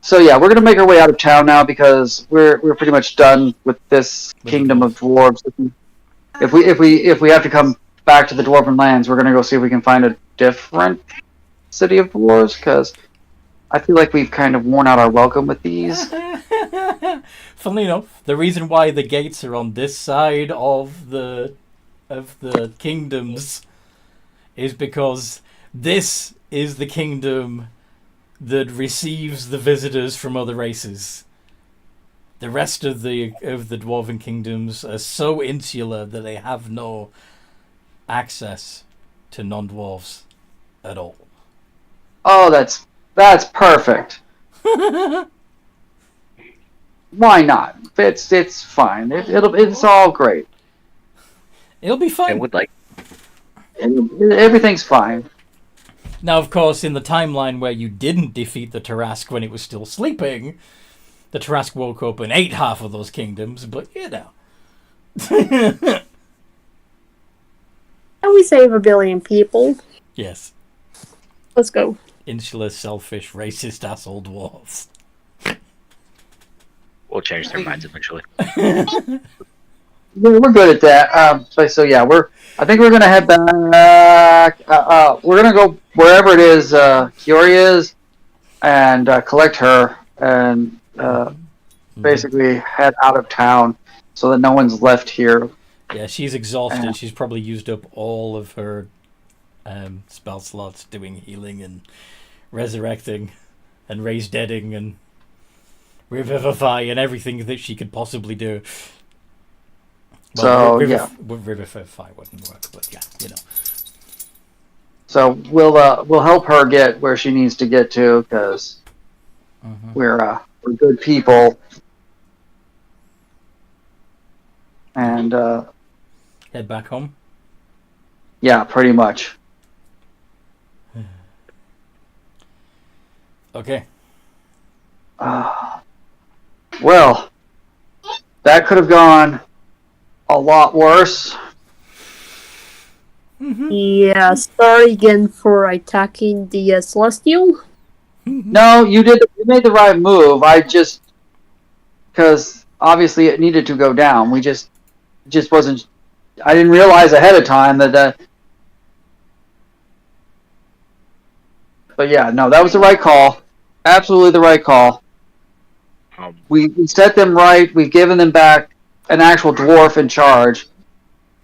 so yeah, we're gonna make our way out of town now because we're pretty much done with this kingdom of dwarves. If we have to come back to the dwarven lands, we're gonna go see if we can find a different city of dwarves because I feel like we've kind of worn out our welcome with these. Funnily enough, the reason why the gates are on this side of the kingdoms is because this is the kingdom that receives the visitors from other races. The rest of the dwarven kingdoms are so insular that they have no access to non-dwarves at all. Oh, that's perfect. Why not? It's fine. It's all great. It'll be I fine. would like. Everything's fine. Now, of course, in the timeline where you didn't defeat the Tarask when it was still sleeping, the Tarask woke up and ate half of those kingdoms, but you know. And we save 1 billion people. Yes. Let's go. Insular, selfish, racist asshole dwarves. We'll change their minds eventually. We're good at that. So yeah, I think we're gonna head back. We're gonna go wherever it is Kiori is, and collect her, and basically head out of town so that no one's left here. Yeah, she's exhausted. She's probably used up all of her spell slots doing healing and resurrecting and raise deading and revivify and everything that she could possibly do. Well, revivify wouldn't work, but yeah, you know. So we'll help her get where she needs to get to, because we're good people. And head back home. Yeah, pretty much. Okay. Well, that could have gone a lot worse. Yeah, sorry again for attacking the Celestial. No, you made the right move. Because obviously it needed to go down. We just wasn't. I didn't realize ahead of time that. But yeah, no, that was the right call. Absolutely the right call. We set them right. We've given them back an actual dwarf in charge.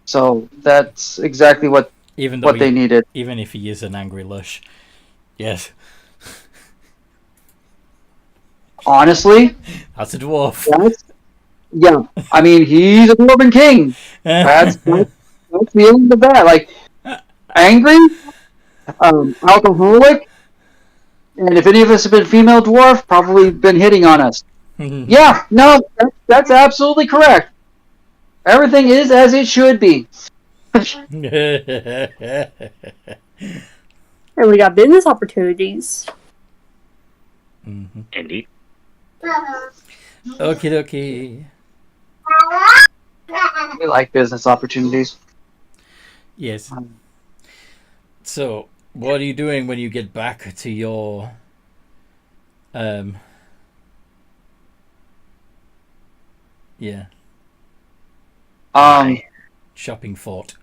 So that's exactly what they needed. Even if he is an angry lush. Yes. Honestly? That's a dwarf. Yeah. I mean, he's a dwarven king. That's the end of that. Like, angry, alcoholic, and if any of us have been female dwarf, probably been hitting on us. Yeah, no, that's absolutely correct. Everything is as it should be. And we got business opportunities. Indeed. Okie dokie. We like business opportunities. Yes. So, what are you doing when you get back to your shopping fort?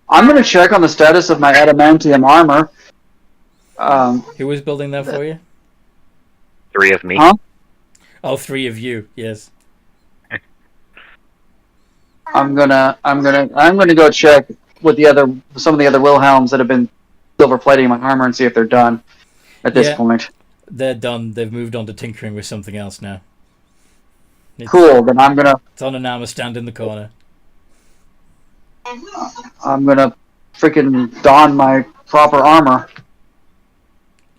I'm going to check on the status of my adamantium armor. Who was building that for you? 3 of me. Huh? Oh, 3 of you. Yes. I'm gonna go check with some of the other Wilhelms that have been silver plating my armor and see if they're done at this point. They're done. They've moved on to tinkering with something else now. Cool. Then it's on an armor stand in the corner. I'm gonna freaking don my proper armor.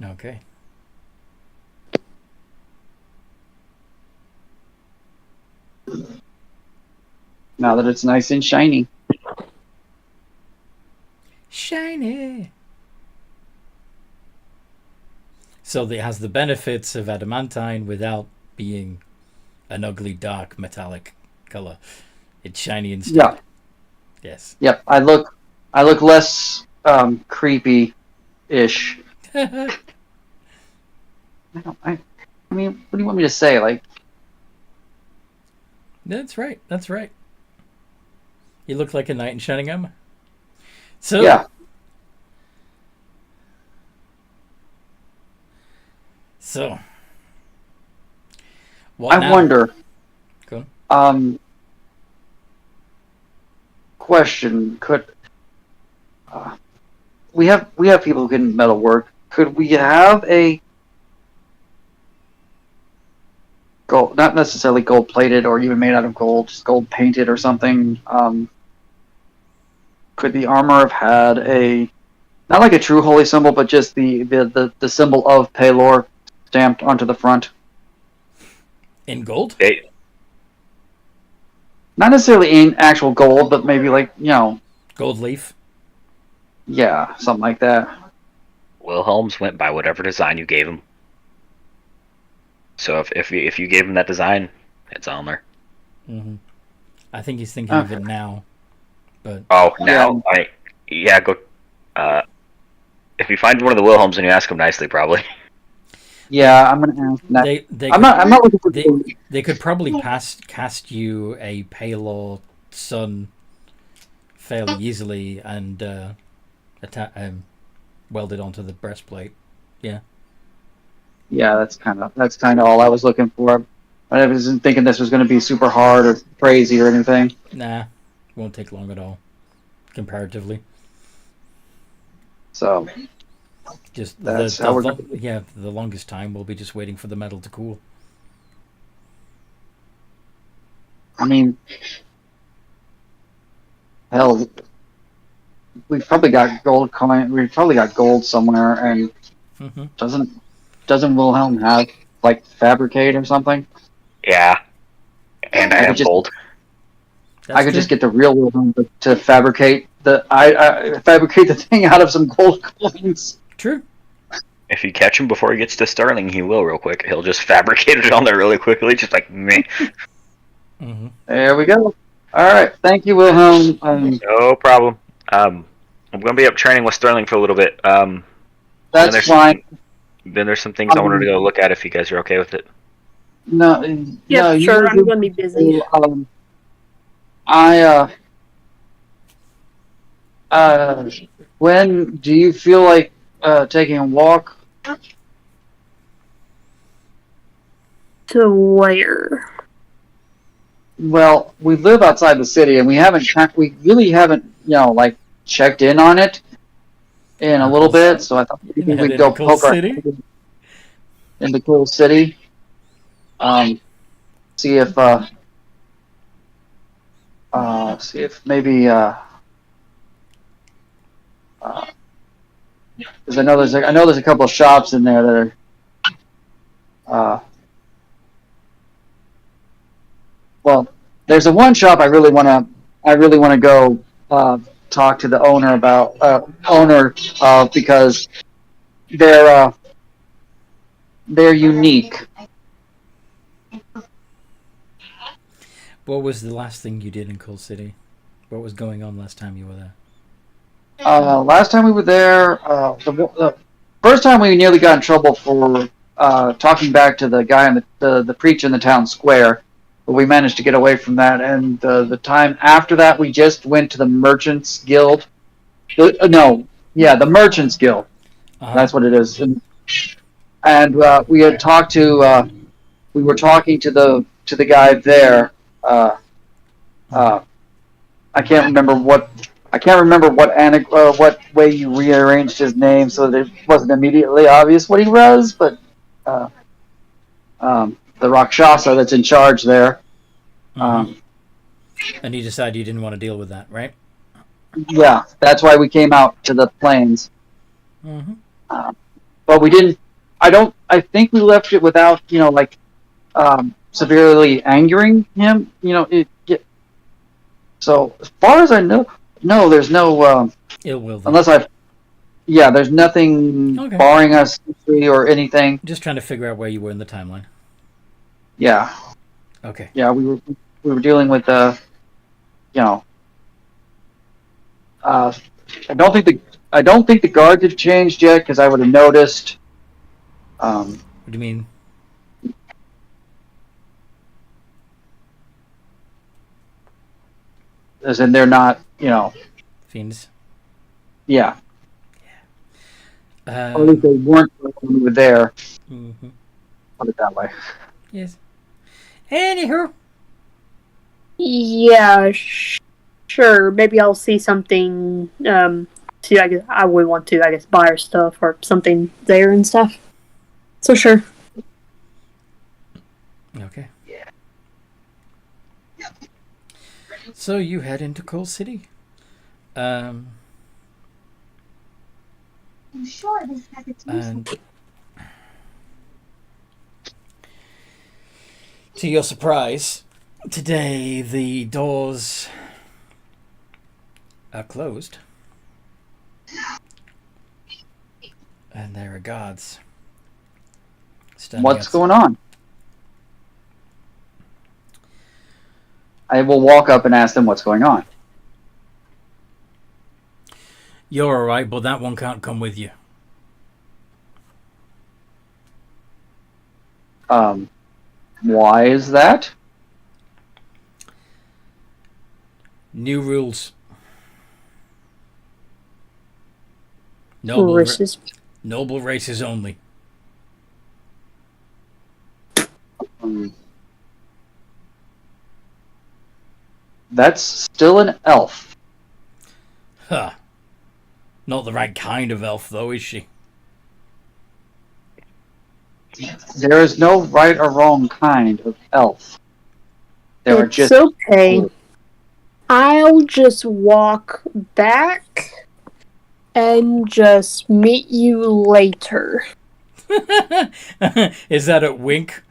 Okay. Now that it's nice and shiny. Shiny. So it has the benefits of adamantine without being an ugly, dark, metallic color. It's shiny instead. Yeah. Yes. Yep. I look less creepy-ish. I mean, what do you want me to say? Like. That's right. That's right. You look like a knight in shining armor. So. Yeah. So. I wonder. Go on. Question: Could we have people who can metal work? Could we have a gold, not necessarily gold plated or even made out of gold, just gold painted or something? Could the armor have had not like a true holy symbol, but just the symbol of Pelor stamped onto the front? In gold? They, Not necessarily in actual gold, but maybe like, Gold leaf? yeah, something like that. Wilhelm's went by whatever design you gave him. So if you gave him that design, it's on there. Mm-hmm. I think he's thinking of it now. But Oh, now go. If you find one of the Wilhelms and you ask him nicely, probably. Yeah, I'm gonna ask that. I'm not looking for. They could probably cast you a Palor Sun fairly easily and weld it onto the breastplate. Yeah. Yeah, that's kind of all I was looking for. I wasn't thinking this was going to be super hard or crazy or anything. Nah, won't take long at all, comparatively. So, just that's the how we're the longest time we'll be just waiting for the metal to cool. I mean, hell, we've probably got gold coming. We've probably got gold somewhere, and doesn't Wilhelm have like fabricate or something? Yeah, and I have gold. I could just get the real Wilhelm to fabricate fabricate the thing out of some gold coins. True. If you catch him before he gets to Sterling, he will real quick. He'll just fabricate it on there really quickly, just like me. Mm-hmm. There we go. All right, thank you, Wilhelm. No problem. I'm gonna be up training with Sterling for a little bit. That's fine. Then there's some things I wanted to go look at if you guys are okay with it. No, yeah, sure. I'm gonna be busy. When do you feel like taking a walk? To where? Well, we live outside the city, and we really haven't, like checked in on it in a little bit. So I thought maybe we'd go poke our head into Cool City. See if maybe because I know there's a couple of shops in there that are well, there's a one shop I really want to go talk to the owner about because they're unique. What was the last thing you did in Coal City? What was going on last time you were there? Last time we were there, the first time we nearly got in trouble for talking back to the guy in the preacher in the town square, but we managed to get away from that. And the time after that, we just went to the Merchants Guild. The Merchants Guild. That's what it is. And we had talked to. We were talking to the guy there. I can't remember what way you rearranged his name so that it wasn't immediately obvious what he was, but the Rakshasa that's in charge there. And you decided you didn't want to deal with that, right? Yeah, that's why we came out to the plains. But we didn't. I think we left it without severely angering him. So as far as I know, no, there's no ill will. there's nothing barring us or anything. Just trying to figure out where you were in the timeline. Yeah. Okay. Yeah, we were dealing with I don't think the guards have changed yet because I would have noticed. What do you mean? As in they're not, fiends. Yeah. Or at least they weren't when we were there. Put it that way. Yes. Anywho. Yeah, sure. Maybe I'll see something. See, I guess I would want to, buy her stuff or something there and stuff. So sure. Okay. Yeah. So you head into Coal City. I'm sure this has its and To your surprise, today the doors are closed. And there are guards. What's going on? I will walk up and ask them what's going on. You're alright, but that one can't come with you. Why is that? New rules. Races. Noble races only. That's still an elf. Huh. Not the right kind of elf, though, is she? There is no right or wrong kind of elf. There are It's just okay. I'll just walk back and just meet you later. Is that a wink?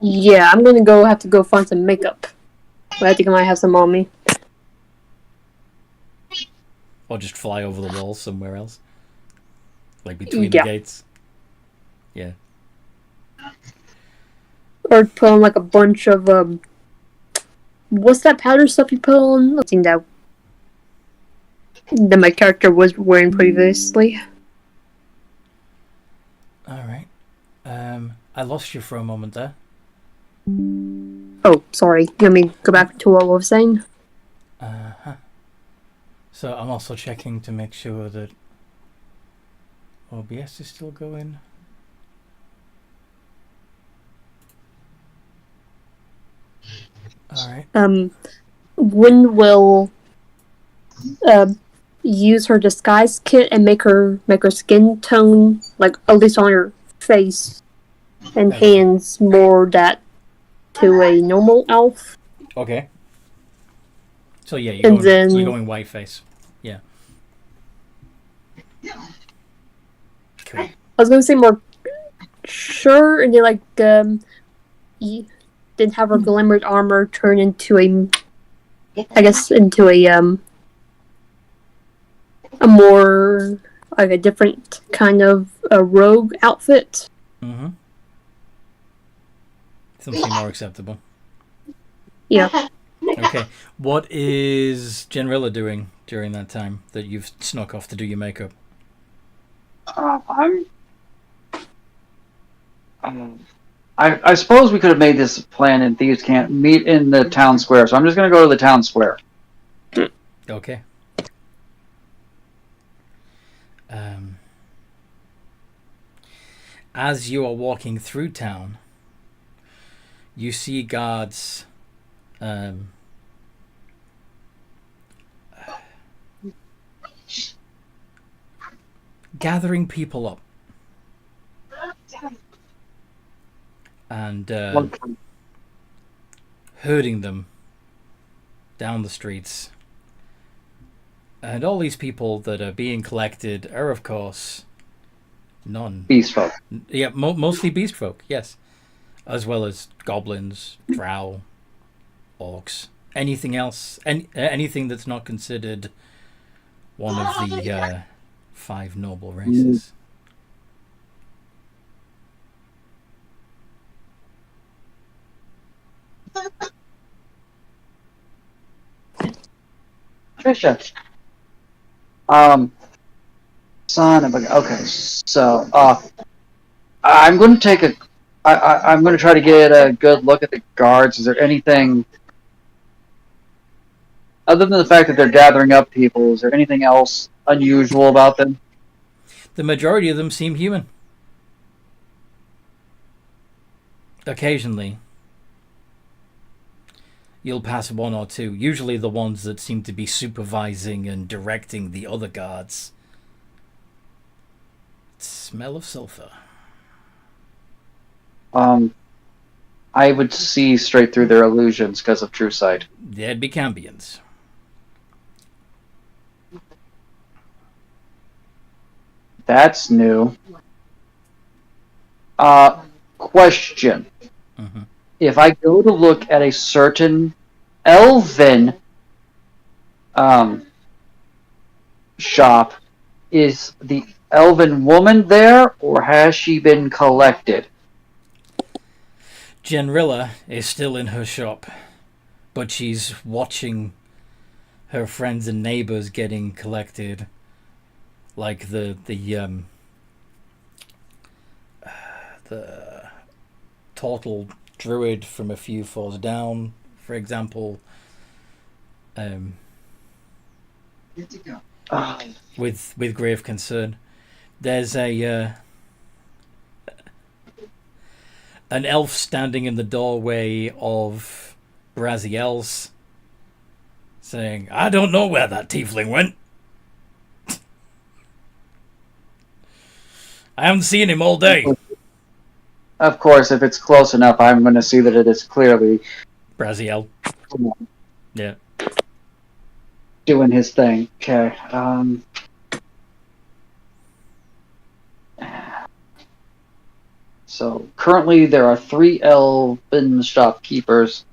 Yeah, I'm gonna have to go find some makeup. But I think I might have some on me. Or just fly over the wall somewhere else? Like between Yeah. the gates? Yeah. Or put on like a bunch of what's that powder stuff you put on? I think that my character was wearing previously. Alright. I lost you for a moment there. Oh, sorry. You want me to go back to what I was saying? Uh-huh. So I'm also checking to make sure that OBS is still going. Alright. Wynn will use her disguise kit and make her skin tone, like at least on her face and hands, more that to a normal elf. Okay. So yeah, And then- you're going white face. Yeah. Cool. I was gonna say more sure, and then like then have her glimmered armor turn into a more like a different kind of a rogue outfit. Mm-hmm. Something more acceptable. Yeah. Okay. What is Generilla doing during that time that you've snuck off to do your makeup? I suppose we could have made this plan and thieves can't meet in the town square, so I'm just going to go to the town square. Okay. As you are walking through town, you see guards gathering people up and herding them down the streets. And all these people that are being collected are, of course, Beast folk. Yeah, mostly beast folk, yes. As well as goblins, drow, orcs, anything else, anything that's not considered one of the 5 noble races. Trisha. Son of a. Okay, so I'm going to take I'm going to try to get a good look at the guards. Is there anything other than the fact that they're gathering up people? Is there anything else unusual about them? The majority of them seem human. Occasionally, you'll pass one or two. Usually the ones that seem to be supervising and directing the other guards. Smell of sulfur. I would see straight through their illusions because of True Sight. They'd be Cambians. That's new. Question. Mhm. if I go to look at a certain elven shop, is the elven woman there, or has she been collected? Genrilla is still in her shop, but she's watching her friends and neighbors getting collected, like the turtle druid from A Few Falls Down, for example. With grave concern. There's a an elf standing in the doorway of Braziel's, saying, "I don't know where that tiefling went. I haven't seen him all day." Of course, if it's close enough, I'm going to see that it is clearly Braziel. Yeah. doing his thing. Okay. So currently there are 3 elven shopkeepers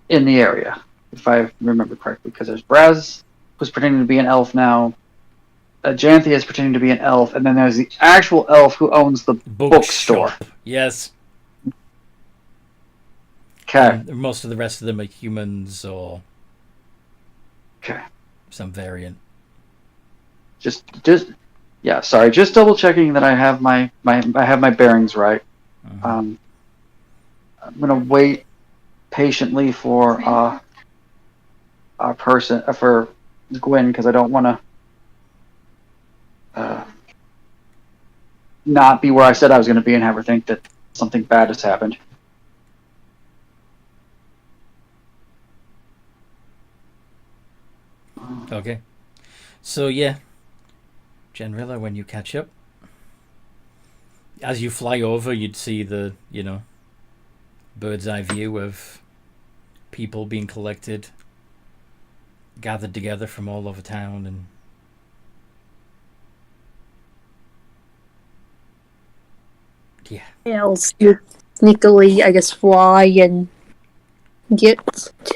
in the area, if I remember correctly, because there's Braz, who's pretending to be an elf now. Janthia is pretending to be an elf, and then there's the actual elf who owns the bookstore. Yes. Okay. Most of the rest of them are humans or Okay. some variant. Just double checking that I have my bearings right. I'm gonna wait patiently for a person for Gwen, because I don't want to not be where I said I was going to be and have her think that something bad has happened. Okay. So yeah, Genrilla, when you catch up, as you fly over, you'd see the, bird's eye view of people being collected, gathered together from all over town, and yeah. Else you sneakily, I guess, fly and get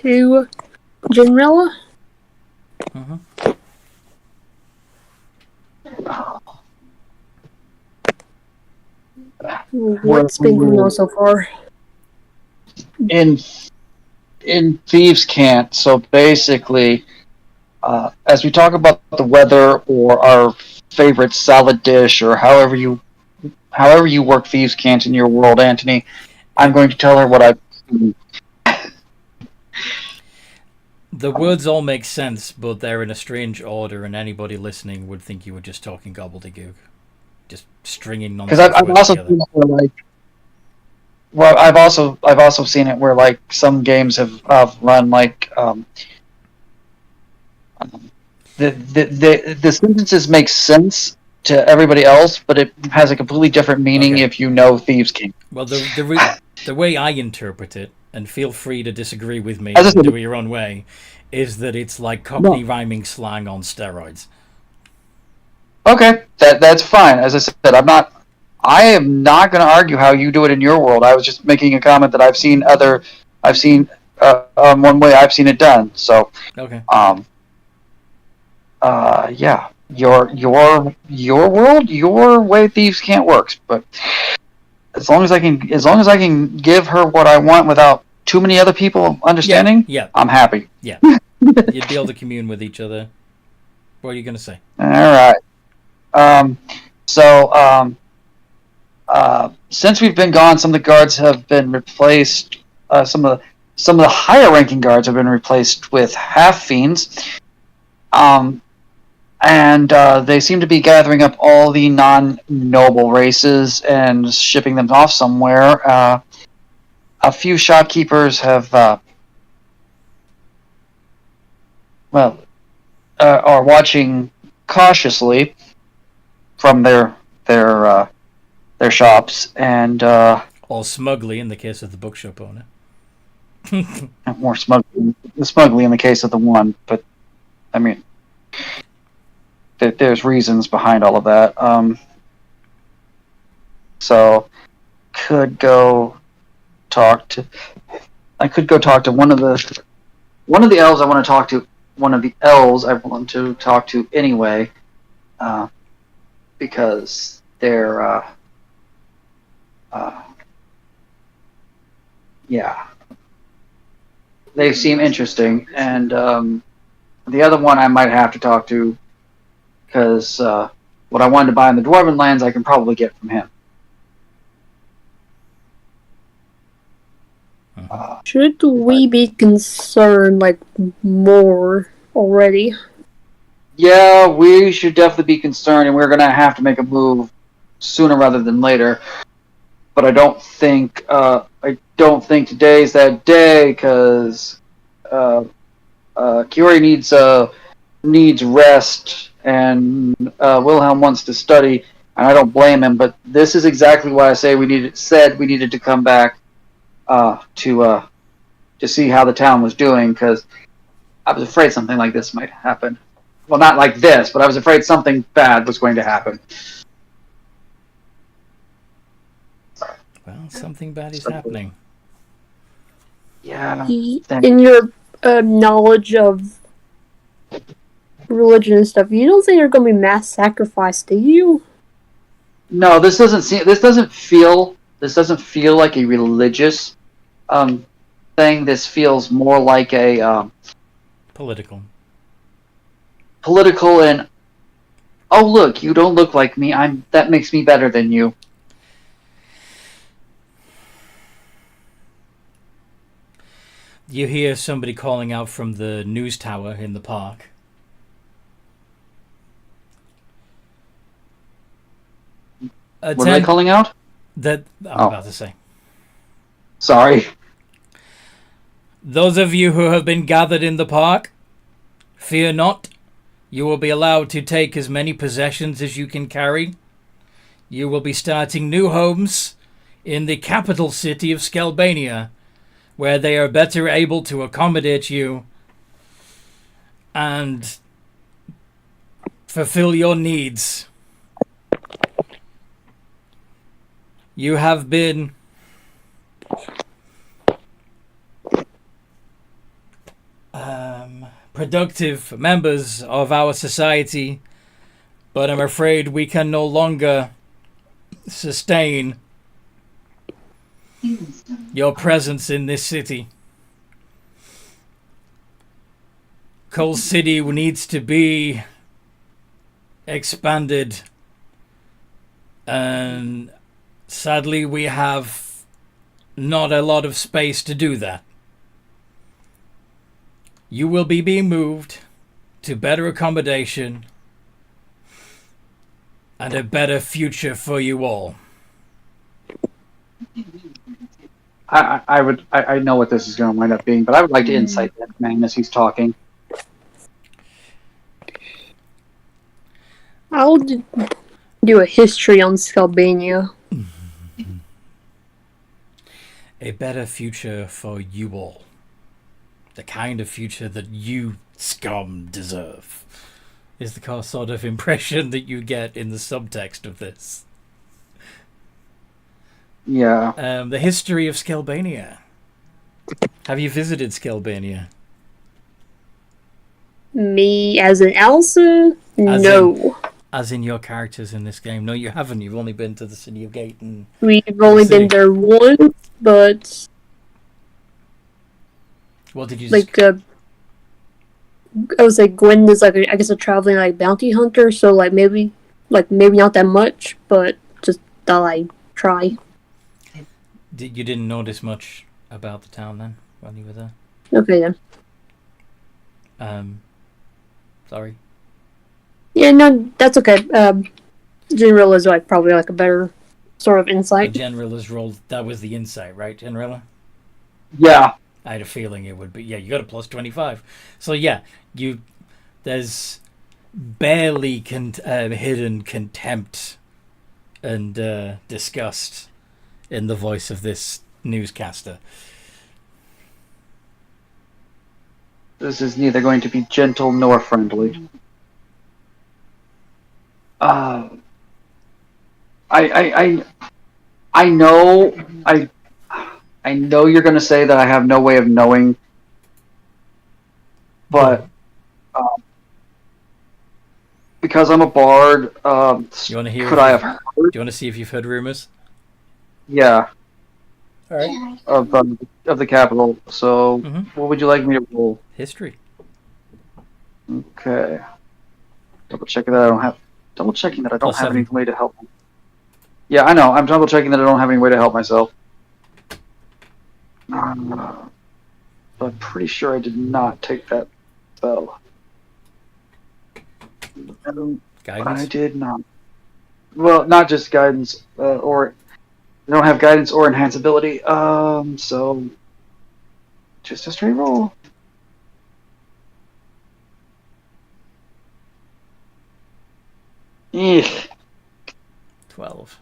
to Genrilla. What's been going on so far? In Thieves' Cant, so basically, as we talk about the weather or our favorite salad dish, or however you work Thieves' Cant in your world, Anthony, I'm going to tell her what I've seen. The words all make sense, but they're in a strange order, and anybody listening would think you were just talking gobbledygook, just stringing nonsense. Because I've also seen it where, well, I've also seen it where, like, some games have run like the sentences make sense to everybody else, but it has a completely different meaning if you know Thieves' King. Well, the way I interpret it, and feel free to disagree with me and do it your own way, is that it's like Cockney rhyming slang on steroids. Okay, that's fine. As I said, I am not going to argue how you do it in your world. I was just making a comment that I've seen one way I've seen it done. So, okay. Yeah, your world, your way Thieves Can't works, but as long as I can give her what I want without too many other people understanding, I'm happy. Yeah. You'd be able to commune with each other. What are you going to say? All right. Since we've been gone, some of the guards have been replaced. Some of the higher ranking guards have been replaced with half fiends. And they seem to be gathering up all the non-noble races and shipping them off somewhere. A few shopkeepers have, are watching cautiously from their shops, and or smugly in the case of the bookshop owner. More smugly in the case of the one, but I mean, there's reasons behind all of that. So could go talk to. I could go talk to one of the elves. I want to talk to one of the elves. I want to talk to anyway, because they're yeah, they seem interesting, and the other one I might have to talk to because what I wanted to buy in the Dwarven lands I can probably get from him. Should we be concerned, like, more already? Yeah, we should definitely be concerned, and we're going to have to make a move sooner rather than later. But I don't think today's that day because Kiori needs rest, and Wilhelm wants to study, and I don't blame him. But this is exactly why I say we needed to come back to see how the town was doing, because I was afraid something like this might happen. Well, not like this, but I was afraid something bad was going to happen. Well, something bad is happening. Yeah. In your knowledge of religion and stuff, you don't think there are going to be mass sacrifice, do you? No, this doesn't feel like a religious thing. This feels more like a Political. And oh look, you don't look like me. That makes me better than you. You hear somebody calling out from the news tower in the park. What are they calling out? I'm about to say. Sorry. Those of you who have been gathered in the park, fear not. You will be allowed to take as many possessions as you can carry. You will be starting new homes in the capital city of Skelbania, where they are better able to accommodate you and fulfill your needs. You have been productive members of our society, but I'm afraid we can no longer sustain your presence in this city. Coal City needs to be expanded, and sadly we have not a lot of space to do that. You will be being moved to better accommodation and a better future for you all. I know what this is going to wind up being, but I would like to insight that man as he's talking. I'll do a history on Skelbania. A better future for you all. The kind of future that you scum deserve is the sort of impression that you get in the subtext of this. Yeah. The history of Skelbania. Have you visited Skelbania? Me as an Elsa? No. As in your characters in this game? No, you haven't. You've only been to the City of Gate. And we've only been there once, but... What did you... I would say Gwen is I guess a traveling bounty hunter, so maybe not that much, but just thought I'd try. You didn't notice much about the town then while you were there? Okay then. Sorry. Yeah, no, that's okay. General is probably a better sort of insight. The General has rolled. That was the insight, right, General? Yeah. I had a feeling it would be. Yeah, you got a plus 25. So yeah, there's barely hidden contempt and disgust in the voice of this newscaster. This is neither going to be gentle nor friendly. I know I know you're going to say that I have no way of knowing, but because I'm a bard, You want to hear? could I have heard? Do you want to see if you've heard rumors? Yeah, All right. of the capital. So, what would you like me to roll? History. Okay. Double checking that I don't have Plus any 7. way to help. Yeah, I know. I'm double checking that I don't have any way to help myself. But I'm pretty sure I did not take that spell. Guidance. I did not. Well, not just guidance, or I don't have guidance or enhance ability. So just a straight roll. Eek. 12.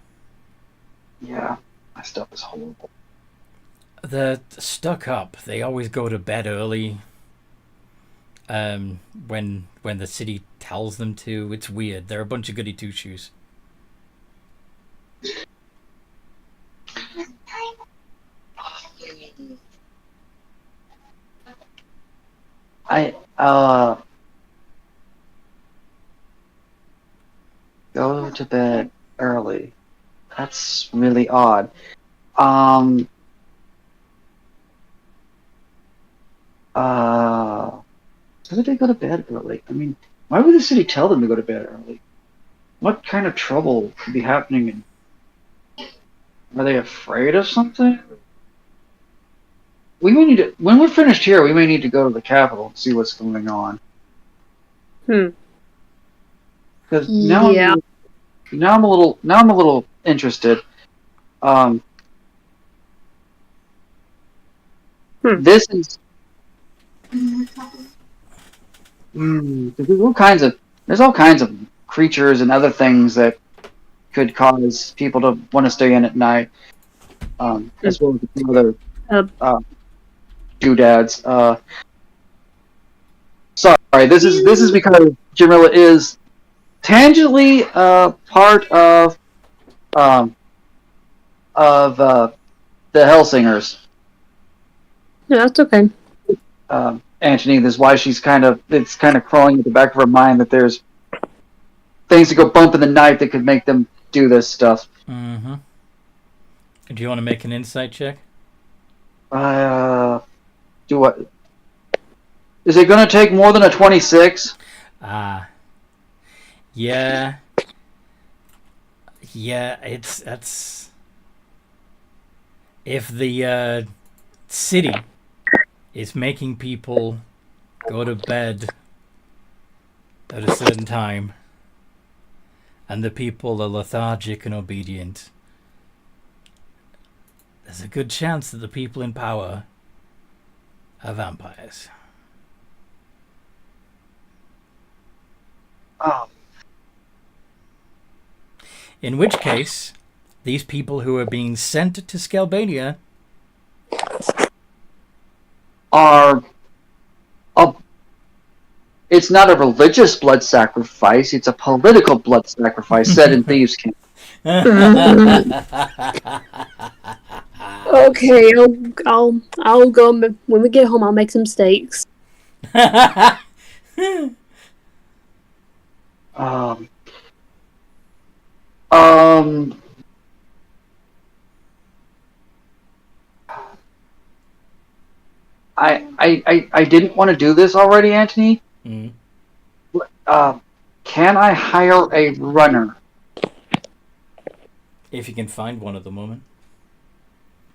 Yeah, my stuff is horrible. They're stuck up. They always go to bed early. When the city tells them to, it's weird. They're a bunch of goody two shoes. I go to bed early. That's really odd. Why would they go to bed early? I mean, why would the city tell them to go to bed early? What kind of trouble could be happening? Are they afraid of something? We may need to, when we're finished here, we may need to go to the capital and see what's going on. Because now, Yeah. now I'm a little interested. This is. There's all kinds of creatures and other things that could cause people to want to stay in at night. As well as the other doodads. Sorry, this is because Jamila is tangentially part of the Hellsingers. No, that's okay. Antony, this is why it's kind of crawling at the back of her mind that there's things that go bump in the night that could make them do this stuff. Mm-hmm. Do you want to make an insight check? Do what? Is it going to take more than a 26? Yeah. Yeah, that's if the city is making people go to bed at a certain time, and the people are lethargic and obedient, there's a good chance that the people in power are vampires. Oh. In which case, these people who are being sent to Scalbania are it's not a religious blood sacrifice, it's a political blood sacrifice set in Thieves' Camp. Okay, I'll go when we get home. I'll make some steaks. I didn't want to do this already, Antony. Mm. Can I hire a runner? If you can find one at the moment.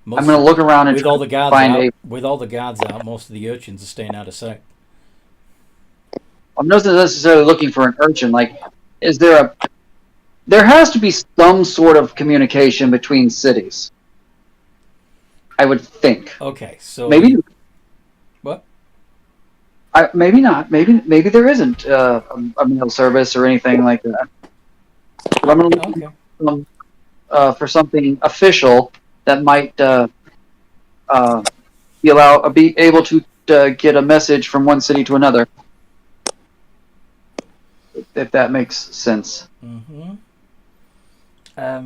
I'm going to look around and with all the guards find out. With all the guards out, most of the urchins are staying out of sight. I'm not necessarily looking for an urchin. Like, is there has to be some sort of communication between cities. I would think. Okay, so maybe. What? Maybe not. Maybe there isn't a mail service or anything like that. But I'm going to look for something official that might be able to get a message from one city to another. If that makes sense. Mm-hmm. I've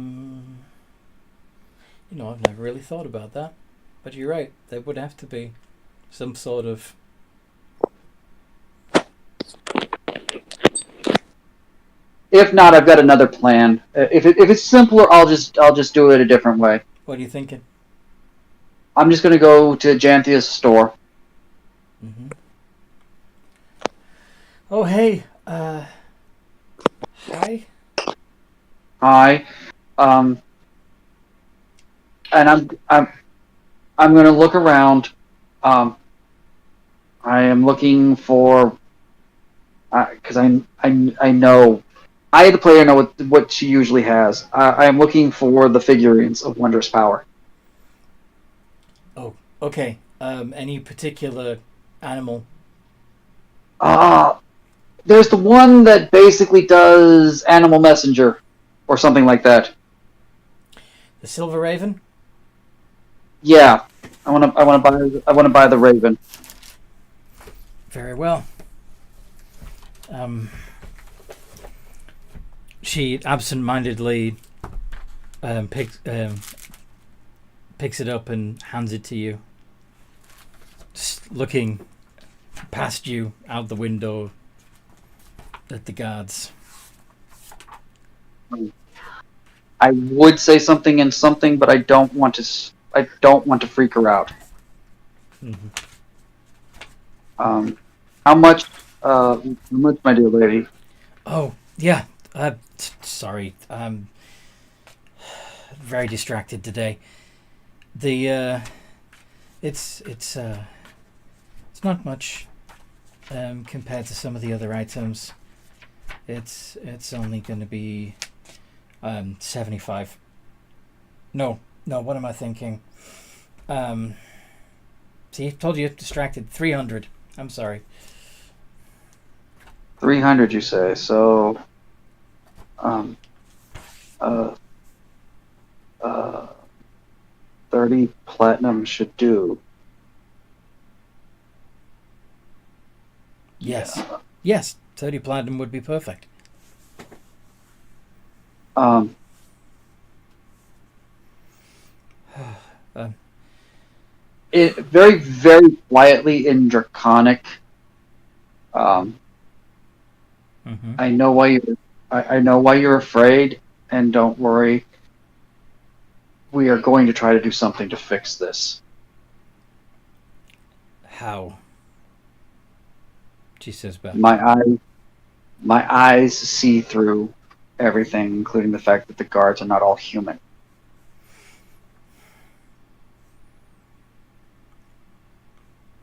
never really thought about that. But you're right. There would have to be some sort of. If not, I've got another plan. If it's simpler, I'll just do it a different way. What are you thinking? I'm just gonna go to Janthia's store. Mm-hmm. Oh hey, hi. Hi, and I'm gonna look around. I am looking for because I know the player know what she usually has. I am looking for the figurines of Wondrous Power. Oh, okay. Any particular animal? There's the one that basically does Animal Messenger or something like that. The silver raven? Yeah, I want to buy the Raven. Very well. She absent-mindedly picks it up and hands it to you. Just looking past you out the window at the guards. I would say something and something, but I don't want to. I don't want to freak her out. Mm-hmm. How much, my dear lady? Oh yeah. Sorry. I'm very distracted today. It's not much compared to some of the other items. It's only going to be 75. No, what am I thinking? See, told you, distracted. 300. I'm sorry. 300, you say? So, 30 platinum should do. Yes. Yeah. Yes, 30 platinum would be perfect. It very, very quietly in Draconic. Mm-hmm. I know why you're afraid, and don't worry. We are going to try to do something to fix this. How? She says back. My eyes see through everything, including the fact that the guards are not all human.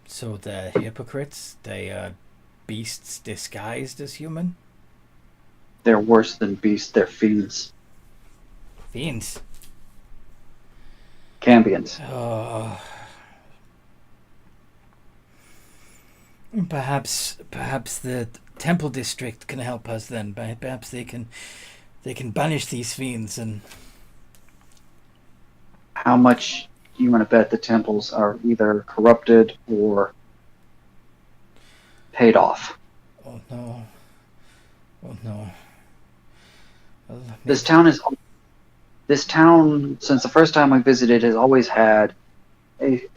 So they're hypocrites? They are beasts disguised as human? They're worse than beasts. They're fiends. Fiends? Cambions. Perhaps the temple district can help us then. Perhaps they can banish these fiends and... How much do you want to bet the temples are either corrupted or paid off? Oh no. Well, This town, since the first time I visited, has always had a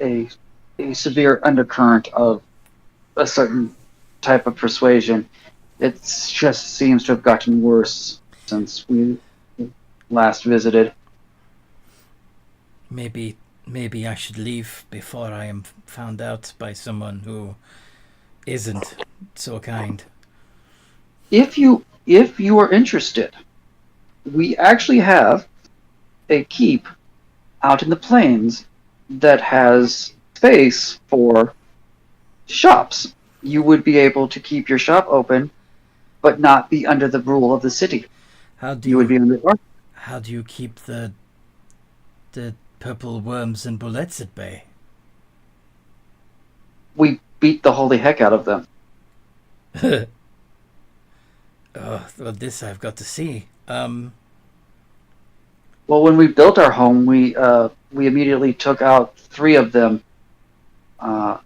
severe undercurrent of a certain type of persuasion. It just seems to have gotten worse since we last visited. Maybe I should leave before I am found out by someone who isn't so kind. If you are interested, we actually have a keep out in the plains that has space for shops. You would be able to keep your shop open, but not be under the rule of the city. You would be under. How do you keep the purple worms and bullets at bay? We beat the holy heck out of them. Oh, well, this I've got to see. Well, when we built our home, we immediately took out 3 of them,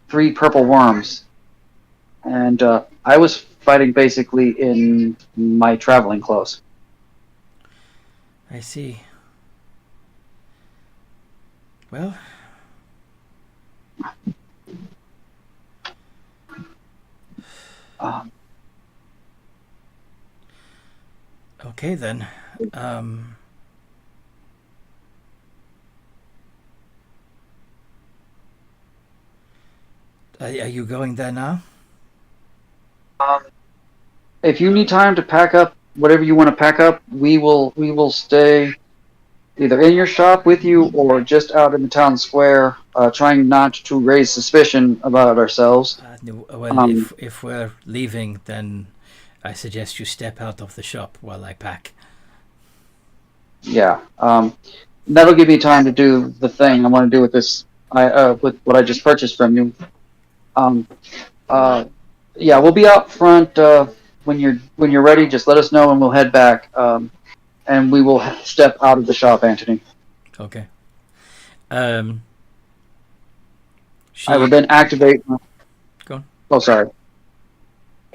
3 purple worms, and I was fighting basically in my traveling clothes. I see. Well, Um, Okay then. Are you going there now? if you need time to pack up whatever you want to pack up, we will stay either in your shop with you or just out in the town square, trying not to raise suspicion about ourselves. No, well, Um, if we're leaving, then I suggest you step out of the shop while I pack. yeah, that'll give me time to do the thing I want to do with this. With what I just purchased from you. Um, yeah, we'll be out front when you're ready. Just let us know and we'll head back. And we will step out of the shop, Anthony. Okay. I will then activate. Go on. Oh, sorry.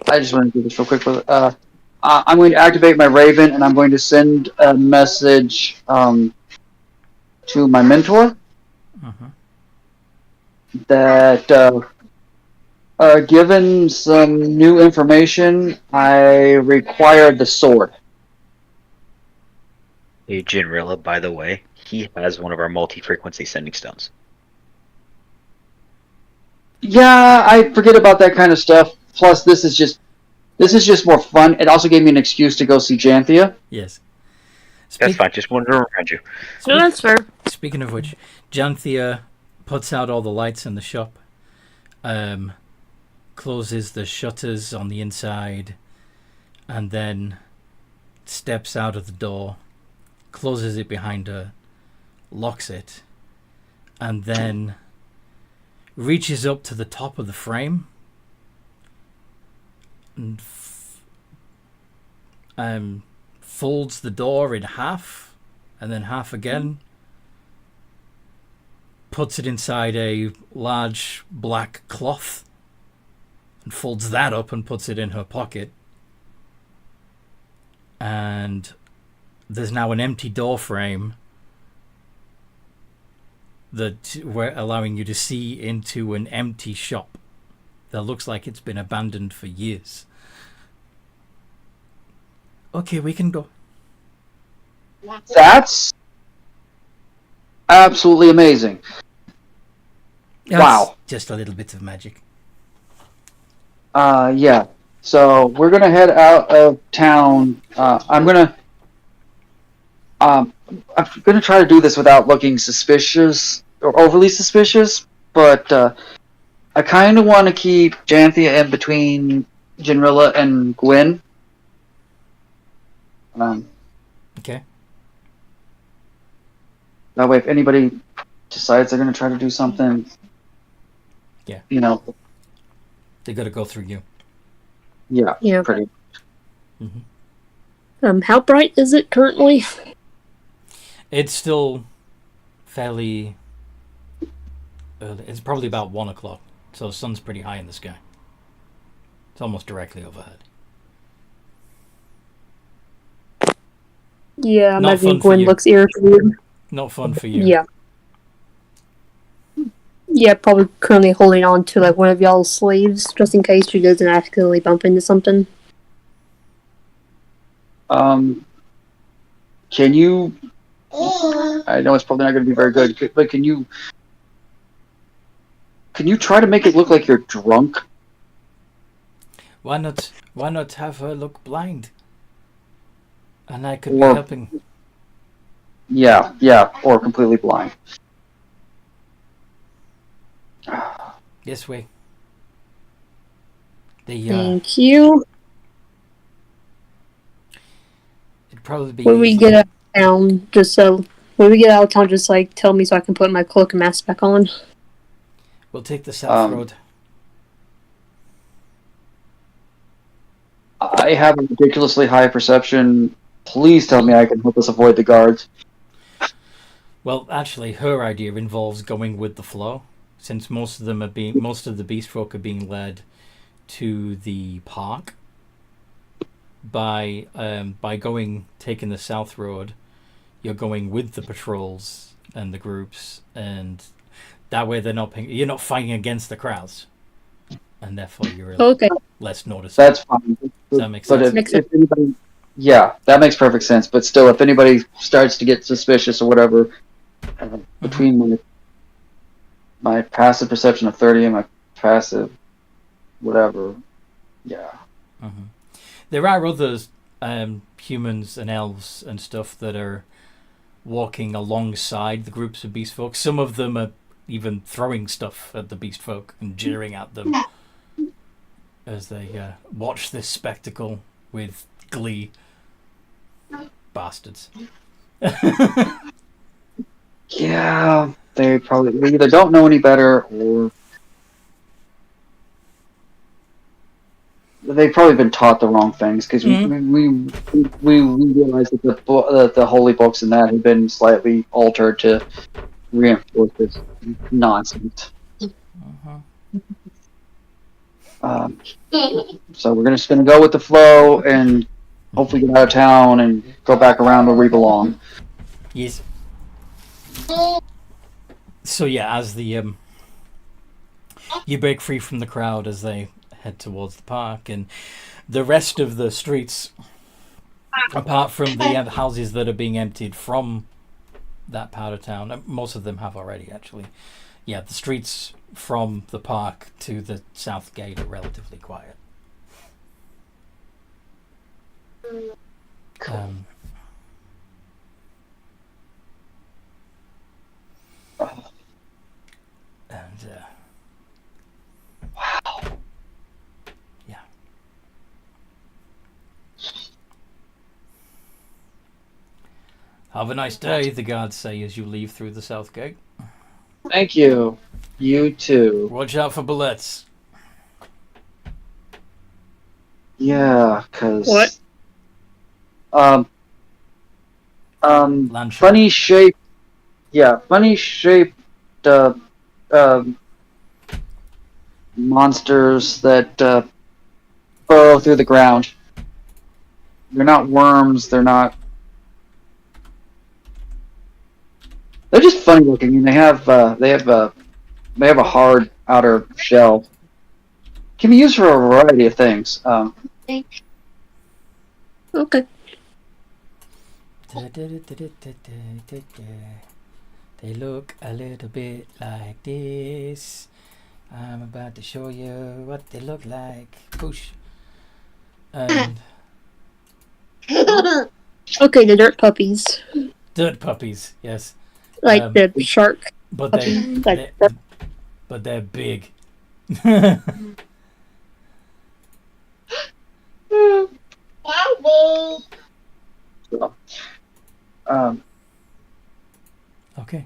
I just want to do this real quick. I'm going to activate my Raven, and I'm going to send a message to my mentor that, given some new information, I required the sword. Hey, Jinrilla, by the way, he has one of our multi-frequency sending stones. Yeah, I forget about that kind of stuff. Plus, this is just more fun. It also gave me an excuse to go see Janthia. Yes. That's fine. Just wanted to remind you. No, that's fair. Speaking of which, Janthia puts out all the lights in the shop, closes the shutters on the inside, and then steps out of the door, closes it behind her, locks it, and then reaches up to the top of the frame and folds the door in half and then half again, puts it inside a large black cloth and folds that up and puts it in her pocket, and there's now an empty door frame that we're allowing you to see into an empty shop that looks like it's been abandoned for years. Okay, we can go. That's absolutely amazing. That's Wow. just a little bit of magic. Yeah. So we're gonna head out of town. I'm gonna try to do this without looking suspicious or overly suspicious, but I kind of want to keep Janthia in between Jinrilla and Gwen. Okay. That way, if anybody decides they're going to try to do something, Yeah. you know, They got to go through you. yeah, Yeah. pretty. How bright is it currently? It's still fairly early. It's probably about 1 o'clock, so the sun's pretty high in the sky. It's almost directly overhead. Yeah, I Not imagine fun for Gwen you. looks irritated. Not fun for you. Yeah. Yeah, probably currently holding on to like one of y'all's sleeves just in case she doesn't accidentally bump into something. Can you? I know it's probably not going to be very good, but can you try to make it look like you're drunk? Why not have her look blind? And I could Or- be helping. Yeah, or completely blind. This way. Thank you. It'd probably be When we easy. get out of town, just like tell me so I can put my cloak and mask back on. We'll take the south road. I have a ridiculously high perception. Please tell me I can help us avoid the guards. Well, actually, her idea involves going with the flow, since most of the beast folk are being led to the park. By taking the south road, you're going with the patrols and the groups, and That way, you're not fighting against the crowds, and therefore you're Okay. less noticeable. That's fine. Does that make But sense? Makes if anybody, yeah, that makes perfect sense. But still, if anybody starts to get suspicious or whatever, between my passive perception of 30 and my passive whatever, yeah. There are others, humans and elves and stuff, that are walking alongside the groups of beast folk. Some of them are even throwing stuff at the beast folk and jeering at them as they watch this spectacle with glee. Bastards. Yeah, they either don't know any better or they've probably been taught the wrong things because we realized that the holy books and that have been slightly altered to reinforce this nonsense. So we're just gonna go with the flow and hopefully get out of town and go back around where we belong. Yes. So yeah, as the you break free from the crowd as they head towards the park, and the rest of the streets, apart from the houses that are being emptied from that part of town, most of them have already actually. Yeah, the streets from the park to the south gate are relatively quiet. Wow. Yeah. Have a nice day, the guards say as you leave through the south gate. Thank you. You too. Watch out for bullets. Yeah, cause What? funny shaped monsters that burrow through the ground. They're not worms. They're just funny looking, and they have a hard outer shell. Can be used for a variety of things. Okay. They look a little bit like this. I'm about to show you what they look like. Push. And Okay, the dirt puppies. dirt puppies, yes. Like the shark. But they're big. So, okay.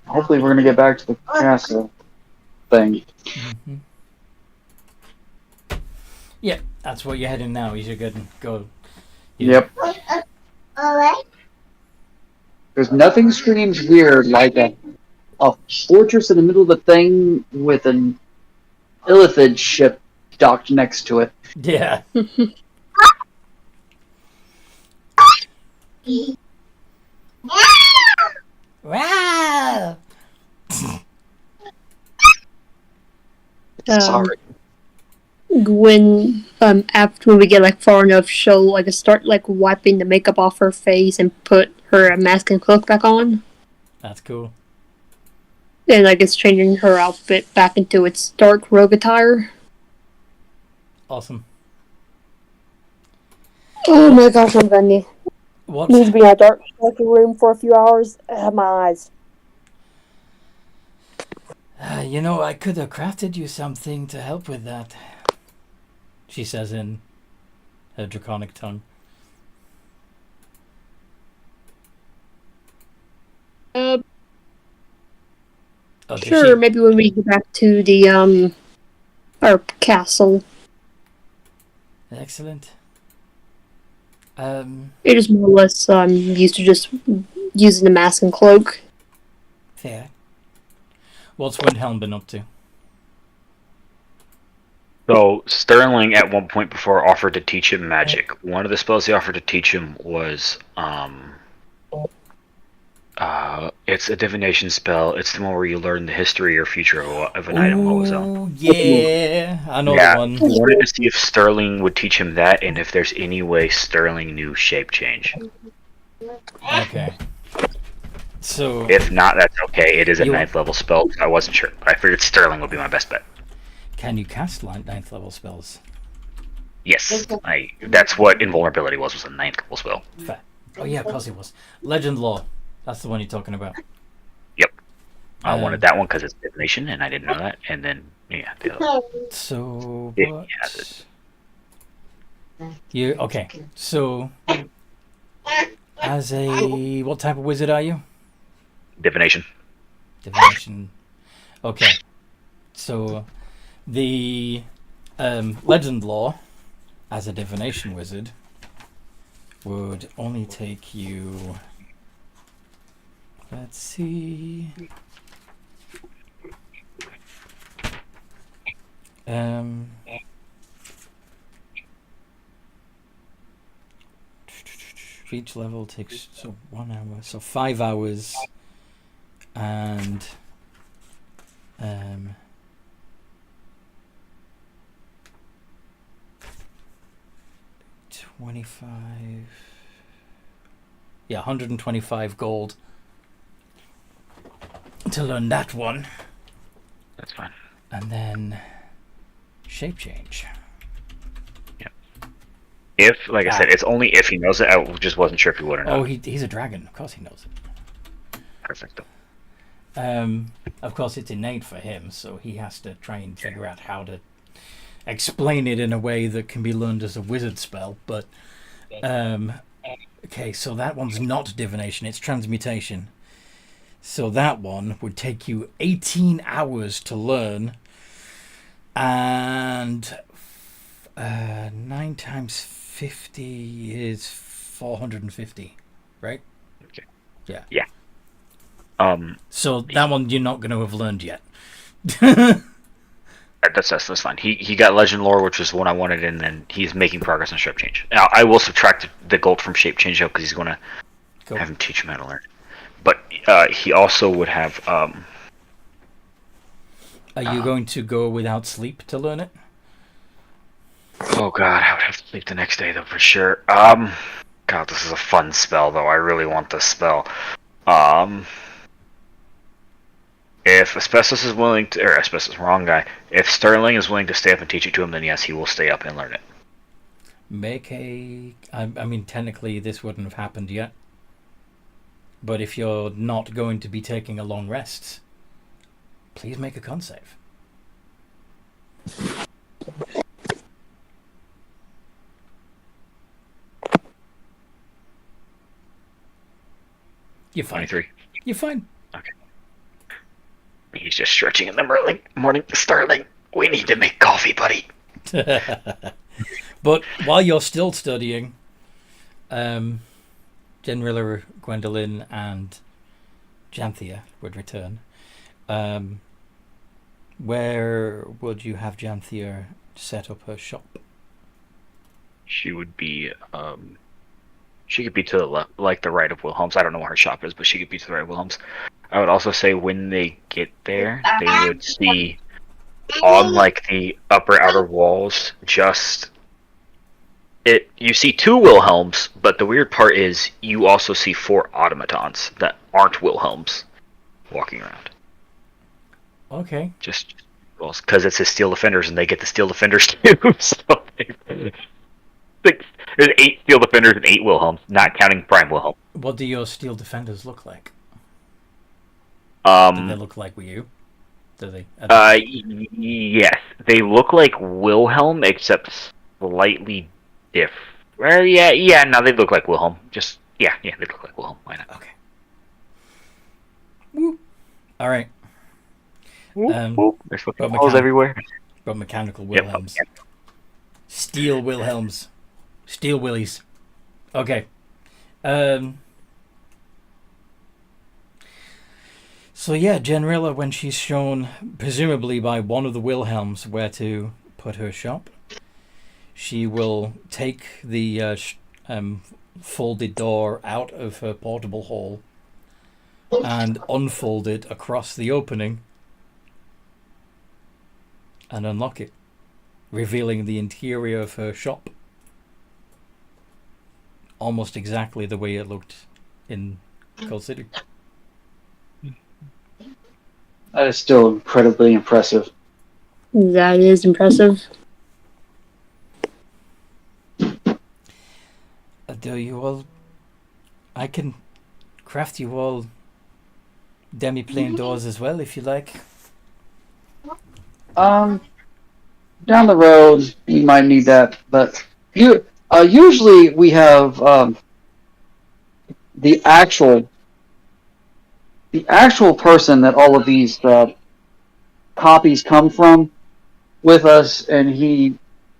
Hopefully we're gonna get back to the castle thing. Yeah, that's what you're heading now. You should go. Yep. Because nothing screams weird like a fortress in the middle of the thing with an illithid ship docked next to it. Yeah. Wow. Sorry. When after we get like far enough, she'll like start like wiping the makeup off her face and put her mask and cloak back on. That's cool. And I guess changing her outfit back into its dark rogue attire. Awesome. Oh my gosh, I'm gonna need What? to be in a dark room for a few hours. I have my eyes. I could have crafted you something to help with that. She says in her draconic tongue. Oh, does sure, she? maybe when we get back to the our castle. Excellent. It is more or less used to just using the mask and cloak. Fair. What's Windhelm been up to? So Sterling at one point before offered to teach him magic. One of the spells he offered to teach him was It's a divination spell. It's the one where you learn the history or future of an item while it was on. Oh, yeah. I know Yeah, the one. I wanted to see if Sterling would teach him that, and if there's any way Sterling knew shape change. Okay. So, If not, that's okay. It is a You- 9th level spell. I wasn't sure. I figured Sterling would be my best bet. can you cast 9th level spells? Yes, that's what invulnerability was a 9th level spell. Fair. Oh, yeah, of course it was. Legend Law. That's the one you're talking about. Yep. I wanted that one because it's divination, and I didn't know that. And then, yeah, the other. So, Yeah, what? yeah, You okay? So, as a what type of wizard are you? Divination. Divination. Okay. So, the legend law as a divination wizard would only take you. Let's see. Each level takes 1 hour, so 5 hours, and 25. Yeah, 125 gold to learn that one. That's fine. And then shape change. If, like I said, it's only if he knows it. I just wasn't sure if he would or not. Oh, he's a dragon. Of course he knows it. Perfect. Of course, it's innate for him, so he has to try and figure out how to explain it in a way that can be learned as a wizard spell. But okay, so that one's not divination; it's transmutation. So that one would take you 18 hours to learn, and 9 times 50 is 450, right? Okay. Yeah. Yeah. So that one you're not going to have learned yet. That's fine. He got legend lore, which is the one I wanted, and then he's making progress on shape change. Now I will subtract the gold from shape change though, because he's going to have him teach him how to learn. But he also would have. Are you going to go without sleep to learn it? Oh god, I would have to sleep the next day though for sure. God, this is a fun spell though. I really want this spell. If Asbestos is willing to, or Asbestos, wrong guy. If Sterling is willing to stay up and teach it to him, then yes, he will stay up and learn it. Make a. I mean, technically, this wouldn't have happened yet. But if you're not going to be taking a long rest, please make a con save. You're fine. 23. You're fine. Okay. He's just stretching in the morning. Sterling, we need to make coffee, buddy. But while you're still studying, Generilla, Gwendolyn, and Janthea would return. Where would you have Janthea set up her shop? She would be, she could be to the left, like the right of Wilhelm's. I don't know where her shop is, but she could be to the right of Wilhelm's. I would also say when they get there, they would see on like the upper outer walls, just you see 2 Wilhelms, but the weird part is you also see 4 automatons that aren't Wilhelms walking around. Okay. Just because it's his Steel Defenders, and they get the Steel Defenders too. So there's 8 Steel Defenders and 8 Wilhelms, not counting Prime Wilhelm. What do your Steel Defenders look like? Do they look like you? Do they? Yes, they look like Wilhelm, except slightly different. Well, yeah. No, they look like Wilhelm. Just they look like Wilhelm. Why not? Okay. Woo. All right. There's fucking walls everywhere. Got mechanical Wilhelms. Yep. Steel Wilhelms. Steel Willies. Okay. So yeah, Generilla, when she's shown, presumably by one of the Wilhelms, where to put her shop, she will take the folded door out of her portable hall, and unfold it across the opening and unlock it, revealing the interior of her shop. Almost exactly the way it looked in Cold City. That is still incredibly impressive. That is impressive. Do you all... I can craft you all demi-plane doors as well, if you like. Down the road, you might need that, but usually we have the actual person that all of these copies come from with us, and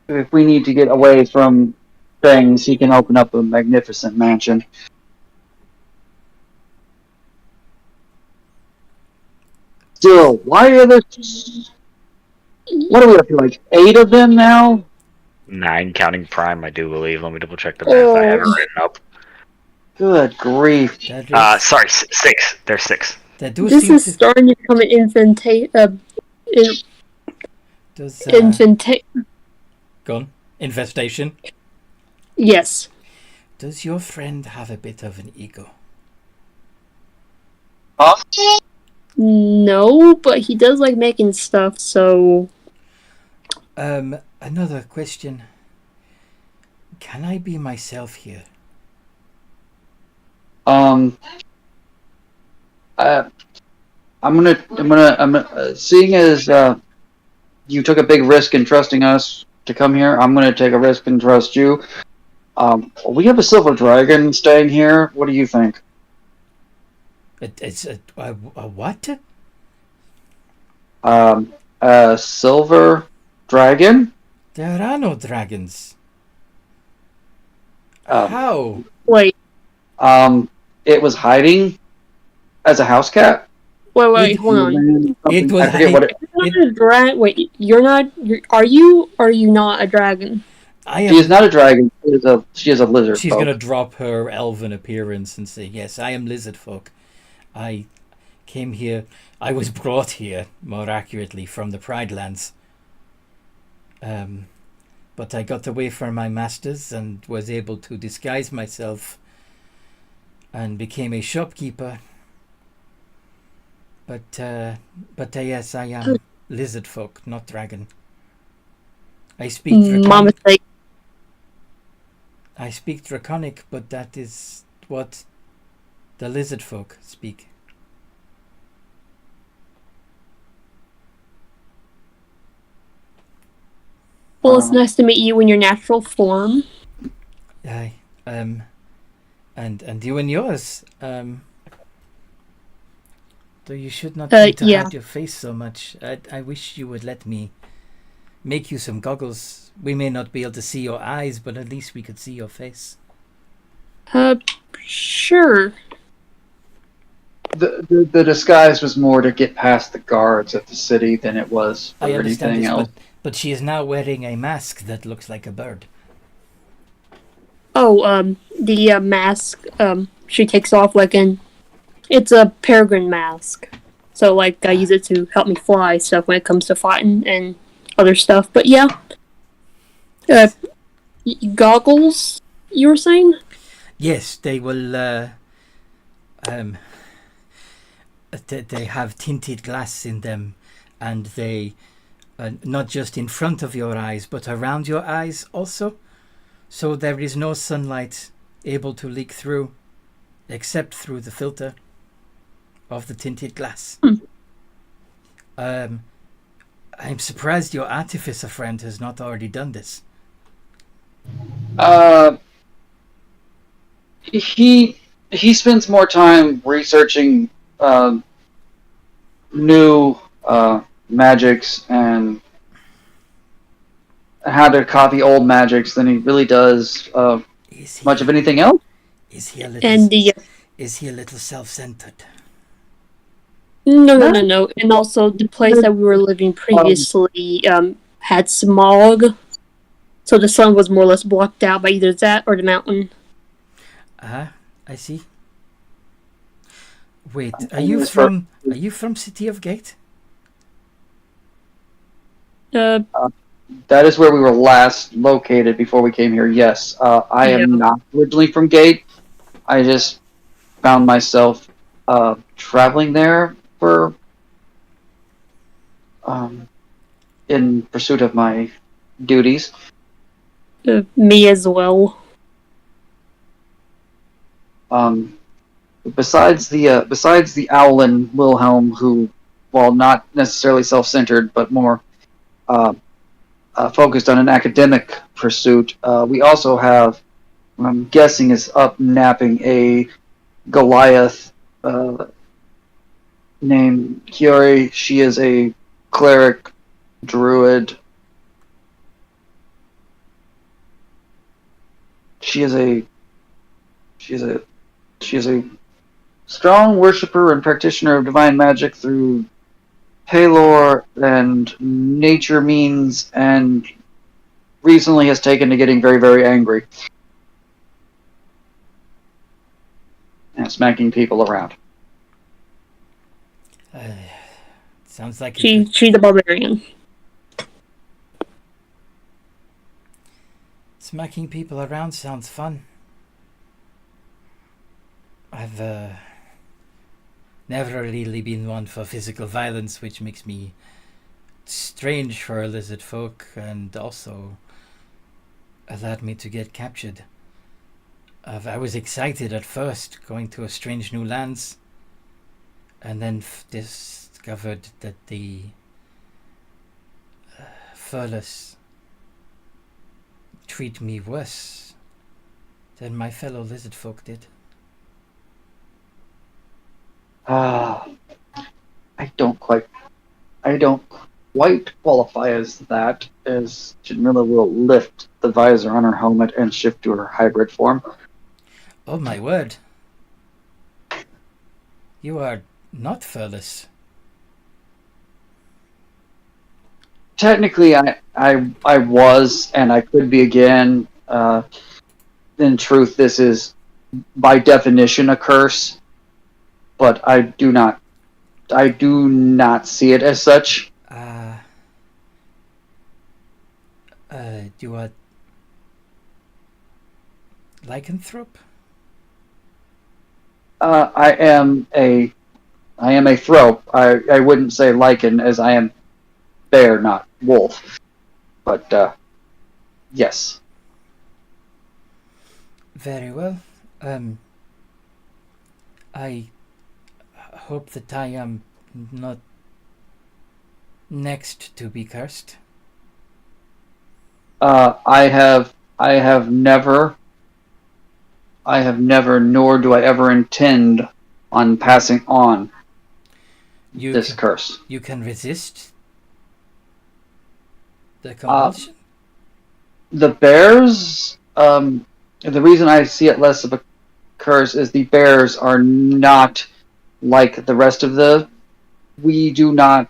if we need to get away from things, he can open up a magnificent mansion. Still, why are there... What are we up to, like 8 of them now? 9 counting Prime, I do believe. Let me double check the math. I have it written up. Good grief. Sorry, 6. There's 6. This is starting to become an Infestation? Yes. Does your friend have a bit of an ego? No, but he does like making stuff, so... Another question. Can I be myself here? I'm gonna seeing as you took a big risk in trusting us to come here, I'm gonna take a risk and trust you. We have a silver dragon staying here. What do you think? It's a what? A silver dragon? There are no dragons. Um, How? Wait. It was hiding as a house cat. Wait, hold on. It was. I forget what it. Wait, you're not. Are you? Or are you not a dragon? She is not a dragon. She is a lizard. She's folk. gonna drop her elven appearance and say, "Yes, I am lizard folk. I came here. I was brought here, more accurately, from the Pride Lands. But I got away from my masters and was able to disguise myself and became a shopkeeper. But yes, I am lizard folk, not dragon. I speak Draconic. I speak Draconic, but that is what the lizard folk speak. Well, it's nice to meet you in your natural form. Aye. And you and yours. Though you should not need to hide your face so much. I wish you would let me make you some goggles. We may not be able to see your eyes, but at least we could see your face. Sure. The disguise was more to get past the guards at the city than it was for anything else. But she is now wearing a mask that looks like a bird. Oh, the mask she takes off it's a peregrine mask. So I use it to help me fly stuff when it comes to fighting and other stuff. But yeah. Goggles, you were saying? Yes, they will they have tinted glass in them, and they not just in front of your eyes but around your eyes also, so there is no sunlight able to leak through except through the filter of the tinted glass. I'm surprised your artificer friend has not already done this. He spends more time researching new magics and how to copy old magics than he really does much of anything else. Is he a little self-centered? No. And also, the place that we were living previously had smog, so the sun was more or less blocked out by either that or the mountain. I see. Wait, are And you as far- from City of Gate? Uh, That is where we were last located before we came here. Yes, I Yeah. am not originally from Gate. I just found myself traveling there for in pursuit of my duties. me as well. Um, besides the owl and Wilhelm, who, while not necessarily self-centered but more focused on an academic pursuit, we also have, what I'm guessing, is up napping a Goliath named Kiori. She is a cleric druid. She is a she is a she is a strong worshiper and practitioner of divine magic through Palor and nature means, and recently has taken to getting very, very angry and smacking people around. Sounds like She's a barbarian. smacking people around sounds fun. I've never really been one for physical violence, which makes me strange for a lizard folk, and also allowed me to get captured. I was excited at first, going to a strange new lands, and then discovered that the furless treat me worse than my fellow lizard folk did. I don't quite qualify as that, as Janilla will lift the visor on her helmet and shift to her hybrid form. Oh my word! You are not furless. Technically, I was, and I could be again. In truth, this is by definition a curse, but I do not see it as such. You are lycanthrope? I am a thrope. I wouldn't say lichen, as I am bear, not wolf. But yes. Very well. I hope that I am not next to be cursed. I have never, nor do I ever intend on passing on this curse. You can resist the compulsion? The bears, the reason I see it less of a curse is the bears are not like the rest of we do not,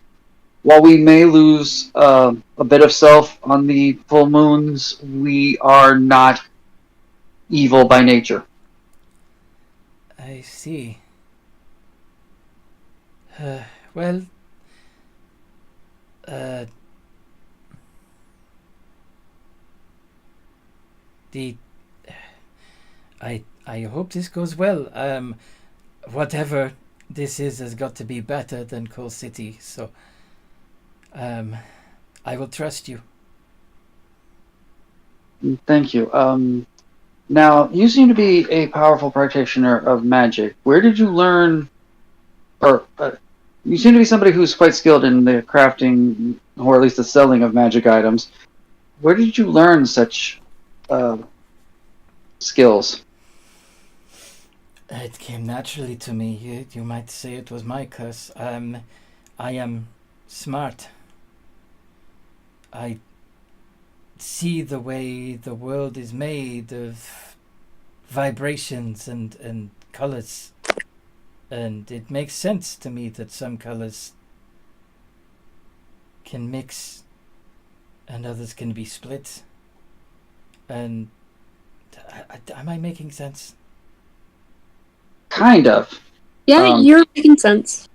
while we may lose a bit of self on the full moons, we are not evil by nature. I see. Well, I hope this goes well. Whatever this is has got to be better than Coal City, so I will trust you. Thank you. Now, you seem to be a powerful practitioner of magic. Where did you learn, or you seem to be somebody who's quite skilled in the crafting, or at least the selling of magic items. Where did you learn such skills? It came naturally to me. You might say it was my curse. I am smart. I see the way the world is made of vibrations and colors. And it makes sense to me that some colors can mix and others can be split. And am I making sense? Kind of. Yeah, you're making sense.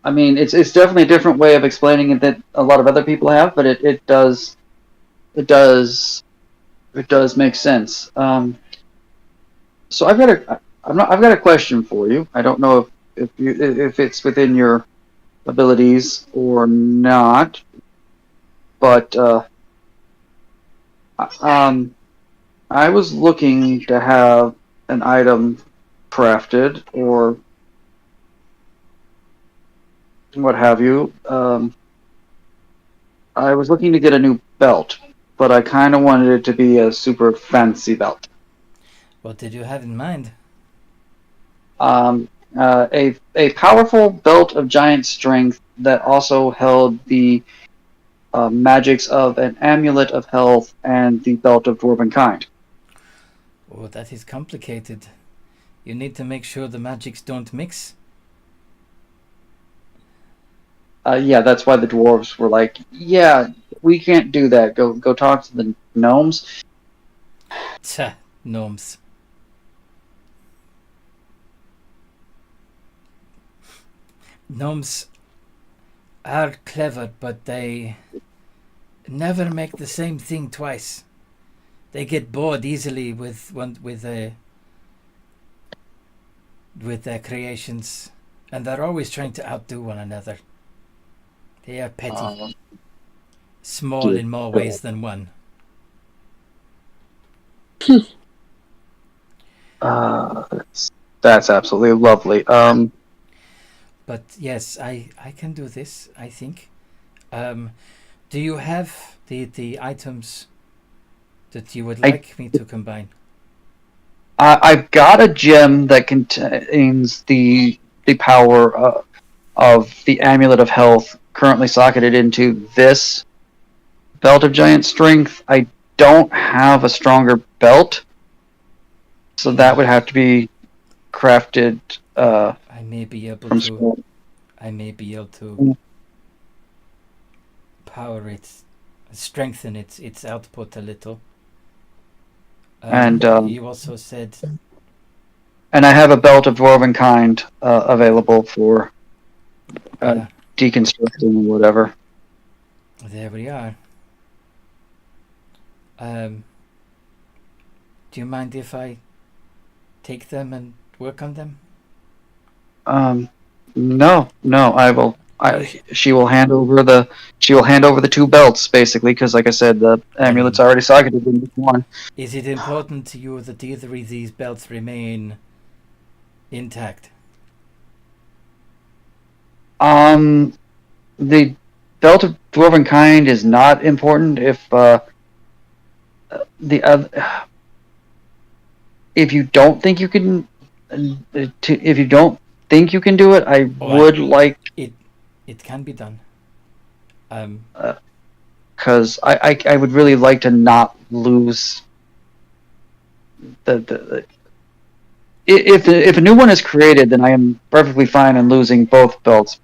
I mean, it's definitely a different way of explaining it that a lot of other people have, but it does make sense. So I've got a question for you. I don't know if it's within your abilities or not, but I was looking to have an item crafted or what have you. I was looking to get a new belt, but I kind of wanted it to be a super fancy belt. What did you have in mind? A powerful belt of giant strength that also held the magics of an amulet of health and the belt of dwarven kind. Oh, that is complicated. You need to make sure the magics don't mix. Yeah, that's why the dwarves were like, "Yeah, we can't do that. Go talk to the gnomes." Tch, gnomes. Gnomes are clever, but they never make the same thing twice. They get bored easily with their creations, and they're always trying to outdo one another. They are petty, small in more ways than one. That's absolutely lovely. But yes, I can do this, I think. Do you have the items that you would like me to combine? I've got a gem that contains the power of the amulet of health currently socketed into this belt of giant strength. I don't have a stronger belt, so that would have to be crafted. I may be able to power it, strengthen its output a little. And you also said, and I have a belt of dwarven kind available for deconstructing or whatever. There we are. Do you mind if I take them and work on them? No, I will. She will hand over the two belts basically, because like I said, the amulet's already socketed in one. Is it important to you that either of these belts remain intact? The belt of dwarven kind is not important if the other. If you don't think you can, if you don't think you can do it, I would like it. It can be done. Because I would really like to not lose the if a new one is created, then I am perfectly fine in losing both belts.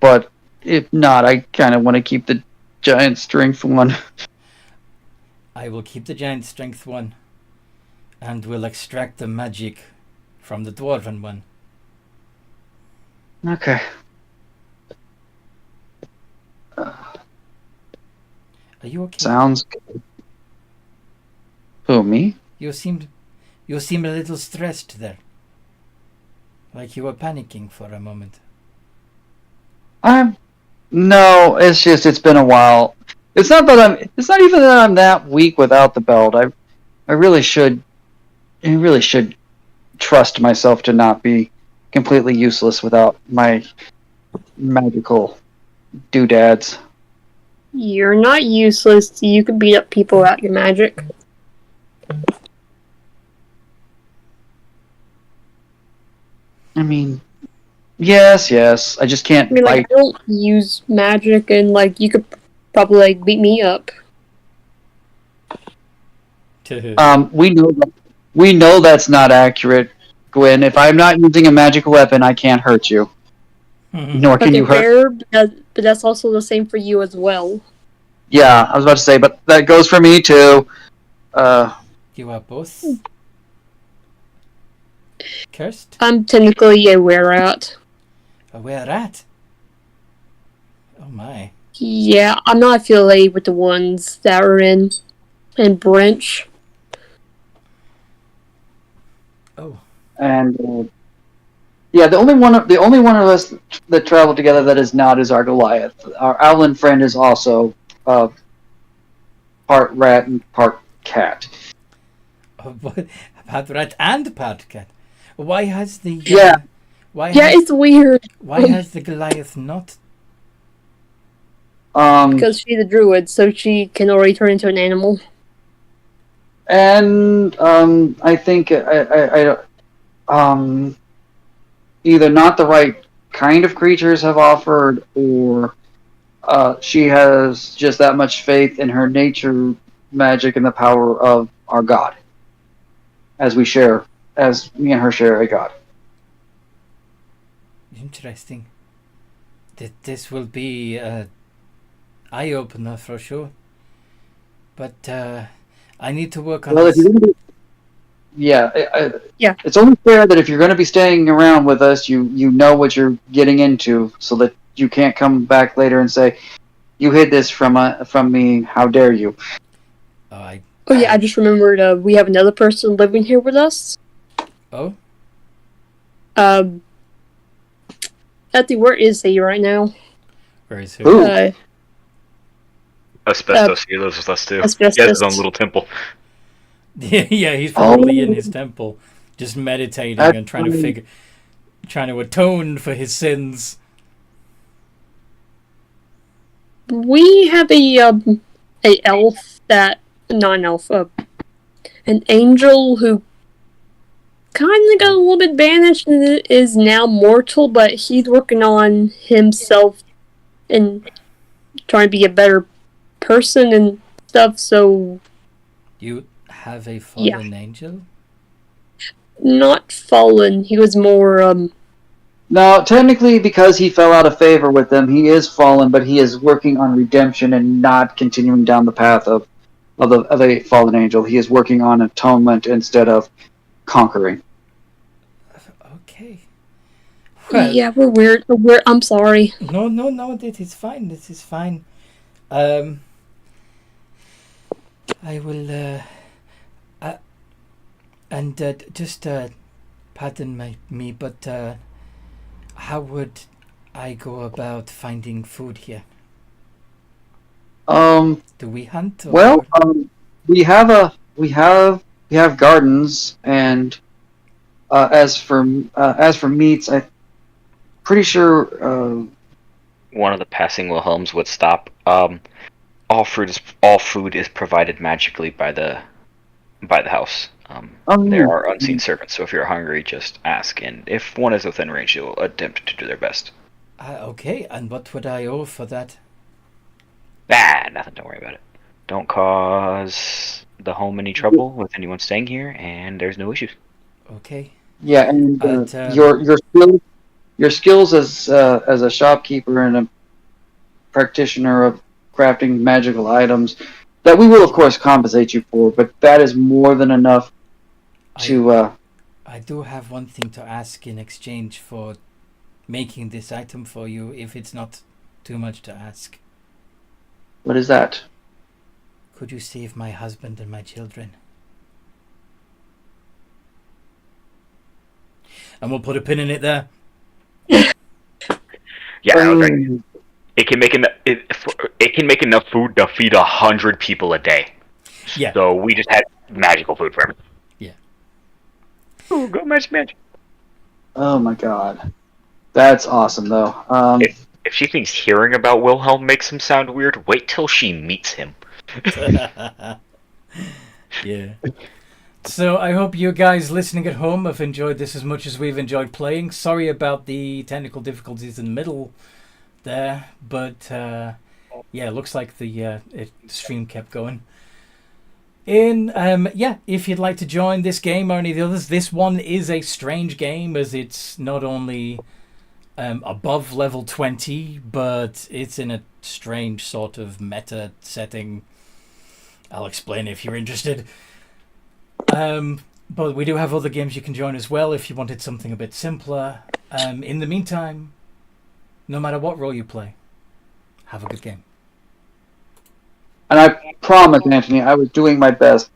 But if not, I kind of want to keep the giant strength one. I will keep the giant strength one, and will extract the magic from the dwarven one. Okay. Are you okay? Sounds good. Who, me? You seem a little stressed there. Like you were panicking for a moment. No, it's just it's been a while. It's not even that I'm that weak without the belt. I really should trust myself to not be completely useless without my magical doodads. You're not useless. You can beat up people without your magic. I mean, yes. I just can't I mean, fight. I don't use magic, and you could probably beat me up. We know that's not accurate, Gwen. If I'm not using a magical weapon, I can't hurt you. Nor can you hurt. But that's also the same for you as well. Yeah, I was about to say, but that goes for me too. You are both. Cursed? I'm technically a were-rat. A were-rat? Oh my. Yeah, I'm not affiliated with the ones that are in Branch. Oh. And yeah, the only one of us that traveled together that is not is our Goliath. Our Owlin friend is also part rat and part cat. Oh, part rat and part cat. Why has the Yeah. It's weird. Why has the Goliath not? Because she's a druid, so she can already turn into an animal. And I think either not the right kind of creatures have offered, or she has just that much faith in her nature magic and the power of our god, as me and her share a god. Interesting. This will be an eye-opener for sure. But I need to work on this. Yeah. Yeah. It's only fair that if you're going to be staying around with us, you know what you're getting into, so that you can't come back later and say, "You hid this from me. How dare you?" I just remembered we have another person living here with us. Oh? Ethy, where is he right now? Where is who? Asbestos, he lives with us too. Asbestos. He has his own little temple. Yeah, he's probably in his temple, just meditating and trying to atone for his sins. We have an elf that, not an elf, an angel who kind of got a little bit banished and is now mortal, but he's working on himself and trying to be a better person and stuff, so... You have a fallen angel? Not fallen, he was more, No, technically, because he fell out of favor with them, he is fallen, but he is working on redemption and not continuing down the path of a fallen angel. He is working on atonement instead of conquering. Okay. Well, yeah, we're weird. I'm sorry. No, this is fine. This is fine. I will, just, pardon me, but, how would I go about finding food here? Do we hunt? Or... Well, we have gardens, and as for meats, I'm pretty sure. One of the passing Wilhelms would stop. All food is provided magically by the house. There are unseen servants, so if you're hungry, just ask, and if one is within range, they'll attempt to do their best. Okay, and what would I owe for that? Nothing, don't worry about it. Don't cause the home any trouble with anyone staying here, and there's no issues. Okay. Yeah, and your skills as a shopkeeper and a practitioner of crafting magical items, that we will of course compensate you for, but that is more than enough to... I do have one thing to ask in exchange for making this item for you, if it's not too much to ask. What is that? Could you save my husband and my children? And we'll put a pin in it there. Yeah, I was right. It can make enough food to feed 100 people a day. Yeah. So we just had magical food for everyone. Yeah. Ooh, go magic. Oh my god, that's awesome though. If she thinks hearing about Wilhelm makes him sound weird, wait till she meets him. Yeah. So I hope you guys listening at home have enjoyed this as much as we've enjoyed playing. Sorry about the technical difficulties in the middle there, but yeah, it looks like the stream kept going. If you'd like to join this game or any of the others, this one is a strange game, as it's not only above level 20, but it's in a strange sort of meta setting. I'll explain if you're interested. But we do have other games you can join as well if you wanted something a bit simpler. In the meantime, no matter what role you play, have a good game. And I promise, Anthony, I was doing my best